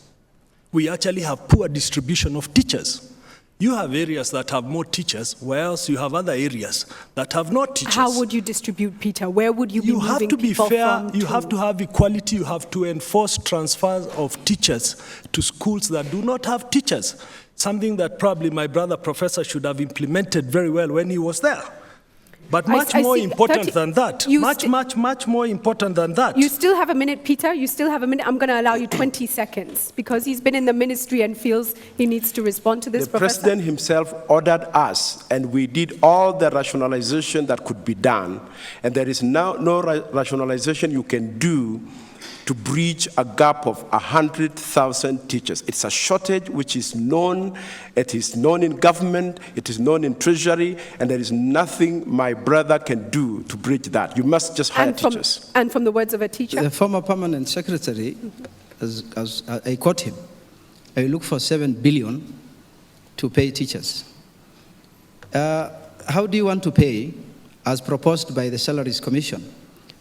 S8: We actually have poor distribution of teachers. You have areas that have more teachers, whereas you have other areas that have not teachers.
S2: How would you distribute, Peter? Where would you be moving
S8: have to be
S2: people
S8: fair,
S2: from
S8: you have to have equality, you have to enforce transfers of teachers to schools that do not have teachers. Something that probably my brother professor should have implemented very well when he was there. But much more important than that. Much more important than that.
S2: You still have a minute, Peter. You still have a minute. I'm going to allow you 20 seconds because he's been in the ministry and feels he needs to respond to this,
S6: The president himself ordered us, and we did all the rationalization that could be done. And there is now no rationalization you can do to bridge a gap of 100,000 teachers. It's a shortage which is known. It is known in government, it is known in treasury, and there is nothing my brother can do to bridge that. You must just hire teachers.
S2: And from the words of a teacher?
S5: The former permanent secretary, as I quote him, I look for 7 billion to pay teachers. How do you want to pay, as proposed by the Salaries Commission,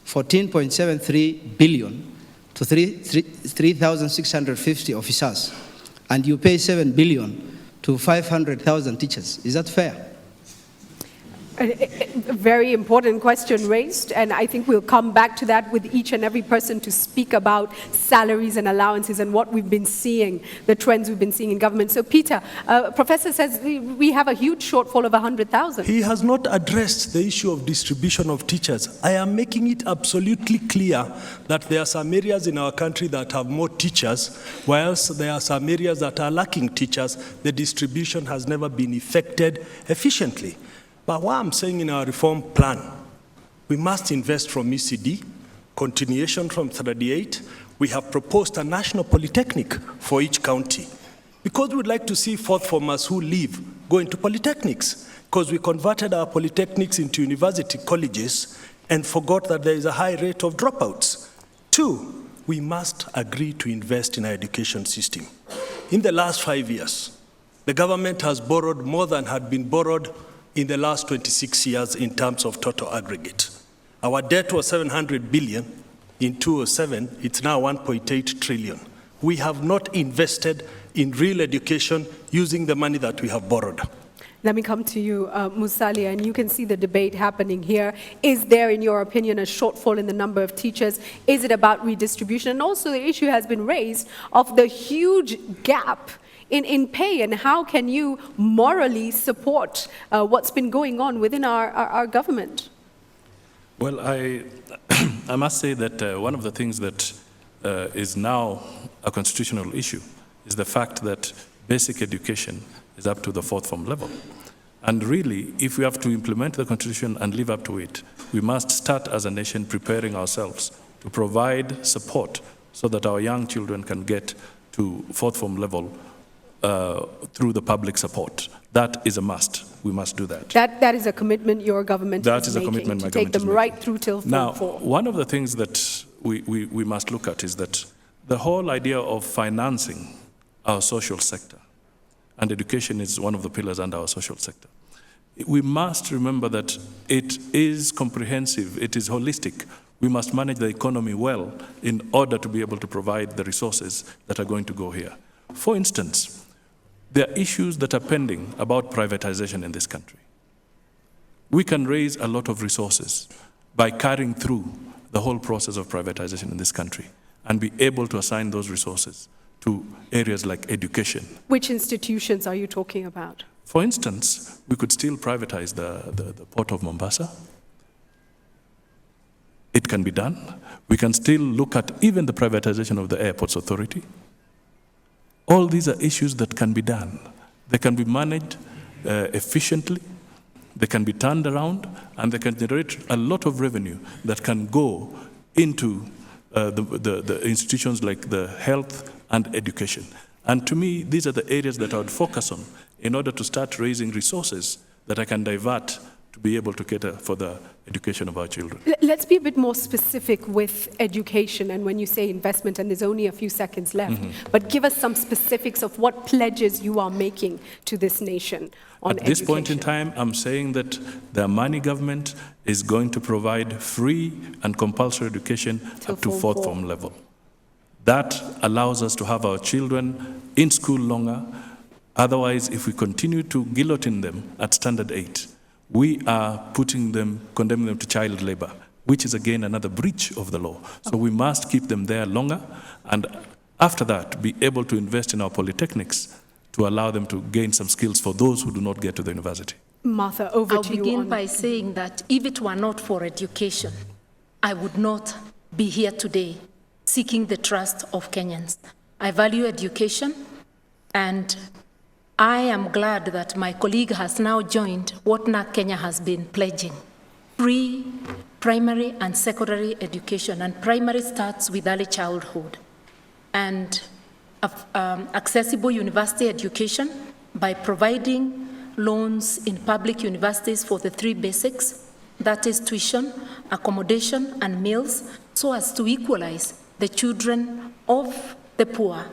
S5: 14.73 billion to 3,650 officers, and you pay 7 billion to 500,000 teachers? Is that fair?
S2: A very important question raised, and I think we'll come back to that with each and every person to speak about salaries and allowances and what we've been seeing, the trends we've been seeing in government. So, Peter, Professor says we have a huge shortfall of 100,000.
S8: He has not addressed the issue of distribution of teachers. I am making it absolutely clear that there are some areas in our country that have more teachers, whilst there are some areas that are lacking teachers. The distribution has never been effected efficiently. But what I'm saying in our reform plan, we must invest from ECD, continuation from 38. We have proposed a national polytechnic for each county because we'd like to see fourth formers who leave go into polytechnics, because we converted our polytechnics into university colleges and forgot that there is a high rate of dropouts. 2, we must agree to invest in our education system. In the last 5 years, the government has borrowed more than had been borrowed in the last 26 years in terms of total aggregate. Our debt was 700 billion in 2007, it's now 1.8 trillion. We have not invested in real education using the money that we have borrowed.
S2: Let me come to you, Musalia, and you can see the debate happening here. Is there, in your opinion, a shortfall in the number of teachers? Is it about redistribution? And also the issue has been raised of the huge gap in pay, and how can you morally support what's been going on within our government?
S9: Well, I must say that one of the things that is now a constitutional issue is the fact that basic education is up to the fourth form level. And really, if we have to implement the Constitution and live up to it, we must start as a nation preparing ourselves to provide support so that our young children can get to fourth form level through the public support. That is a must. We must do that.
S2: That is a commitment your government
S9: that
S2: is
S9: a
S2: making,
S9: commitment my
S2: to take
S9: government
S2: them
S9: is
S2: right
S9: making.
S2: through till
S9: Now,
S2: Form 4.
S9: one of the things that we must look at is that the whole idea of financing our social sector, and education is one of the pillars under our social sector. We must remember that it is comprehensive, it is holistic. We must manage the economy well in order to be able to provide the resources that are going to go here. For instance, there are issues that are pending about privatization in this country. We can raise a lot of resources by carrying through the whole process of privatization in this country and be able to assign those resources to areas like education.
S2: Which institutions are you talking about?
S9: For instance, we could still privatize the port of Mombasa. It can be done. We can still look at even the privatization of the Airports Authority. All these are issues that can be done. They can be managed efficiently, they can be turned around, and they can generate a lot of revenue that can go into the institutions like the health and education. And to me, these are the areas that I would focus on in order to start raising resources that I can divert to be able to cater for the education of our children.
S2: Let's be a bit more specific with education, and when you say investment, and there's only a few seconds left, but give us some specifics of what pledges you are making to this nation on
S9: education. At this point in time, I'm saying that the Amani government is going to provide free and compulsory education up to fourth form level. That allows us to have our children in school longer. Otherwise, if we continue to guillotine them at standard 8, we are condemning them to child labor, which is again another breach of the law. So we must keep them there longer, and after that, be able to invest in our polytechnics to allow them to gain some skills for those who do not get to the university.
S2: Martha, over to you.
S10: I'll begin by saying that if it were not for education, I would not be here today seeking the trust of Kenyans. I value education, and I am glad that my colleague has now joined what NAC Kenya has been pledging: free primary and secondary education. And primary starts with early childhood. And accessible university education by providing loans in public universities for the 3 basics, that is tuition, accommodation, and meals, so as to equalize the children of the poor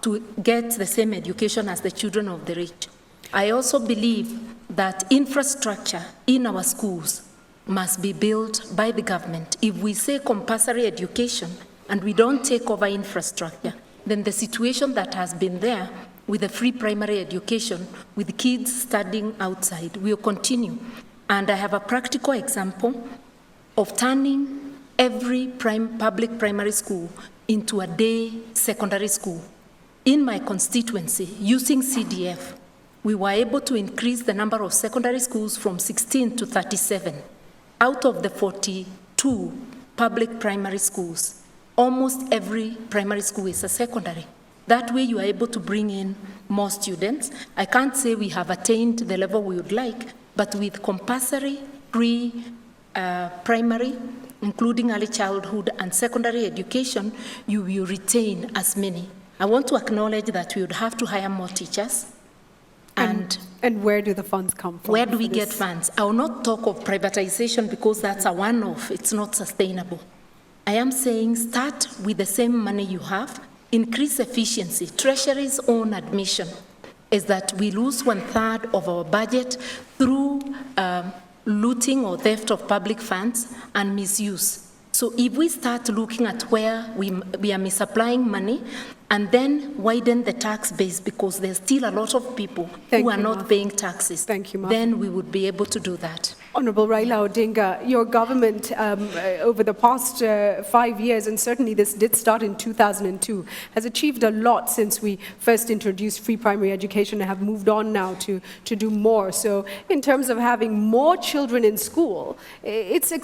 S10: to get the same education as the children of the rich. I also believe that infrastructure in our schools must be built by the government. If we say compulsory education and we don't take over infrastructure, then the situation that has been there with the free primary education, with kids studying outside, will continue. And I have a practical example of turning every public primary school into a day secondary school. In my constituency, using CDF, we were able to increase the number of secondary schools from 16 to 37. Out of the 42 public primary schools, almost every primary school is a secondary. That way you are able to bring in more students. I can't say we have attained the level we would like, but with compulsory primary, including early childhood and secondary education, you will retain as many. I want to acknowledge that we would have to hire more teachers. And
S2: where do the funds come from?
S10: Where do we get funds? I will not talk of privatization because that's a one-off. It's not sustainable. I am saying start with the same money you have, increase efficiency. Treasury's own admission is that we lose 1/3 of our budget through looting or theft of public funds and misuse. So if we start looking at where we are misapplying money and then widen the tax base, because there's still a lot of people who are not paying taxes, then we would be able to do that.
S2: Honorable Raila Odinga, your government over the past 5 years, and certainly this did start in 2002, has achieved a lot since we first introduced free primary education and have moved on now to do more. So in terms of having more children in school, it's a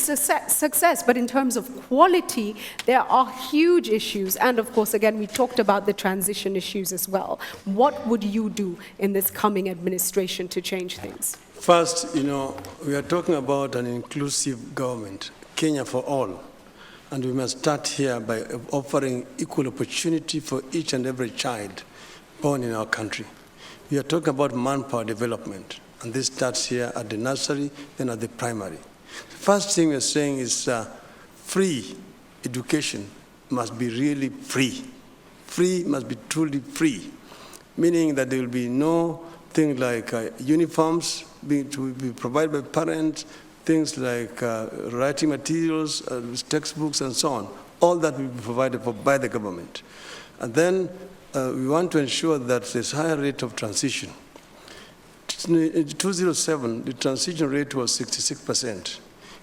S2: success, but in terms of quality, there are huge issues. And of course, again, we talked about the transition issues as well. What would you do in this coming administration to change things?
S11: First, we are talking about an inclusive government, Kenya for all. And we must start here by offering equal opportunity for each and every child born in our country. We are talking about manpower development, and this starts here at the nursery, then at the primary. The first thing we are saying is free education must be really free. Free must be truly free, meaning that there will be no things like uniforms to be provided by parents, things like writing materials, textbooks, and so on. All that will be provided for by the government. And then we want to ensure that there's higher rate of transition. In 2007, the transition rate was 66%.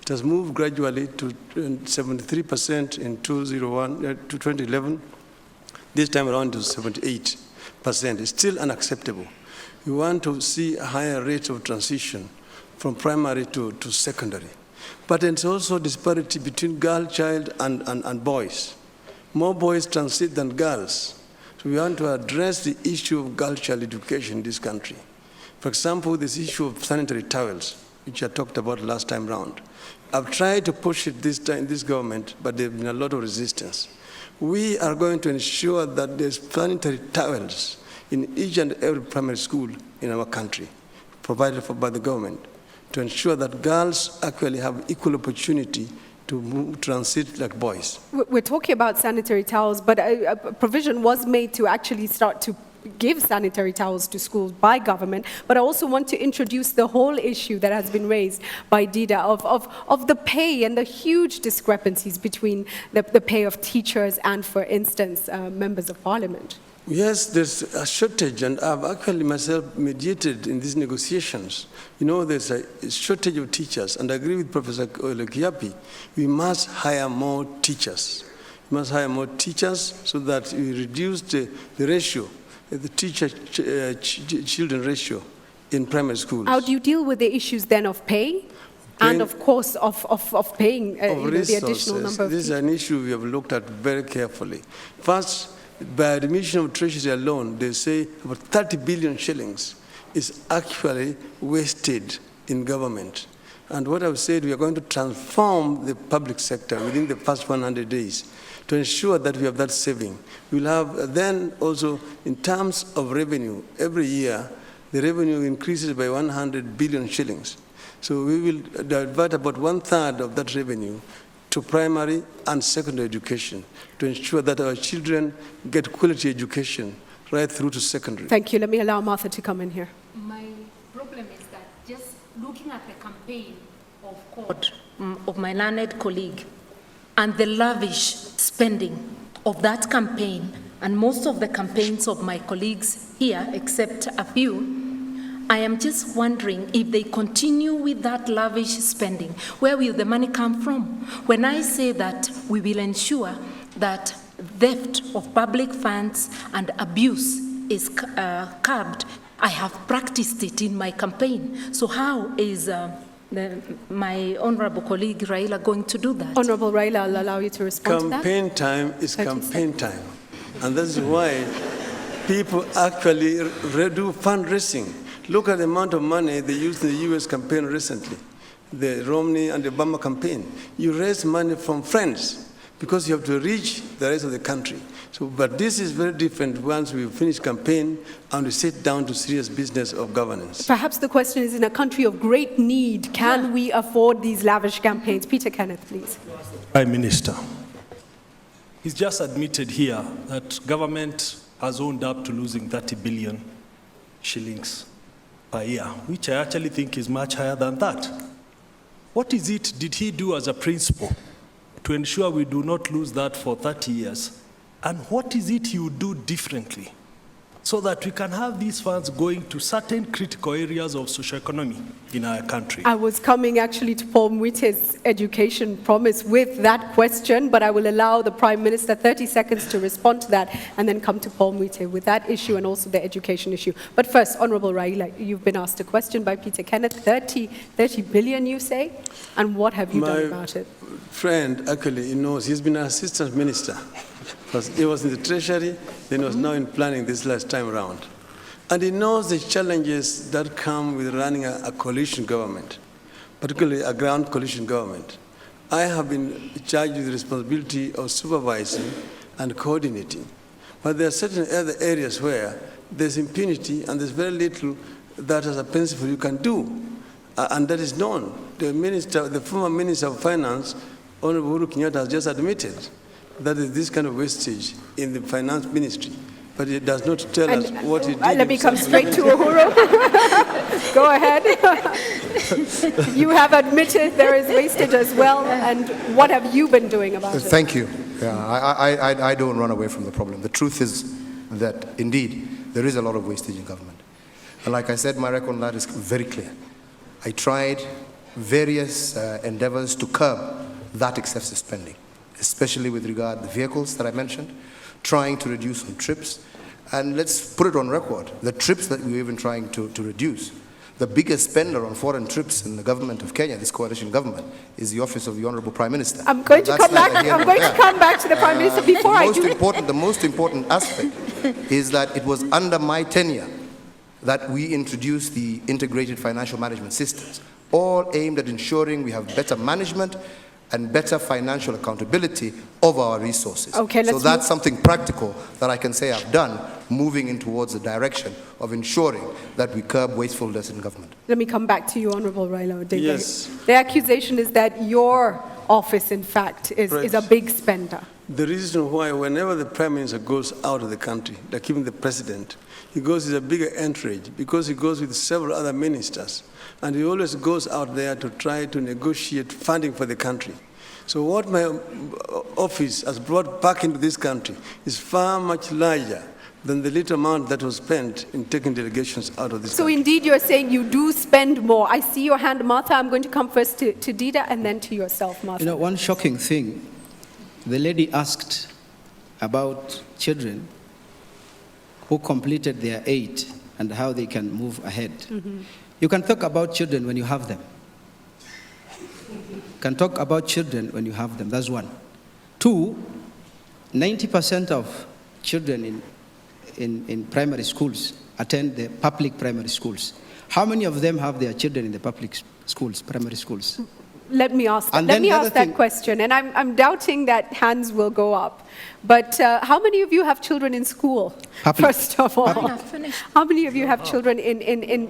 S11: It has moved gradually to 73% in 2011. This time around to 78%. It's still unacceptable. We want to see a higher rate of transition from primary to secondary. But it's also disparity between girl child and boys. More boys transit than girls. So we want to address the issue of girl child education in this country. For example, this issue of sanitary towels, which I talked about last time round. I've tried to push it this time, this government, but there's been a lot of resistance. We are going to ensure that there's sanitary towels in each and every primary school in our country, provided for by the government, to ensure that girls actually have equal opportunity to transit like boys.
S2: We're talking about sanitary towels, but a provision was made to actually start to give sanitary towels to schools by government. But I also want to introduce the whole issue that has been raised by Dida of the pay and the huge discrepancies between the pay of teachers and, for instance, members of parliament.
S11: Yes, there's a shortage, and I've actually myself mediated in these negotiations. You know, there's a shortage of teachers, and I agree with Professor Kiapi. We must hire more teachers. We must hire more teachers so that we reduce the ratio, the teacher-children ratio in primary schools.
S2: How do you deal with the issues then of pay? And of course, of paying the additional number of
S11: This is an issue we have looked at very carefully. First, by admission of treasury alone, they say about 30 billion shillings is actually wasted in government. And what I've said, we are going to transform the public sector within the first 100 days to ensure that we have that saving. We'll have then also, in terms of revenue, every year, the revenue increases by 100 billion shillings. So we will divert about 1/3 of that revenue to primary and secondary education to ensure that our children get quality education right through to secondary.
S2: Thank you. Let me allow Martha to come in here.
S10: My problem is that just looking at the campaign of my learned colleague and the lavish spending of that campaign and most of the campaigns of my colleagues here, except a few, I am just wondering if they continue with that lavish spending, where will the money come from? When I say that we will ensure that theft of public funds and abuse is curbed, I have practiced it in my campaign. So how is my honorable colleague Raila going to do that?
S2: Honorable Raila, I'll allow you to respond to that.
S11: Campaign time is campaign time. And that's why people actually do fundraising. Look at the amount of money they used in the US campaign recently, the Romney and the Obama campaign. You raise money from friends because you have to reach the rest of the country. So, but this is very different once we finish campaign and we sit down to serious business of governance.
S2: Perhaps the question is, in a country of great need, can we afford these lavish campaigns? Peter Kenneth, please.
S8: Prime Minister, he's just admitted here that government has owned up to losing 30 billion shillings per year, which I actually think is much higher than that. What is it did he do as a principal to ensure we do not lose that for 30 years? And what is it he would do differently so that we can have these funds going to certain critical areas of socioeconomy in our country?
S2: I was coming actually to Paul Mwite's education promise with that question, but I will allow the Prime Minister 30 seconds to respond to that and then come to Paul Mwite with that issue and also the education issue. But first, Honorable Raila, you've been asked a question by Peter Kenneth. 30 billion, you say? And what have you done about it?
S11: My friend actually knows, he's been an assistant minister. He was in the Treasury, then was now in planning this last time around. And he knows the challenges that come with running a coalition government, particularly a ground coalition government. I have been charged with the responsibility of supervising and coordinating. But there are certain other areas where there's impunity and there's very little that as a principle you can do. And that is known. The former Minister of Finance, Honorable Uhuru Kenyatta, has just admitted that is this kind of wastage in the finance ministry, but it does not tell us what it did.
S2: Let me come straight to Uhuru. Go ahead. You have admitted there is wastage as well, and what have you been doing about it?
S7: Thank you. Yeah, I don't run away from the problem. The truth is that, indeed, there is a lot of wastage in government. And like I said, my record on that is very clear. I tried various endeavors to curb that excessive spending, especially with regard to the vehicles that I mentioned, trying to reduce on trips. And let's put it on record, the trips that we're even trying to reduce, the biggest spender on foreign trips in the government of Kenya, this coalition government, is the office of the Honorable Prime Minister.
S2: I'm going to come back to the Prime Minister before I do.
S7: The most important aspect is that it was under my tenure that we introduced the integrated financial management systems, all aimed at ensuring we have better management and better financial accountability of our resources.
S2: Okay,
S7: so that's something practical that I can say I've done, moving in towards the direction of ensuring that we curb wastefulness in government.
S2: Let me come back to you, Honorable Raila Odinga.
S11: Yes.
S2: The accusation is that your office, in fact, is a big spender.
S11: The reason why whenever the Prime Minister goes out of the country, like even the President, he goes with a bigger entourage because he goes with several other ministers. And he always goes out there to try to negotiate funding for the country. So what my office has brought back into this country is far much larger than the little amount that was spent in taking delegations out of this country.
S2: So indeed you're saying you do spend more. I see your hand, Martha. I'm going to come first to Dida and then to yourself, Martha.
S5: You know, one shocking thing, the lady asked about children who completed their 8 and how they can move ahead. Mm-hmm. You can talk about children when you have them. You can talk about children when you have them. That's one. 2, 90% of children in primary schools attend the public primary schools. How many of them have their children in the public schools, primary schools?
S2: Let me ask that question, and I'm doubting that hands will go up. But how many of you have children in school? First of all, how many of you have children in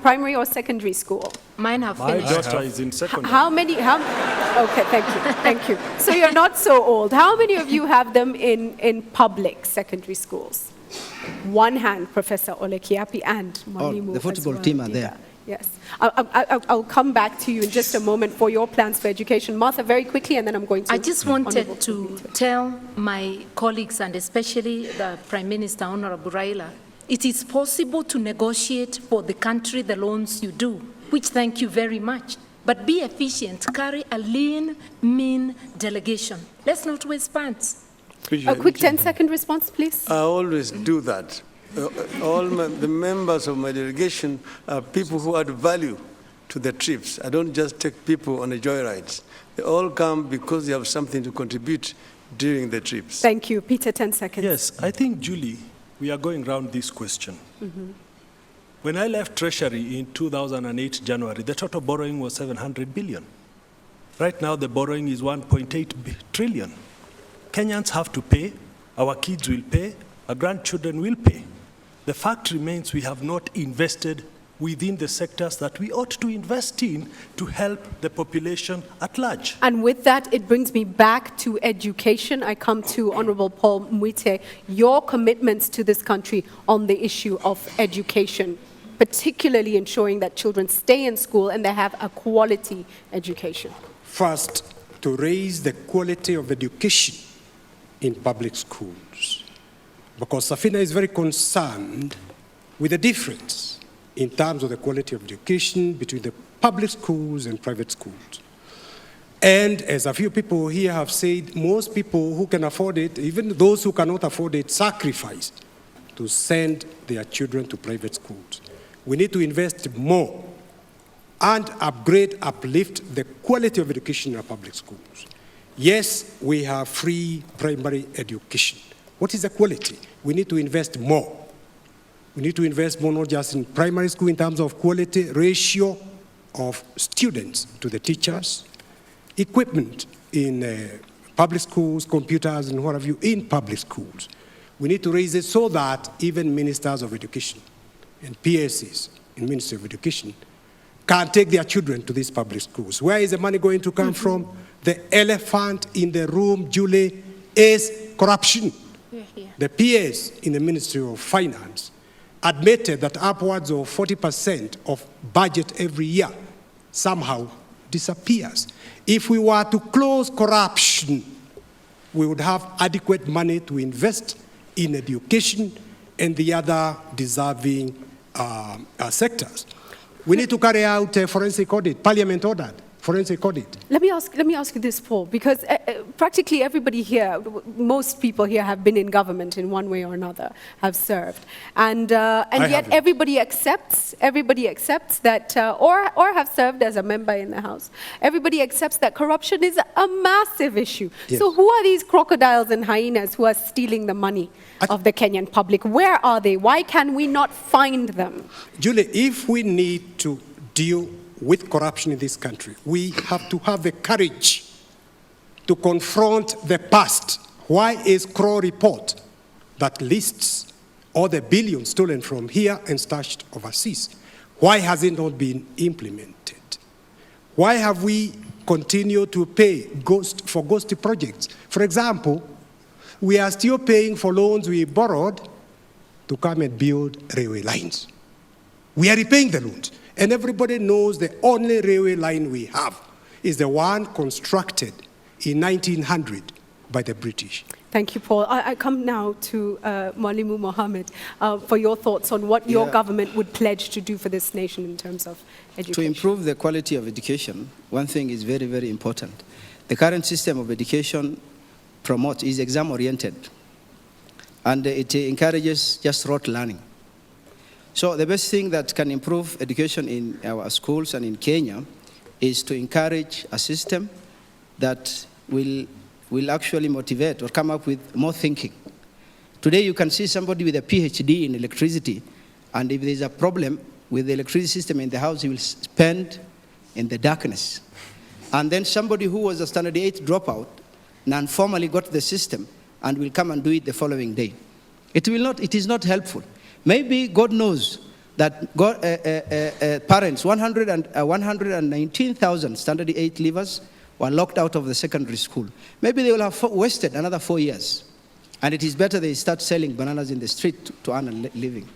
S2: primary or secondary school?
S10: Mine have finished.
S8: My daughter is in secondary.
S2: Okay, thank you. So you're not so old. How many of you have them in public secondary schools? One hand, Professor Ole Kiapi and Mwalimu.
S5: The football team are there.
S2: Yes. I'll come back to you in just a moment for your plans for education. Martha, very quickly, and then I'm going to...
S10: I just wanted to tell my colleagues, and especially the Prime Minister, Honorable Raila, it is possible to negotiate for the country the loans you do, which thank you very much. But be efficient, carry a lean, mean delegation. Let's not waste funds.
S2: A quick 10-second response, please.
S11: I always do that. The members of my delegation are people who add value to the trips. I don't just take people on the joyrides. They all come because they have something to contribute during the trips.
S2: Thank you. Peter, 10 seconds.
S8: Yes, I think, Julie, we are going around this question. Mm-hmm. When I left Treasury in 2008, January, the total borrowing was 700 billion. Right now, the borrowing is 1.8 trillion. Kenyans have to pay, our kids will pay, our grandchildren will pay. The fact remains we have not invested within the sectors that we ought to invest in to help the population at large.
S2: And with that, it brings me back to education. I come to Honorable Paul Mwite. Your commitments to this country on the issue of education, particularly ensuring that children stay in school and they have a quality education.
S12: First, to raise the quality of education in public schools. Because Safina is very concerned with the difference in terms of the quality of education between the public schools and private schools. And as a few people here have said, most people who can afford it, even those who cannot afford it, sacrifice to send their children to private schools. We need to invest more and uplift the quality of education in our public schools. Yes, we have free primary education. What is the quality? We need to invest more. We need to invest more not just in primary school in terms of quality, ratio of students to the teachers, equipment in public schools, computers and what have you in public schools. We need to raise it so that even ministers of education and PSCs in Ministry of Education can take their children to these public schools. Where is the money going to come from? The elephant in the room, Julie, is corruption. The PS in the Ministry of Finance admitted that upwards of 40% of budget every year somehow disappears. If we were to close corruption, we would have adequate money to invest in education and the other deserving sectors. We need to carry out a forensic audit. Parliament ordered forensic audit.
S2: Let me ask you this, Paul, because practically everybody here, most people here have been in government in one way or another, have served, and yet everybody accepts that, or have served as a member in the House. Everybody accepts that corruption is a massive issue. Yes. So who are these crocodiles and hyenas who are stealing the money of the Kenyan public? Where are they? Why can we not find them?
S12: Julie, if we need to deal with corruption in this country, we have to have the courage to confront the past. Why is Crow report that lists all the billions stolen from here and stashed overseas? Why has it not been implemented? Why have we continued to pay for ghost projects? For example, we are still paying for loans we borrowed to come and build railway lines. We are repaying the loans. And everybody knows the only railway line we have is the one constructed in 1900 by the British.
S2: Thank you, Paul. I come now to Mwalimu Mohammed for your thoughts on what your government would pledge to do for this nation in terms of education.
S5: To improve the quality of education, one thing is very, very important. The current system of education is exam-oriented, and it encourages just rote learning. So the best thing that can improve education in our schools and in Kenya is to encourage a system that will actually motivate or come up with more thinking. Today you can see somebody with a PhD in electricity, and if there's a problem with the electricity system in the house, he will spend in the darkness. And then somebody who was a standard 8 dropout, non-formally got the system and will come and do it the following day. It is not helpful. Maybe God knows that parents, 119,000 standard 8 leavers were locked out of the secondary school. Maybe they will have wasted another 4 years. And it is better they start selling bananas in the street to earn a living.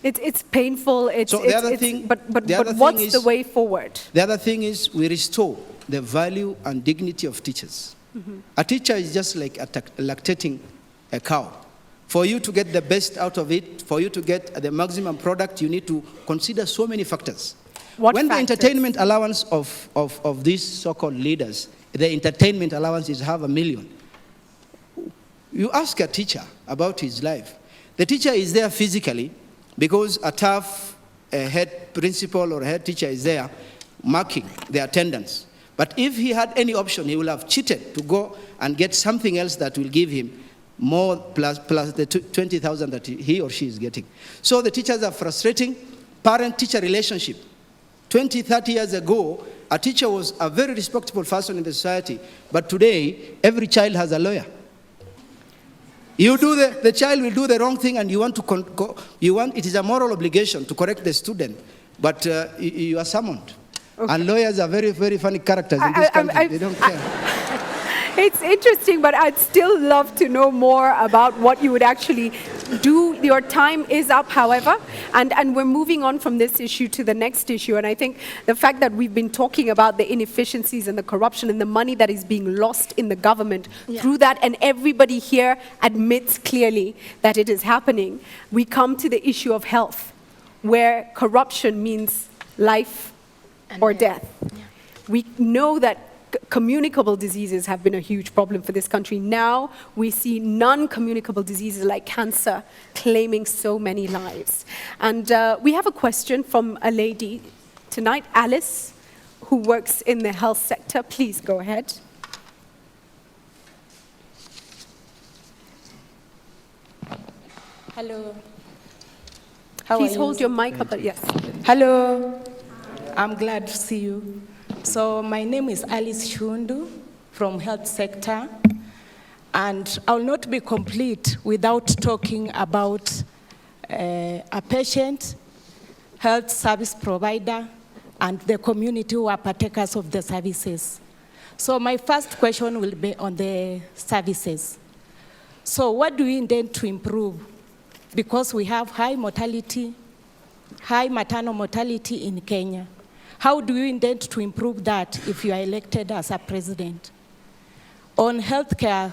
S2: It's painful. But what's the way forward?
S5: The other thing is we restore the value and dignity of teachers. Mm-hmm. A teacher is just like lactating a cow. For you to get the best out of it, for you to get the maximum product, you need to consider so many factors. When the entertainment allowance of these so-called leaders, the entertainment allowance is $500,000. You ask a teacher about his life. The teacher is there physically because a tough head principal or head teacher is there marking the attendance. But if he had any option, he would have cheated to go and get something else that will give him more plus the 20,000 that he or she is getting. So the teachers are frustrating. Parent-teacher relationship. 20, 30 years ago, a teacher was a very respectable person in the society. But today, every child has a lawyer. The child will do the wrong thing, and you want to it is a moral obligation to correct the student, but you are summoned. Okay. And lawyers are very, very funny characters in this country. They don't care.
S2: It's interesting, but I'd still love to know more about what you would actually do. Your time is up, however, and we're moving on from this issue to the next issue. And I think the fact that we've been talking about the inefficiencies and the corruption and the money that is being lost in the government through that, and everybody here admits clearly that it is happening, we come to the issue of health, where corruption means life or death. Yeah. We know that communicable diseases have been a huge problem for this country. Now we see non-communicable diseases like cancer claiming so many lives. And we have a question from a lady tonight, Alice, who works in the health sector. Please go ahead.
S16: Hello.
S2: Please hold your mic up. Yes.
S16: Hello. I'm glad to see you. So my name is Alice Shundu from health sector, and I will not be complete without talking about a patient, health service provider, and the community who are partakers of the services. So my first question will be on the services. So what do we intend to improve? Because we have high mortality, high maternal mortality in Kenya. How do you intend to improve that if you are elected as a president? On healthcare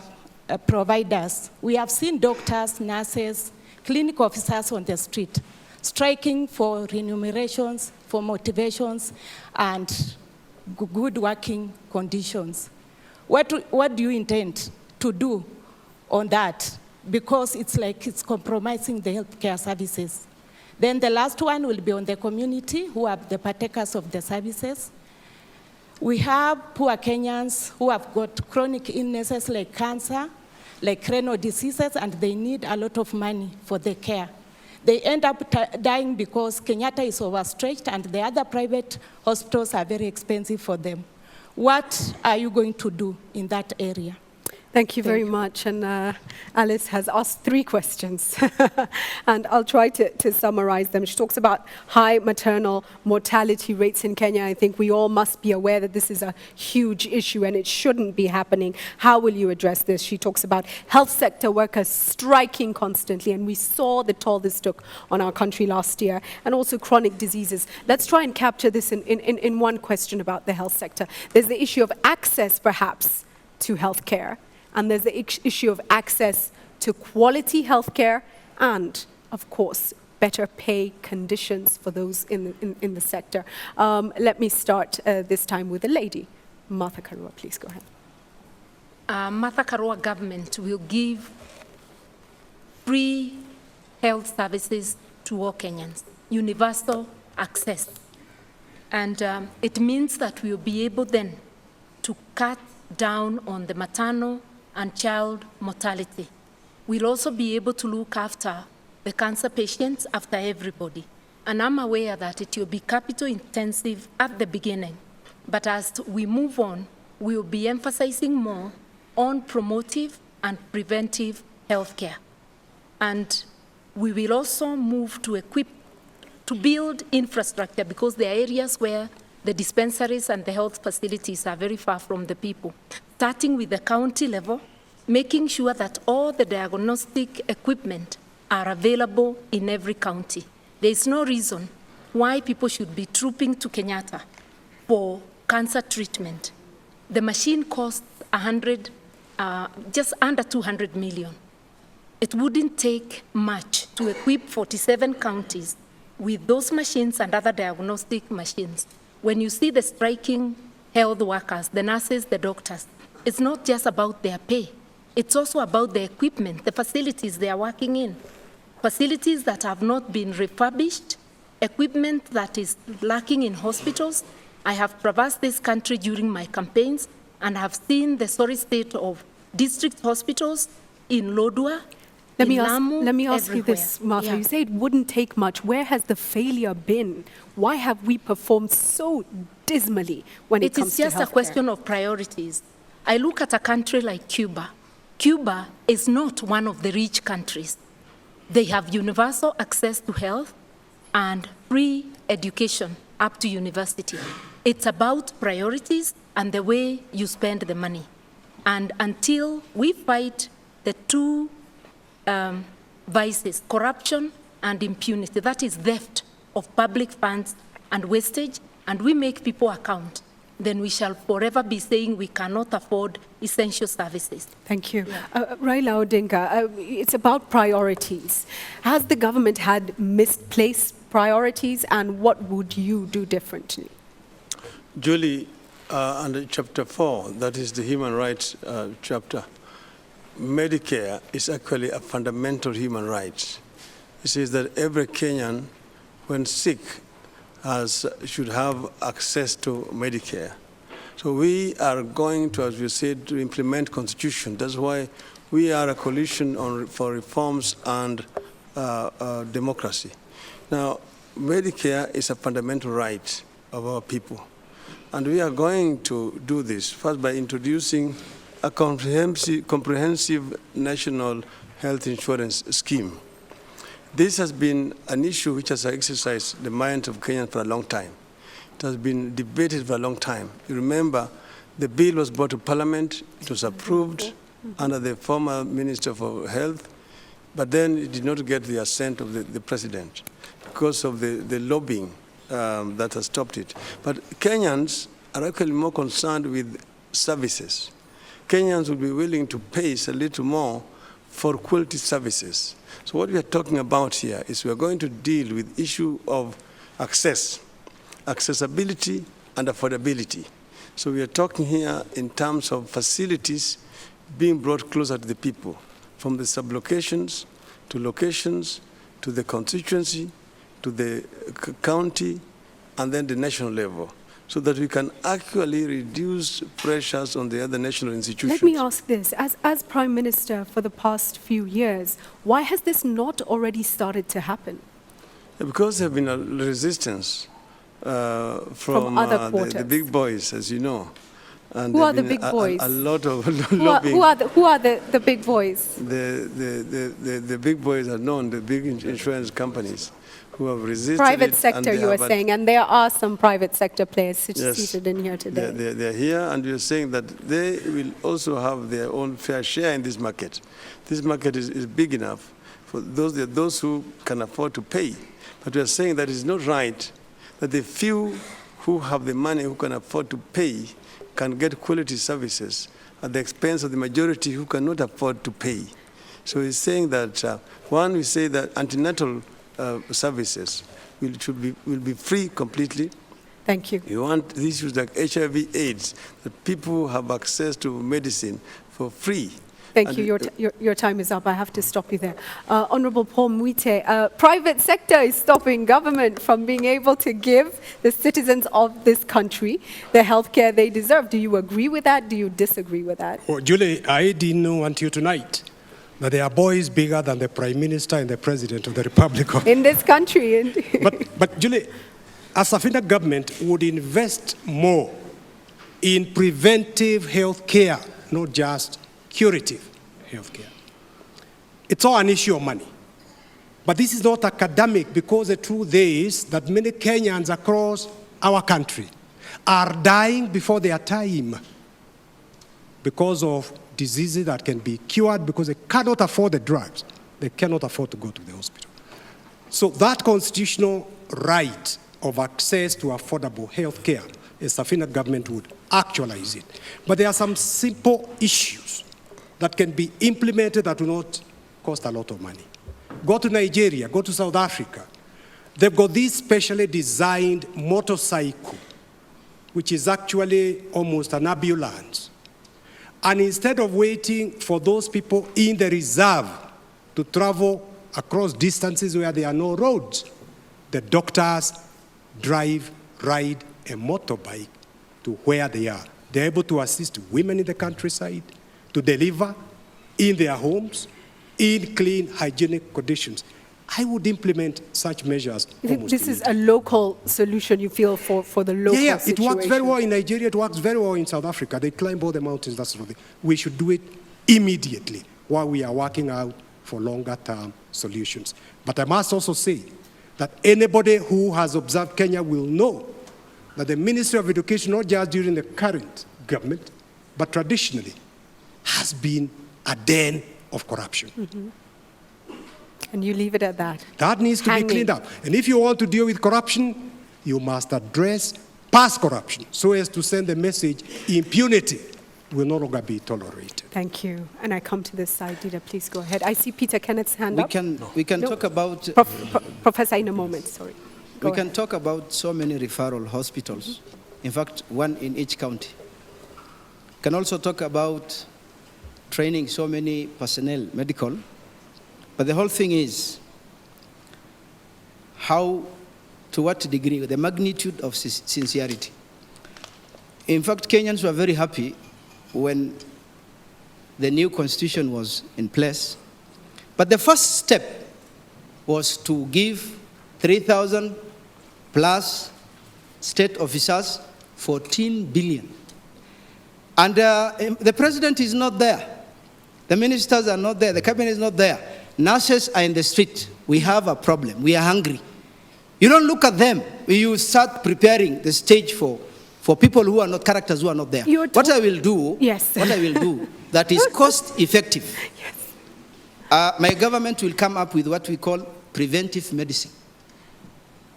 S16: providers, we have seen doctors, nurses, clinic officers on the street striking for remunerations for motivations and good working conditions. What do you intend to do on that? Because it's compromising the healthcare services. Then the last one will be on the community who are the partakers of the services. We have poor Kenyans who have got chronic illnesses like cancer, like renal diseases, and they need a lot of money for the care. They end up dying because Kenyatta is overstretched and the other private hospitals are very expensive for them. What are you going to do in that area?
S2: Thank you very much. And Alice has asked 3 questions, and I'll try to summarize them. She talks about high maternal mortality rates in Kenya. I think we all must be aware that this is a huge issue and it shouldn't be happening. How will you address this? She talks about health sector workers striking constantly, and we saw the toll this took on our country last year, and also chronic diseases. Let's try and capture this in one question about the health sector. There's the issue of access, perhaps, to healthcare. And there's the issue of access to quality healthcare and, of course, better pay conditions for those in the sector. Let me start this time with the lady. Martha Karua, please go ahead.
S10: Martha Karua government will give free health services to all Kenyans, universal access. And it means that we'll be able then to cut down on the maternal and child mortality. We'll also be able to look after the cancer patients, after everybody. And I'm aware that it will be capital intensive at the beginning, but as we move on, we'll be emphasizing more on promotive and preventive healthcare. And we will also move to build infrastructure, because there are areas where the dispensaries and the health facilities are very far from the people. Starting with the county level, making sure that all the diagnostic equipment are available in every county. There is no reason why people should be trooping to Kenyatta for cancer treatment. The machine costs just under 200 million. It wouldn't take much to equip 47 counties with those machines and other diagnostic machines. When you see the striking health workers, the nurses, the doctors, it's not just about their pay. It's also about the equipment, the facilities they are working in. Facilities that have not been refurbished, equipment that is lacking in hospitals. I have traversed this country during my campaigns and have seen the sorry state of district hospitals in Lodwar,
S2: Let me ask you this, Martha.
S10: Yeah.
S2: You say it wouldn't take much. Where has the failure been? Why have we performed so dismally when it comes to healthcare?
S10: It is just a question of priorities. I look at a country like Cuba. Cuba is not one of the rich countries. They have universal access to health and free education up to university. It's about priorities and the way you spend the money. And until we fight the two vices, corruption and impunity, that is theft of public funds and wastage, and we make people account, then we shall forever be saying we cannot afford essential services.
S2: Thank you. Raila Odinga, it's about priorities. Has the government had misplaced priorities, and what would you do differently?
S11: Julie, under chapter 4, that is the human rights chapter, Medicare is actually a fundamental human right. It says that every Kenyan, when sick, should have access to Medicare. So we are going to, as we said, to implement Constitution. That's why we are a coalition for reforms and democracy. Now, Medicare is a fundamental right of our people. And we are going to do this, first by introducing a comprehensive national health insurance scheme. This has been an issue which has exercised the minds of Kenyans for a long time. It has been debated for a long time. You remember, the bill was brought to Parliament, it was approved under the former Minister for Health, but then it did not get the assent of the President because of the lobbying that has stopped it. But Kenyans are actually more concerned with services. Kenyans will be willing to pay a little more for quality services. So what we are talking about here is we are going to deal with issue of access. accessibility, and affordability. So we are talking here in terms of facilities being brought closer to the people, from the sublocations to locations to the constituency to the county and then the national level, so that we can actually reduce pressures on the other national institutions.
S2: Let me ask this. As Prime Minister for the past few years, why has this not already started to happen?
S11: Because there have been a resistance from
S2: other
S11: the big boys, as you know. And
S2: who are the
S11: been
S2: big boys?
S11: A lot of
S2: lobbying. Who are the big boys?
S11: The big boys are known, the big insurance companies who have resisted.
S2: Private sector, you are saying, and there are some private sector players seated in here today.
S11: They're here, and you're saying that they will also have their own fair share in this market. This market is big enough for those who can afford to pay. But we are saying that it's not right that the few who have the money, who can afford to pay, can get quality services at the expense of the majority who cannot afford to pay. So he's saying that, one, we say that antenatal services will be free completely.
S2: Thank you.
S11: You want issues like HIV, AIDS, that people have access to medicine for free.
S2: Thank you. Your time is up. I have to stop you there. Honorable Paul Mwite, private sector is stopping government from being able to give the citizens of this country the health care they deserve. Do you agree with that? Do you disagree with that?
S12: Well, Julie, I didn't know until tonight that there are boys bigger than the Prime Minister and the President of the Republic of...
S2: In this country.
S12: But Julie, a Safina government would invest more in preventive health care, not just curative health care. It's all an issue of money. But this is not academic, because the truth is that many Kenyans across our country are dying before their time because of diseases that can be cured because they cannot afford the drugs. They cannot afford to go to the hospital. So that constitutional right of access to affordable health care, a Safina government would actualize it. But there are some simple issues that can be implemented that will not cost a lot of money. Go to Nigeria, go to South Africa. They've got this specially designed motorcycle, which is actually almost an ambulance. And instead of waiting for those people in the reserve to travel across distances where there are no roads, the doctors ride a motorbike to where they are. They're able to assist women in the countryside to deliver in their homes, in clean, hygienic conditions. I would implement such measures.
S2: This is a local solution, you feel, for the local situation?
S12: It works very well in Nigeria. It works very well in South Africa. They climb all the mountains, that sort of thing. We should do it immediately while we are working out for longer-term solutions. But I must also say that anybody who has observed Kenya will know that the Ministry of Education, not just during the current government, but traditionally, has been a den of corruption.
S2: Mm-hmm. And you leave it at that.
S12: That needs to be cleaned up. And if you want to deal with corruption, you must address past corruption so as to send the message impunity will no longer be tolerated.
S2: Thank you. And I come to this side. Dida, please go ahead. I see Peter Kenneth's hand up.
S5: We can talk about...
S2: Professor, in a moment, sorry.
S5: We can talk about so many referral hospitals. In fact, one in each county. We can also talk about training so many personnel, medical. But the whole thing is how, to what degree, the magnitude of sincerity. In fact, Kenyans were very happy when the new constitution was in place. But the first step was to give 3,000 plus state officers 14 billion. And the president is not there. The ministers are not there. The cabinet is not there. Nurses are in the street. We have a problem. We are hungry. You don't look at them. You start preparing the stage for people who are not, characters who are not there. What I will do, that is cost effective. Yes. My government will come up with what we call preventive medicine.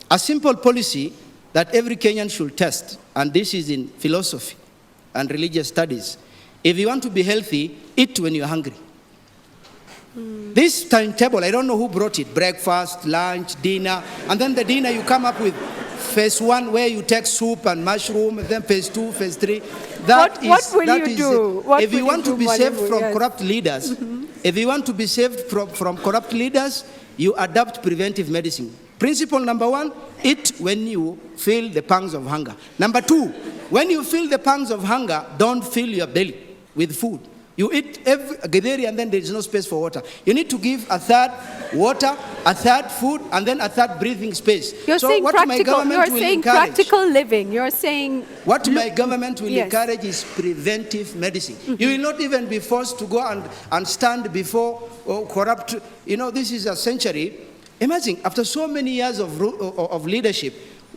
S5: A simple policy that every Kenyan should test, and this is in philosophy and religious studies. If you want to be healthy, eat when you're hungry. This timetable, I don't know who brought it, breakfast, lunch, dinner, and then the dinner you come up with phase 1 where you take soup and mushroom, and then phase 2, phase 3.
S2: What will you do?
S5: If you want to be saved from corrupt leaders, if you want to be saved from corrupt leaders, you adopt preventive medicine. Principle number 1, eat when you feel the pangs of hunger. Number 2, when you feel the pangs of hunger, don't fill your belly with food. You eat every githeri and then there is no space for water. You need to give a third water, a third food, and then a third breathing space.
S2: You're saying practical living. You're saying...
S5: What my government will encourage is preventive medicine. You will not even be forced to go and stand before corrupt... You know, this is a century. Imagine, after so many years of leadership,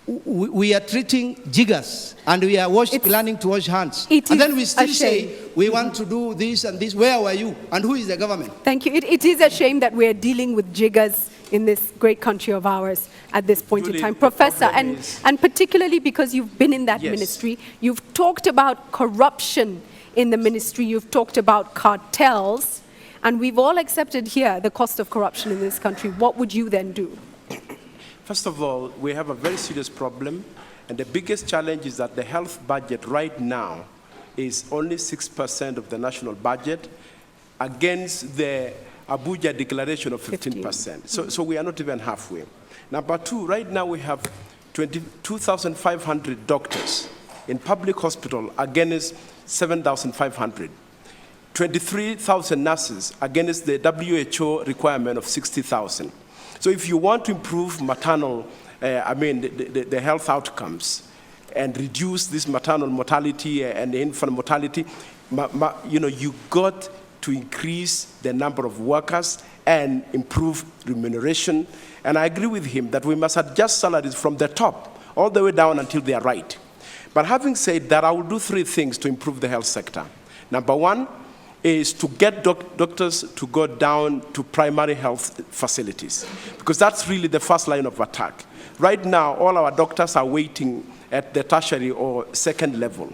S5: we are treating jiggers and we are planning to wash hands. And then we still say, we want to do this and this. Where were you? And who is the government?
S2: Thank you. It is a shame that we are dealing with jiggers in this great country of ours at this point in time. Professor, and particularly because you've been in that ministry, you've talked about corruption in the ministry, you've talked about cartels, and we've all accepted here the cost of corruption in this country. What would you then do?
S6: First of all, we have a very serious problem, and the biggest challenge is that the health budget right now is only 6% of the national budget against the Abuja declaration of 15%. So we are not even halfway. Number 2, right now we have 22,500 doctors in public hospital against 7,500. 23,000 nurses against the WHO requirement of 60,000. So if you want to improve maternal, the health outcomes and reduce this maternal mortality and infant mortality, you got to increase the number of workers and improve remuneration. And I agree with him that we must adjust salaries from the top all the way down until they are right. But having said that, I will do 3 things to improve the health sector. Number 1, is to get doctors to go down to primary health facilities, because that's really the first line of attack. Right now, all our doctors are waiting at the tertiary or second level.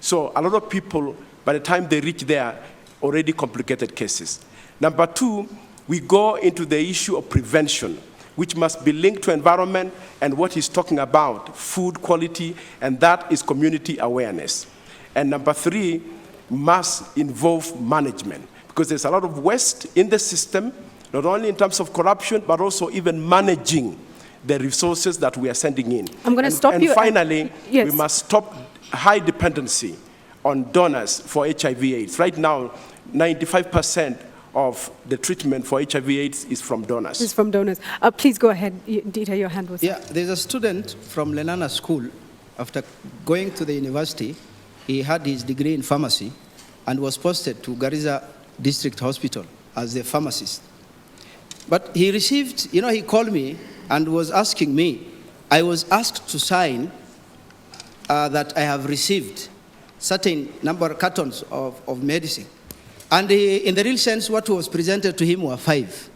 S6: So a lot of people, by the time they reach there, already complicated cases. Number 2, we go into the issue of prevention, which must be linked to environment and what he's talking about, food quality, and that is community awareness. And number 3, must involve management, because there's a lot of waste in the system, not only in terms of corruption, but also even managing the resources that we are sending in.
S2: I'm going to stop you.
S6: And finally, we must stop high dependency on donors for HIV/AIDS. Right now, 95% of the treatment for HIV/AIDS is from donors.
S2: It's from donors. Please go ahead, Dieter, your hand was up.
S5: Yeah, there's a student from Lenana School. After going to the university, he had his degree in pharmacy and was posted to Garissa District Hospital as a pharmacist. But he received, he called me and was asking me, I was asked to sign that I have received certain number of cartons of medicine. And in the real sense, what was presented to him were 5.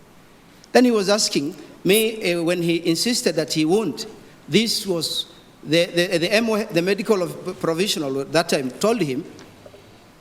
S5: Then he was asking me, when he insisted that he won't, this was the medical provisional at that time told him,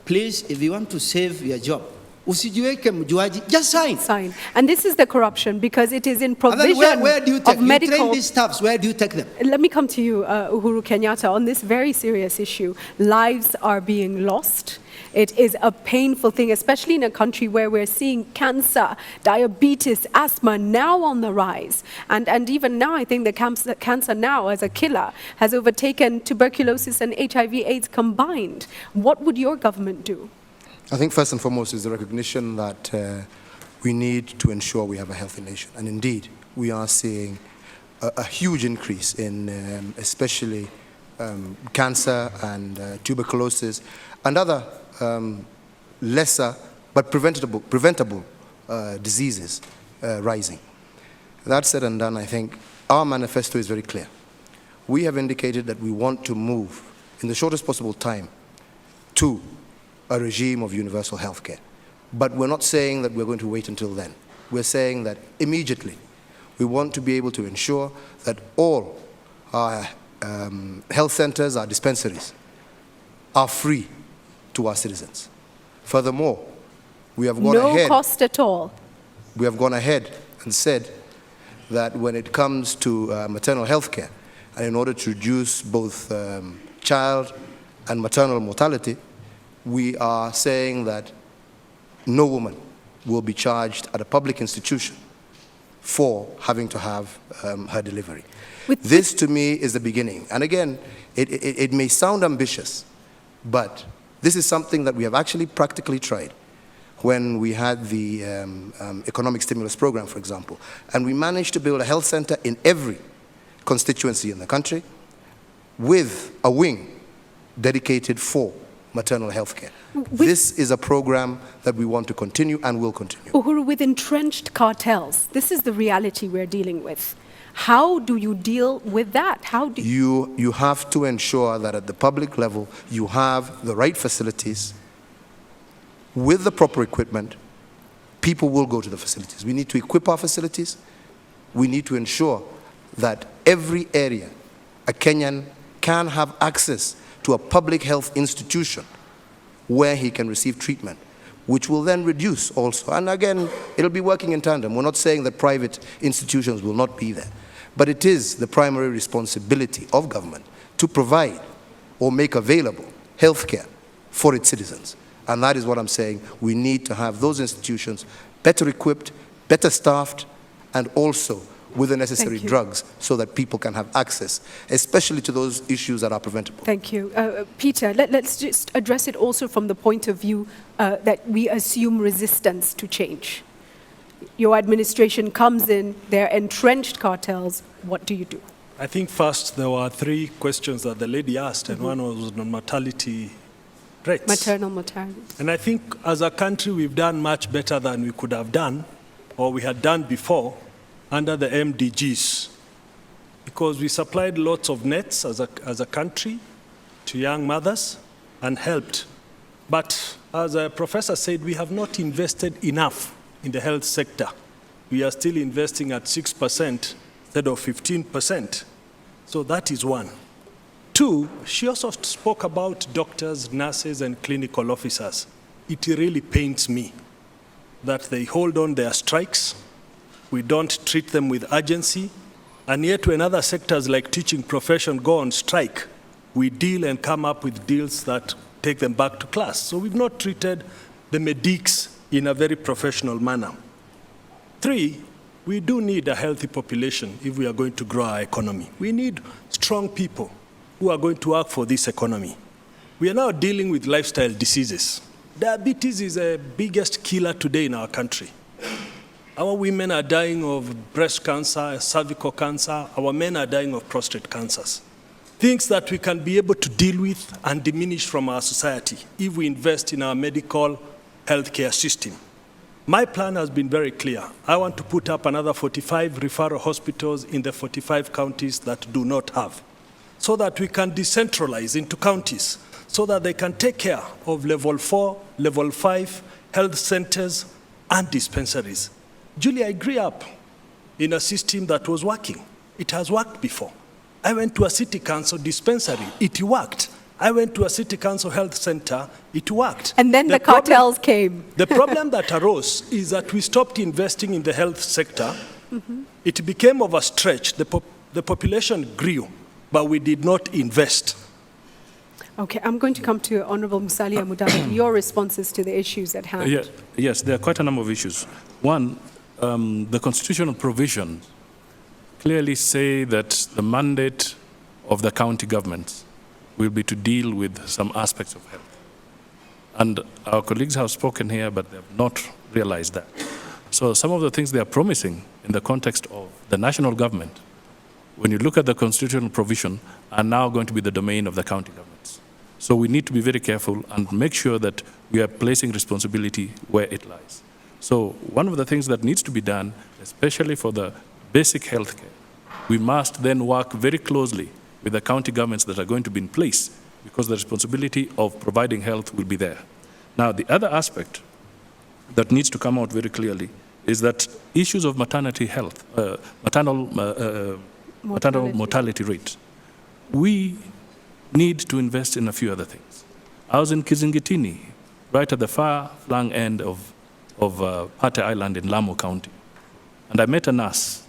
S5: please, if you want to save your job, just sign.
S2: Sign. And this is the corruption, because it is in provision
S5: where do you take
S2: of medical...
S5: You train these staffs, where do you take them?
S2: Let me come to you, Uhuru Kenyatta, on this very serious issue. Lives are being lost. It is a painful thing, especially in a country where we're seeing cancer, diabetes, asthma now on the rise. And even now, I think the cancer now as a killer has overtaken tuberculosis and HIV/AIDS combined. What would your government do?
S7: I think first and foremost is the recognition that we need to ensure we have a healthy nation. And indeed, we are seeing a huge increase in especially cancer and tuberculosis and other lesser but preventable diseases rising. That said and done, I think our manifesto is very clear. We have indicated that we want to move in the shortest possible time to a regime of universal health care. But we're not saying that we're going to wait until then. We're saying that immediately we want to be able to ensure that all our health centers, our dispensaries, are free to our citizens. Furthermore, we have gone ahead.
S2: No cost at all.
S7: We have gone ahead and said that when it comes to maternal health care, and in order to reduce both child and maternal mortality, we are saying that no woman will be charged at a public institution for having to have her delivery. This, to me, is the beginning. And again, it may sound ambitious, but this is something that we have actually practically tried when we had the economic stimulus program, for example. And we managed to build a health center in every constituency in the country with a wing dedicated for maternal health care. This is a program that we want to continue and will continue.
S2: Uhuru, with entrenched cartels, this is the reality we're dealing with. How do you deal with that? How do
S7: you have to ensure that at the public level you have the right facilities with the proper equipment. People will go to the facilities. We need to equip our facilities. We need to ensure that every area a Kenyan can have access to a public health institution where he can receive treatment, which will then reduce also. And again, it'll be working in tandem. We're not saying that private institutions will not be there, but it is the primary responsibility of government to provide or make available health care for its citizens. And that is what I'm saying. We need to have those institutions better equipped, better staffed, and also with the necessary drugs so that people can have access, especially to those issues that are preventable.
S2: Thank you. Peter, let's just address it also from the point of view that we assume resistance to change. Your administration comes in, they're entrenched cartels. What do you do?
S8: I think first there were 3 questions that the lady asked, and one was on mortality rates.
S2: Maternal mortality.
S8: And I think as a country we've done much better than we could have done, or we had done before, under the MDGs, because we supplied lots of nets as a country to young mothers and helped. But as a professor said, we have not invested enough in the health sector. We are still investing at 6% instead of 15%. So that is one. 2, she also spoke about doctors, nurses, and clinical officers. It really pains me that they hold on their strikes. We don't treat them with urgency, and yet when other sectors like teaching profession go on strike, we deal and come up with deals that take them back to class. So we've not treated the medics in a very professional manner. 3, we do need a healthy population if we are going to grow our economy. We need strong people who are going to work for this economy. We are now dealing with lifestyle diseases. Diabetes is the biggest killer today in our country. Our women are dying of breast cancer, cervical cancer. Our men are dying of prostate cancers. Things that we can be able to deal with and diminish from our society if we invest in our medical healthcare system. My plan has been very clear. I want to put up another 45 referral hospitals in the 45 counties that do not have, so that we can decentralize into counties, so that they can take care of level 4, level 5 health centers and dispensaries. Julie, I grew up in a system that was working. It has worked before. I went to a city council dispensary. It worked. I went to a city council health center. It worked.
S2: And then the cartels came.
S8: The problem that arose is that we stopped investing in the health sector. It became overstretched. The population grew, but we did not invest.
S2: Okay, I'm going to come to Honorable Musalia Mudavadi. Your responses to the issues at hand.
S9: Yes, there are quite a number of issues. One, the constitutional provisions clearly say that the mandate of the county governments will be to deal with some aspects of health. And our colleagues have spoken here, but they have not realized that. So some of the things they are promising in the context of the national government, when you look at the constitutional provision, are now going to be the domain of the county governments. So we need to be very careful and make sure that we are placing responsibility where it lies. So one of the things that needs to be done, especially for the basic health care, we must then work very closely with the county governments that are going to be in place, because the responsibility of providing health will be there. Now, the other aspect that needs to come out very clearly is that issues of maternity health, maternal mortality rate, we need to invest in a few other things. I was in Kizingitini, right at the far-flung end of Pate Island in Lamu County, and I met a nurse,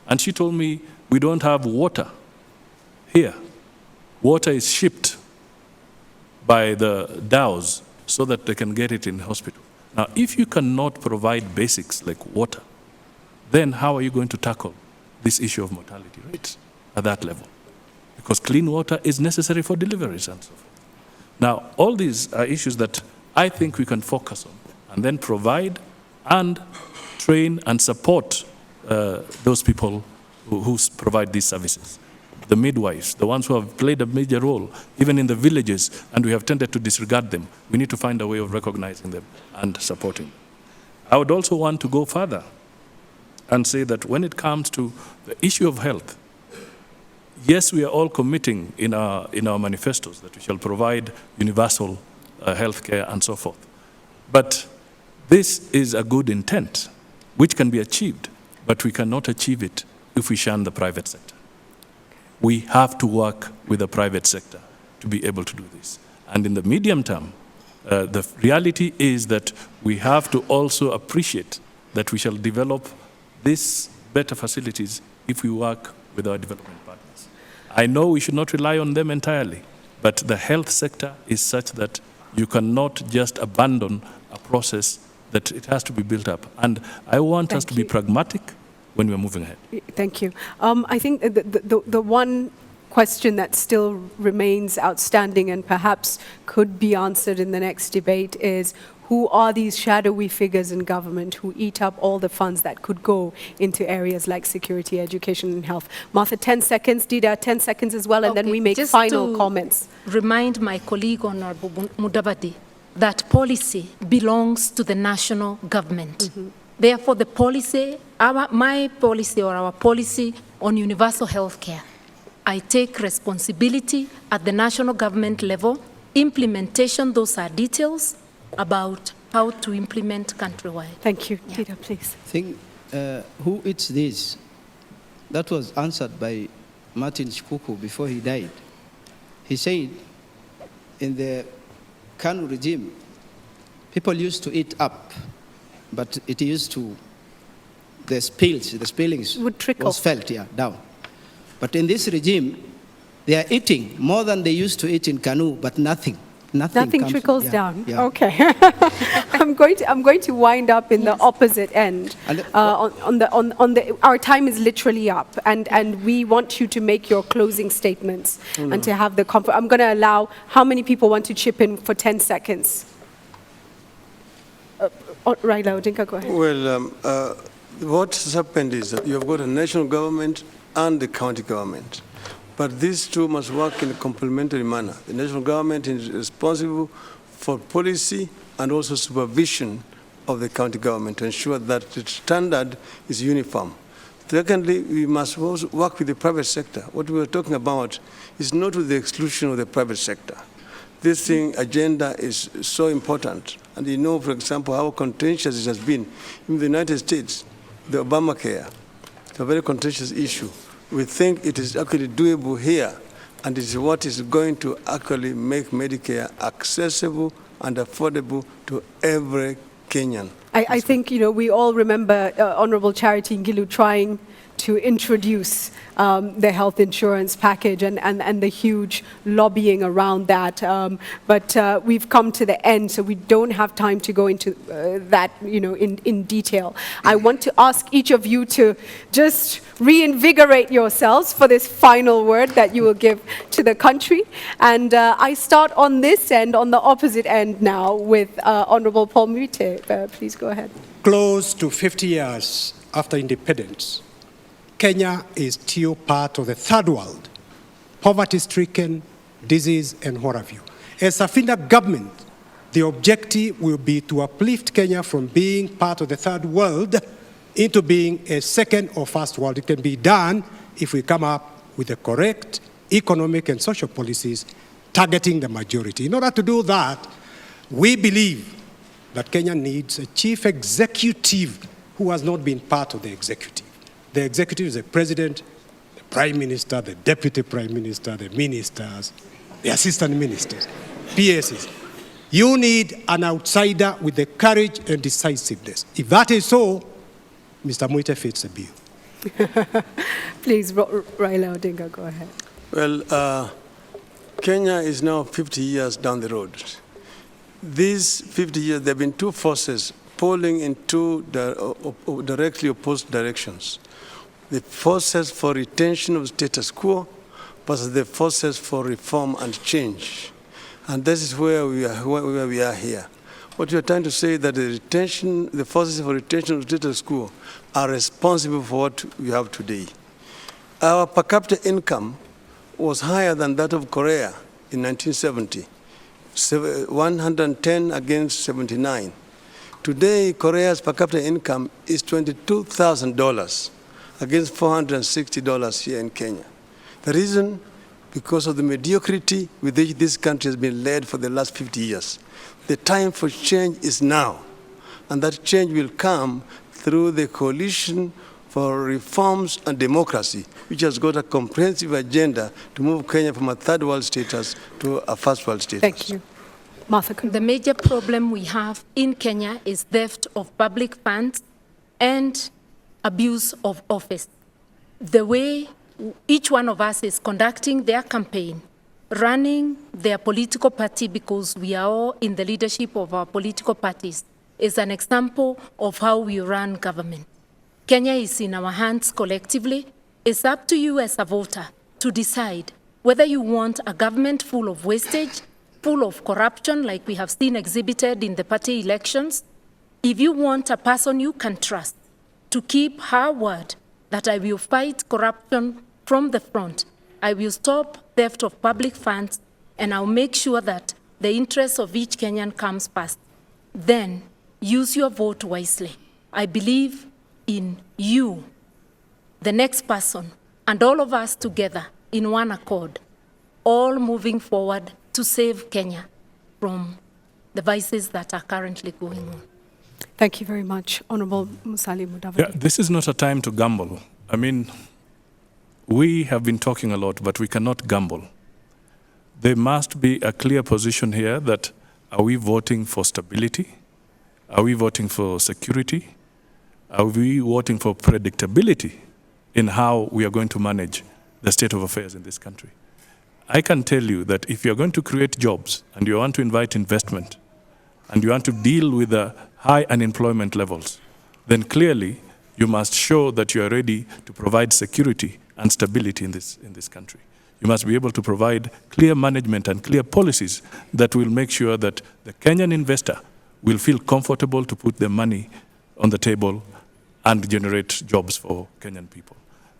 S9: and she told me we don't have water Here, water is shipped by the DAOs so that they can get it in hospital. Now, if you cannot provide basics like water, then how are you going to tackle this issue of mortality rates at that level? Because clean water is necessary for deliveries and so forth. Now, all these are issues that I think we can focus on and then provide and train and support those people who provide these services. The midwives, the ones who have played a major role, even in the villages, and we have tended to disregard them. We need to find a way of recognizing them and supporting them. I would also want to go further and say that when it comes to the issue of health, yes, we are all committing in our manifestos that we shall provide universal health care and so forth. But this is a good intent, which can be achieved, but we cannot achieve it if we shun the private sector. We have to work with the private sector to be able to do this. And in the medium term, the reality is that we have to also appreciate that we shall develop these better facilities if we work with our development partners. I know we should not rely on them entirely, but the health sector is such that you cannot just abandon a process, that it has to be built up. And I want us to be pragmatic when we're moving ahead.
S2: Thank you. I think the one question that still remains outstanding and perhaps could be answered in the next debate is, who are these shadowy figures in government who eat up all the funds that could go into areas like security, education, and health? Martha, 10 seconds. Dida, 10 seconds as well, and then we make final comments.
S10: Remind my colleague, Honorable Mudavadi, that policy belongs to the national government. Mm-hmm. Therefore, the policy, my policy or our policy on universal health care, I take responsibility at the national government level. Implementation, those are details about how to implement countrywide.
S2: Thank you. Dida, please.
S5: I think, who eats this? That was answered by Martin Shikuku before he died. He said, in the Kanu regime, people used to eat up, but it used to, the spillings
S2: would trickle.
S5: Was felt, down. But in this regime, they are eating more than they used to eat in Kanu, but nothing
S2: trickles down. Yeah. Okay. I'm going to wind up in the opposite end. Our time is literally up, and we want you to make your closing statements and to have the comfort. I'm going to allow how many people want to chip in for 10 seconds. Raila Odinga, go ahead.
S11: Well, what has happened is that you have got a national government and the county government. But these two must work in a complementary manner. The national government is responsible for policy and also supervision of the county government to ensure that the standard is uniform. Secondly, we must also work with the private sector. What we are talking about is not with the exclusion of the private sector. This thing, agenda, is so important. And you know, for example, how contentious it has been. In the United States, the Obamacare, it's a very contentious issue. We think it is actually doable here, and it is what is going to actually make Medicare accessible and affordable to every Kenyan.
S2: I think, we all remember Honorable Charity Ngilu trying to introduce the health insurance package and the huge lobbying around that. But we've come to the end, so we don't have time to go into that in detail. I want to ask each of you to just reinvigorate yourselves for this final word that you will give to the country. And I start on this end, on the opposite end now, with Honorable Paul Mwite. Please go ahead.
S12: Close to 50 years after independence, Kenya is still part of the third world, poverty-stricken, disease, and what have you. As a Finda government, the objective will be to uplift Kenya from being part of the third world into being a second or first world. It can be done if we come up with the correct economic and social policies targeting the majority. In order to do that, we believe that Kenya needs a chief executive who has not been part of the executive. The executive is the president, the prime minister, the deputy prime minister, the ministers, the assistant ministers, PSs. You need an outsider with the courage and decisiveness. If that is so, Mr. Mwite fits the bill.
S2: Please, Raila Odinga, go ahead.
S11: Well, Kenya is now 50 years down the road. These 50 years, there have been two forces pulling in two directly opposed directions. The forces for retention of status quo versus the forces for reform and change. And this is where we are here. What you're trying to say is that the forces for retention of status quo are responsible for what we have today. Our per capita income was higher than that of Korea in 1970, 110 against 79. Today, Korea's per capita income is $22,000 against $460 here in Kenya. The reason, because of the mediocrity with which this country has been led for the last 50 years. The time for change is now, and that change will come through the coalition for reforms and democracy, which has got a comprehensive agenda to move Kenya from a third world status to a first world status.
S2: Thank you. Martha.
S10: The major problem we have in Kenya is theft of public funds and abuse of office. The way each one of us is conducting their campaign, running their political party, because we are all in the leadership of our political parties, is an example of how we run government. Kenya is in our hands collectively. It's up to you as a voter to decide whether you want a government full of wastage, full of corruption like we have seen exhibited in the party elections. If you want a person you can trust to keep her word that I will fight corruption from the front, I will stop theft of public funds, and I'll make sure that the interests of each Kenyan comes first, then use your vote wisely. I believe in you, the next person, and all of us together in one accord, all moving forward to save Kenya from the vices that are currently going on.
S2: Thank you very much, Honorable Musalia Mudavadi.
S9: Yeah, this is not a time to gamble. I mean, we have been talking a lot, but we cannot gamble. There must be a clear position here that are we voting for stability? Are we voting for security? Are we voting for predictability in how we are going to manage the state of affairs in this country? I can tell you that if you're going to create jobs and you want to invite investment and you want to deal with the high unemployment levels, then clearly you must show that you are ready to provide security and stability in this country. You must be able to provide clear management and clear policies that will make sure that the Kenyan investor will feel comfortable to put their money on the table and generate jobs for Kenyan people.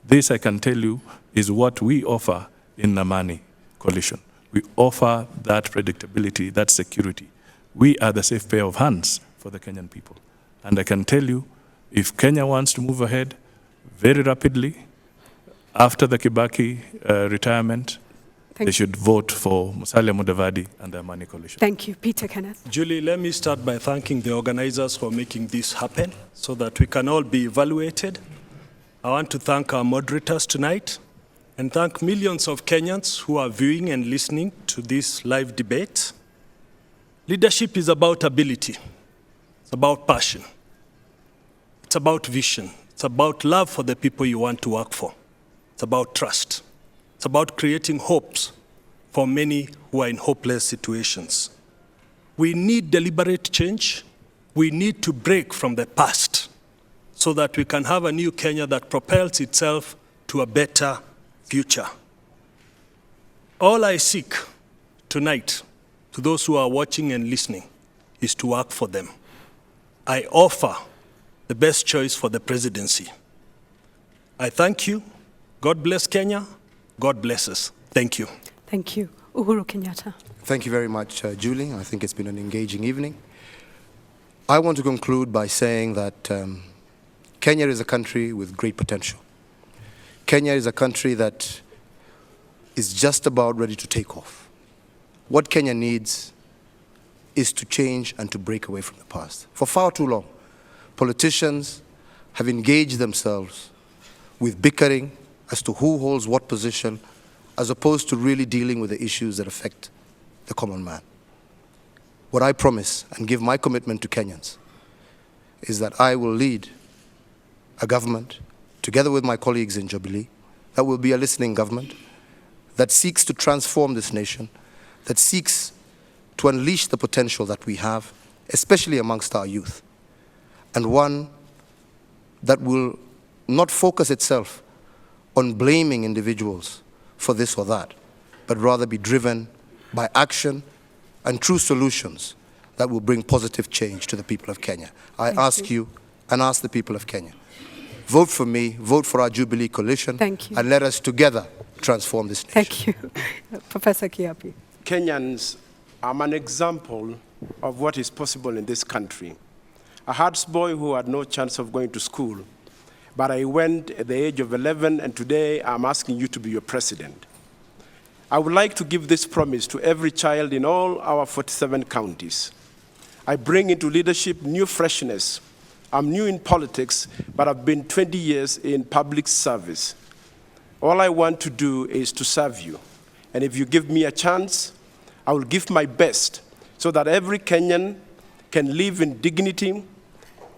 S9: This, I can tell you, is what we offer in Namani Coalition. We offer that predictability, that security. We are the safe pair of hands for the Kenyan people. And I can tell you, if Kenya wants to move ahead very rapidly, after the Kibaki retirement, they should vote for Musalia Mudavadi and the Amani Coalition.
S2: Thank you. Peter Kenneth.
S8: Julie, let me start by thanking the organizers for making this happen so that we can all be evaluated. I want to thank our moderators tonight and thank millions of Kenyans who are viewing and listening to this live debate. Leadership is about ability. It's about passion. It's about vision. It's about love for the people you want to work for. It's about trust. It's about creating hopes for many who are in hopeless situations. We need deliberate change. We need to break from the past so that we can have a new Kenya that propels itself to a better future. All I seek tonight to those who are watching and listening is to work for them. I offer the best choice for the presidency. I thank you. God bless Kenya. God bless us. Thank you.
S2: Thank you. Uhuru Kenyatta.
S7: Thank you very much, Julie. I think it's been an engaging evening. I want to conclude by saying that Kenya is a country with great potential. Kenya is a country that is just about ready to take off. What Kenya needs is to change and to break away from the past. For far too long, politicians have engaged themselves with bickering as to who holds what position, as opposed to really dealing with the issues that affect the common man. What I promise and give my commitment to Kenyans is that I will lead a government, together with my colleagues in Jubilee, that will be a listening government, that seeks to transform this nation, that seeks to unleash the potential that we have, especially amongst our youth, and one that will not focus itself on blaming individuals for this or that, but rather be driven by action and true solutions that will bring positive change to the people of Kenya. I ask you and ask the people of Kenya, vote for me, vote for our Jubilee coalition, and let us together transform this nation.
S2: Thank you. Professor Kiapi.
S6: Kenyans, I'm an example of what is possible in this country. A Hearts boy who had no chance of going to school, but I went at the age of 11, and today I'm asking you to be your president. I would like to give this promise to every child in all our 47 counties. I bring into leadership new freshness. I'm new in politics, but I've been 20 years in public service. All I want to do is to serve you. And if you give me a chance, I will give my best so that every Kenyan can live in dignity,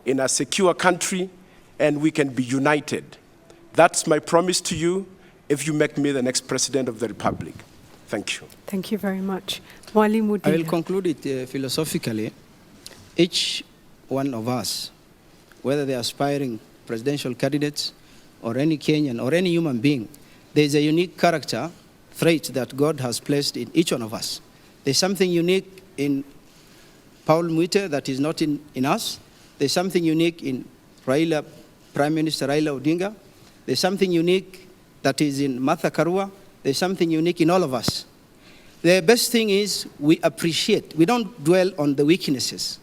S6: in a secure country, and we can be united. That's my promise to you if you make me the next president of the republic. Thank you.
S2: Thank you very much. Mwalimu
S5: I will
S2: Odinga.
S5: conclude it philosophically. Each one of us, whether they're aspiring presidential candidates or any Kenyan or any human being, there's a unique character trait that God has placed in each one of us. There's something unique in Paul Muite that is not in us. There's something unique in Prime Minister Raila Odinga. There's something unique that is in Martha Karua. There's something unique in all of us. The best thing is we appreciate. We don't dwell on the weaknesses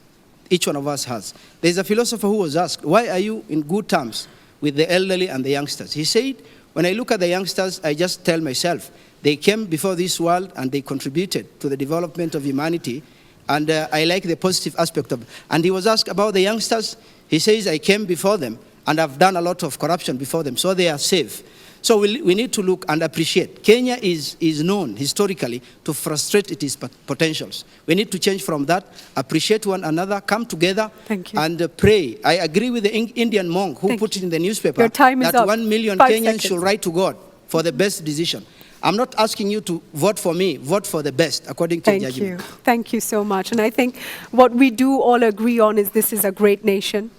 S5: each one of us has. There's a philosopher who was asked, why are you in good terms with the elderly and the youngsters? He said, when I look at the youngsters, I just tell myself, they came before this world and they contributed to the development of humanity, and I like the positive aspect of it. And he was asked about the youngsters. He says, I came before them and I've done a lot of corruption before them, so they are safe. So we need to look and appreciate. Kenya is known historically to frustrate its potentials. We need to change from that, appreciate one another, come together and pray. I agree with the Indian monk who put it in the newspaper that 1 million Kenyans should write to God for the best decision. I'm not asking you to vote for me, vote for the best, according to judgment.
S2: Thank you so much. And I think what we do all agree on is this is a great nation,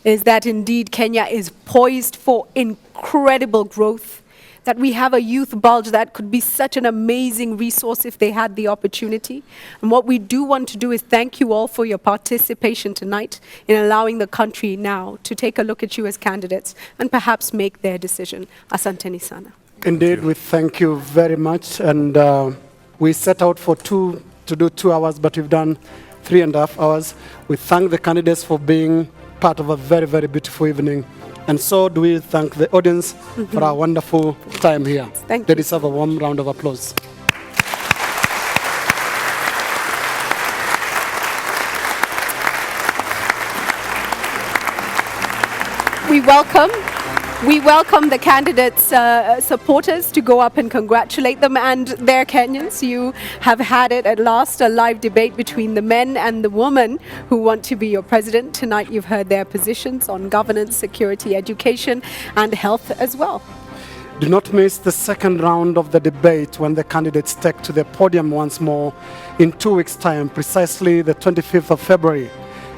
S2: is that indeed Kenya is poised for incredible growth, that we have a youth bulge that could be such an amazing resource if they had the opportunity. And what we do want to do is thank you all for your participation tonight in allowing the country now to take a look at you as candidates and perhaps make their decision. Asanteni sana.
S3: Indeed, we thank you very much. And we set out to do 2 hours, but we've done 3.5 hours. We thank the candidates for being part of a very, very beautiful evening. And so do we thank the audience for our wonderful time here.
S2: Thank you.
S3: They deserve a warm round of applause.
S2: We welcome the candidates' supporters to go up and congratulate them and their Kenyans. You have had it at last, a live debate between the men and the women who want to be your president. Tonight you've heard their positions on governance, security, education and health as well.
S3: Do not miss the second round of the debate when the candidates take to the podium once more in 2 weeks' time, precisely the 25th of February.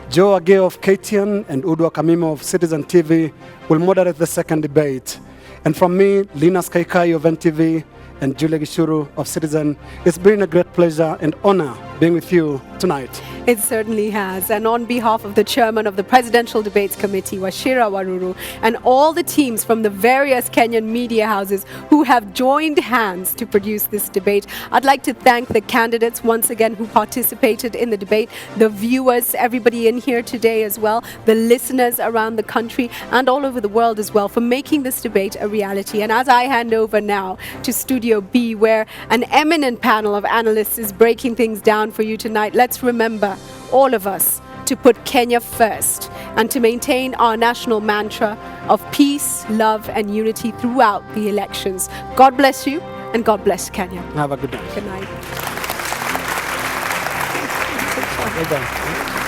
S3: Joe Ageo of KTN and Udwa Kamimo of Citizen TV will moderate the second debate. And from me, Linus Kaikai of NTV and Julia Gishuru of Citizen, it's been a great pleasure and honor being with you tonight.
S2: It certainly has. And on behalf of the chairman of the Presidential Debates Committee, Wachira Waruru, and all the teams from the various Kenyan media houses who have joined hands to produce this debate, I'd like to thank the candidates once again who participated in the debate, the viewers, everybody in here today as well, the listeners around the country and all over the world as well for making this debate a reality. And as I hand over now to Studio B, where an eminent panel of analysts is breaking things down for you tonight, let's remember, all of us, to put Kenya first and to maintain our national mantra of peace, love and unity throughout the elections. God bless you and God bless Kenya.
S3: Have a good night.
S2: Good night.
S3: Well done.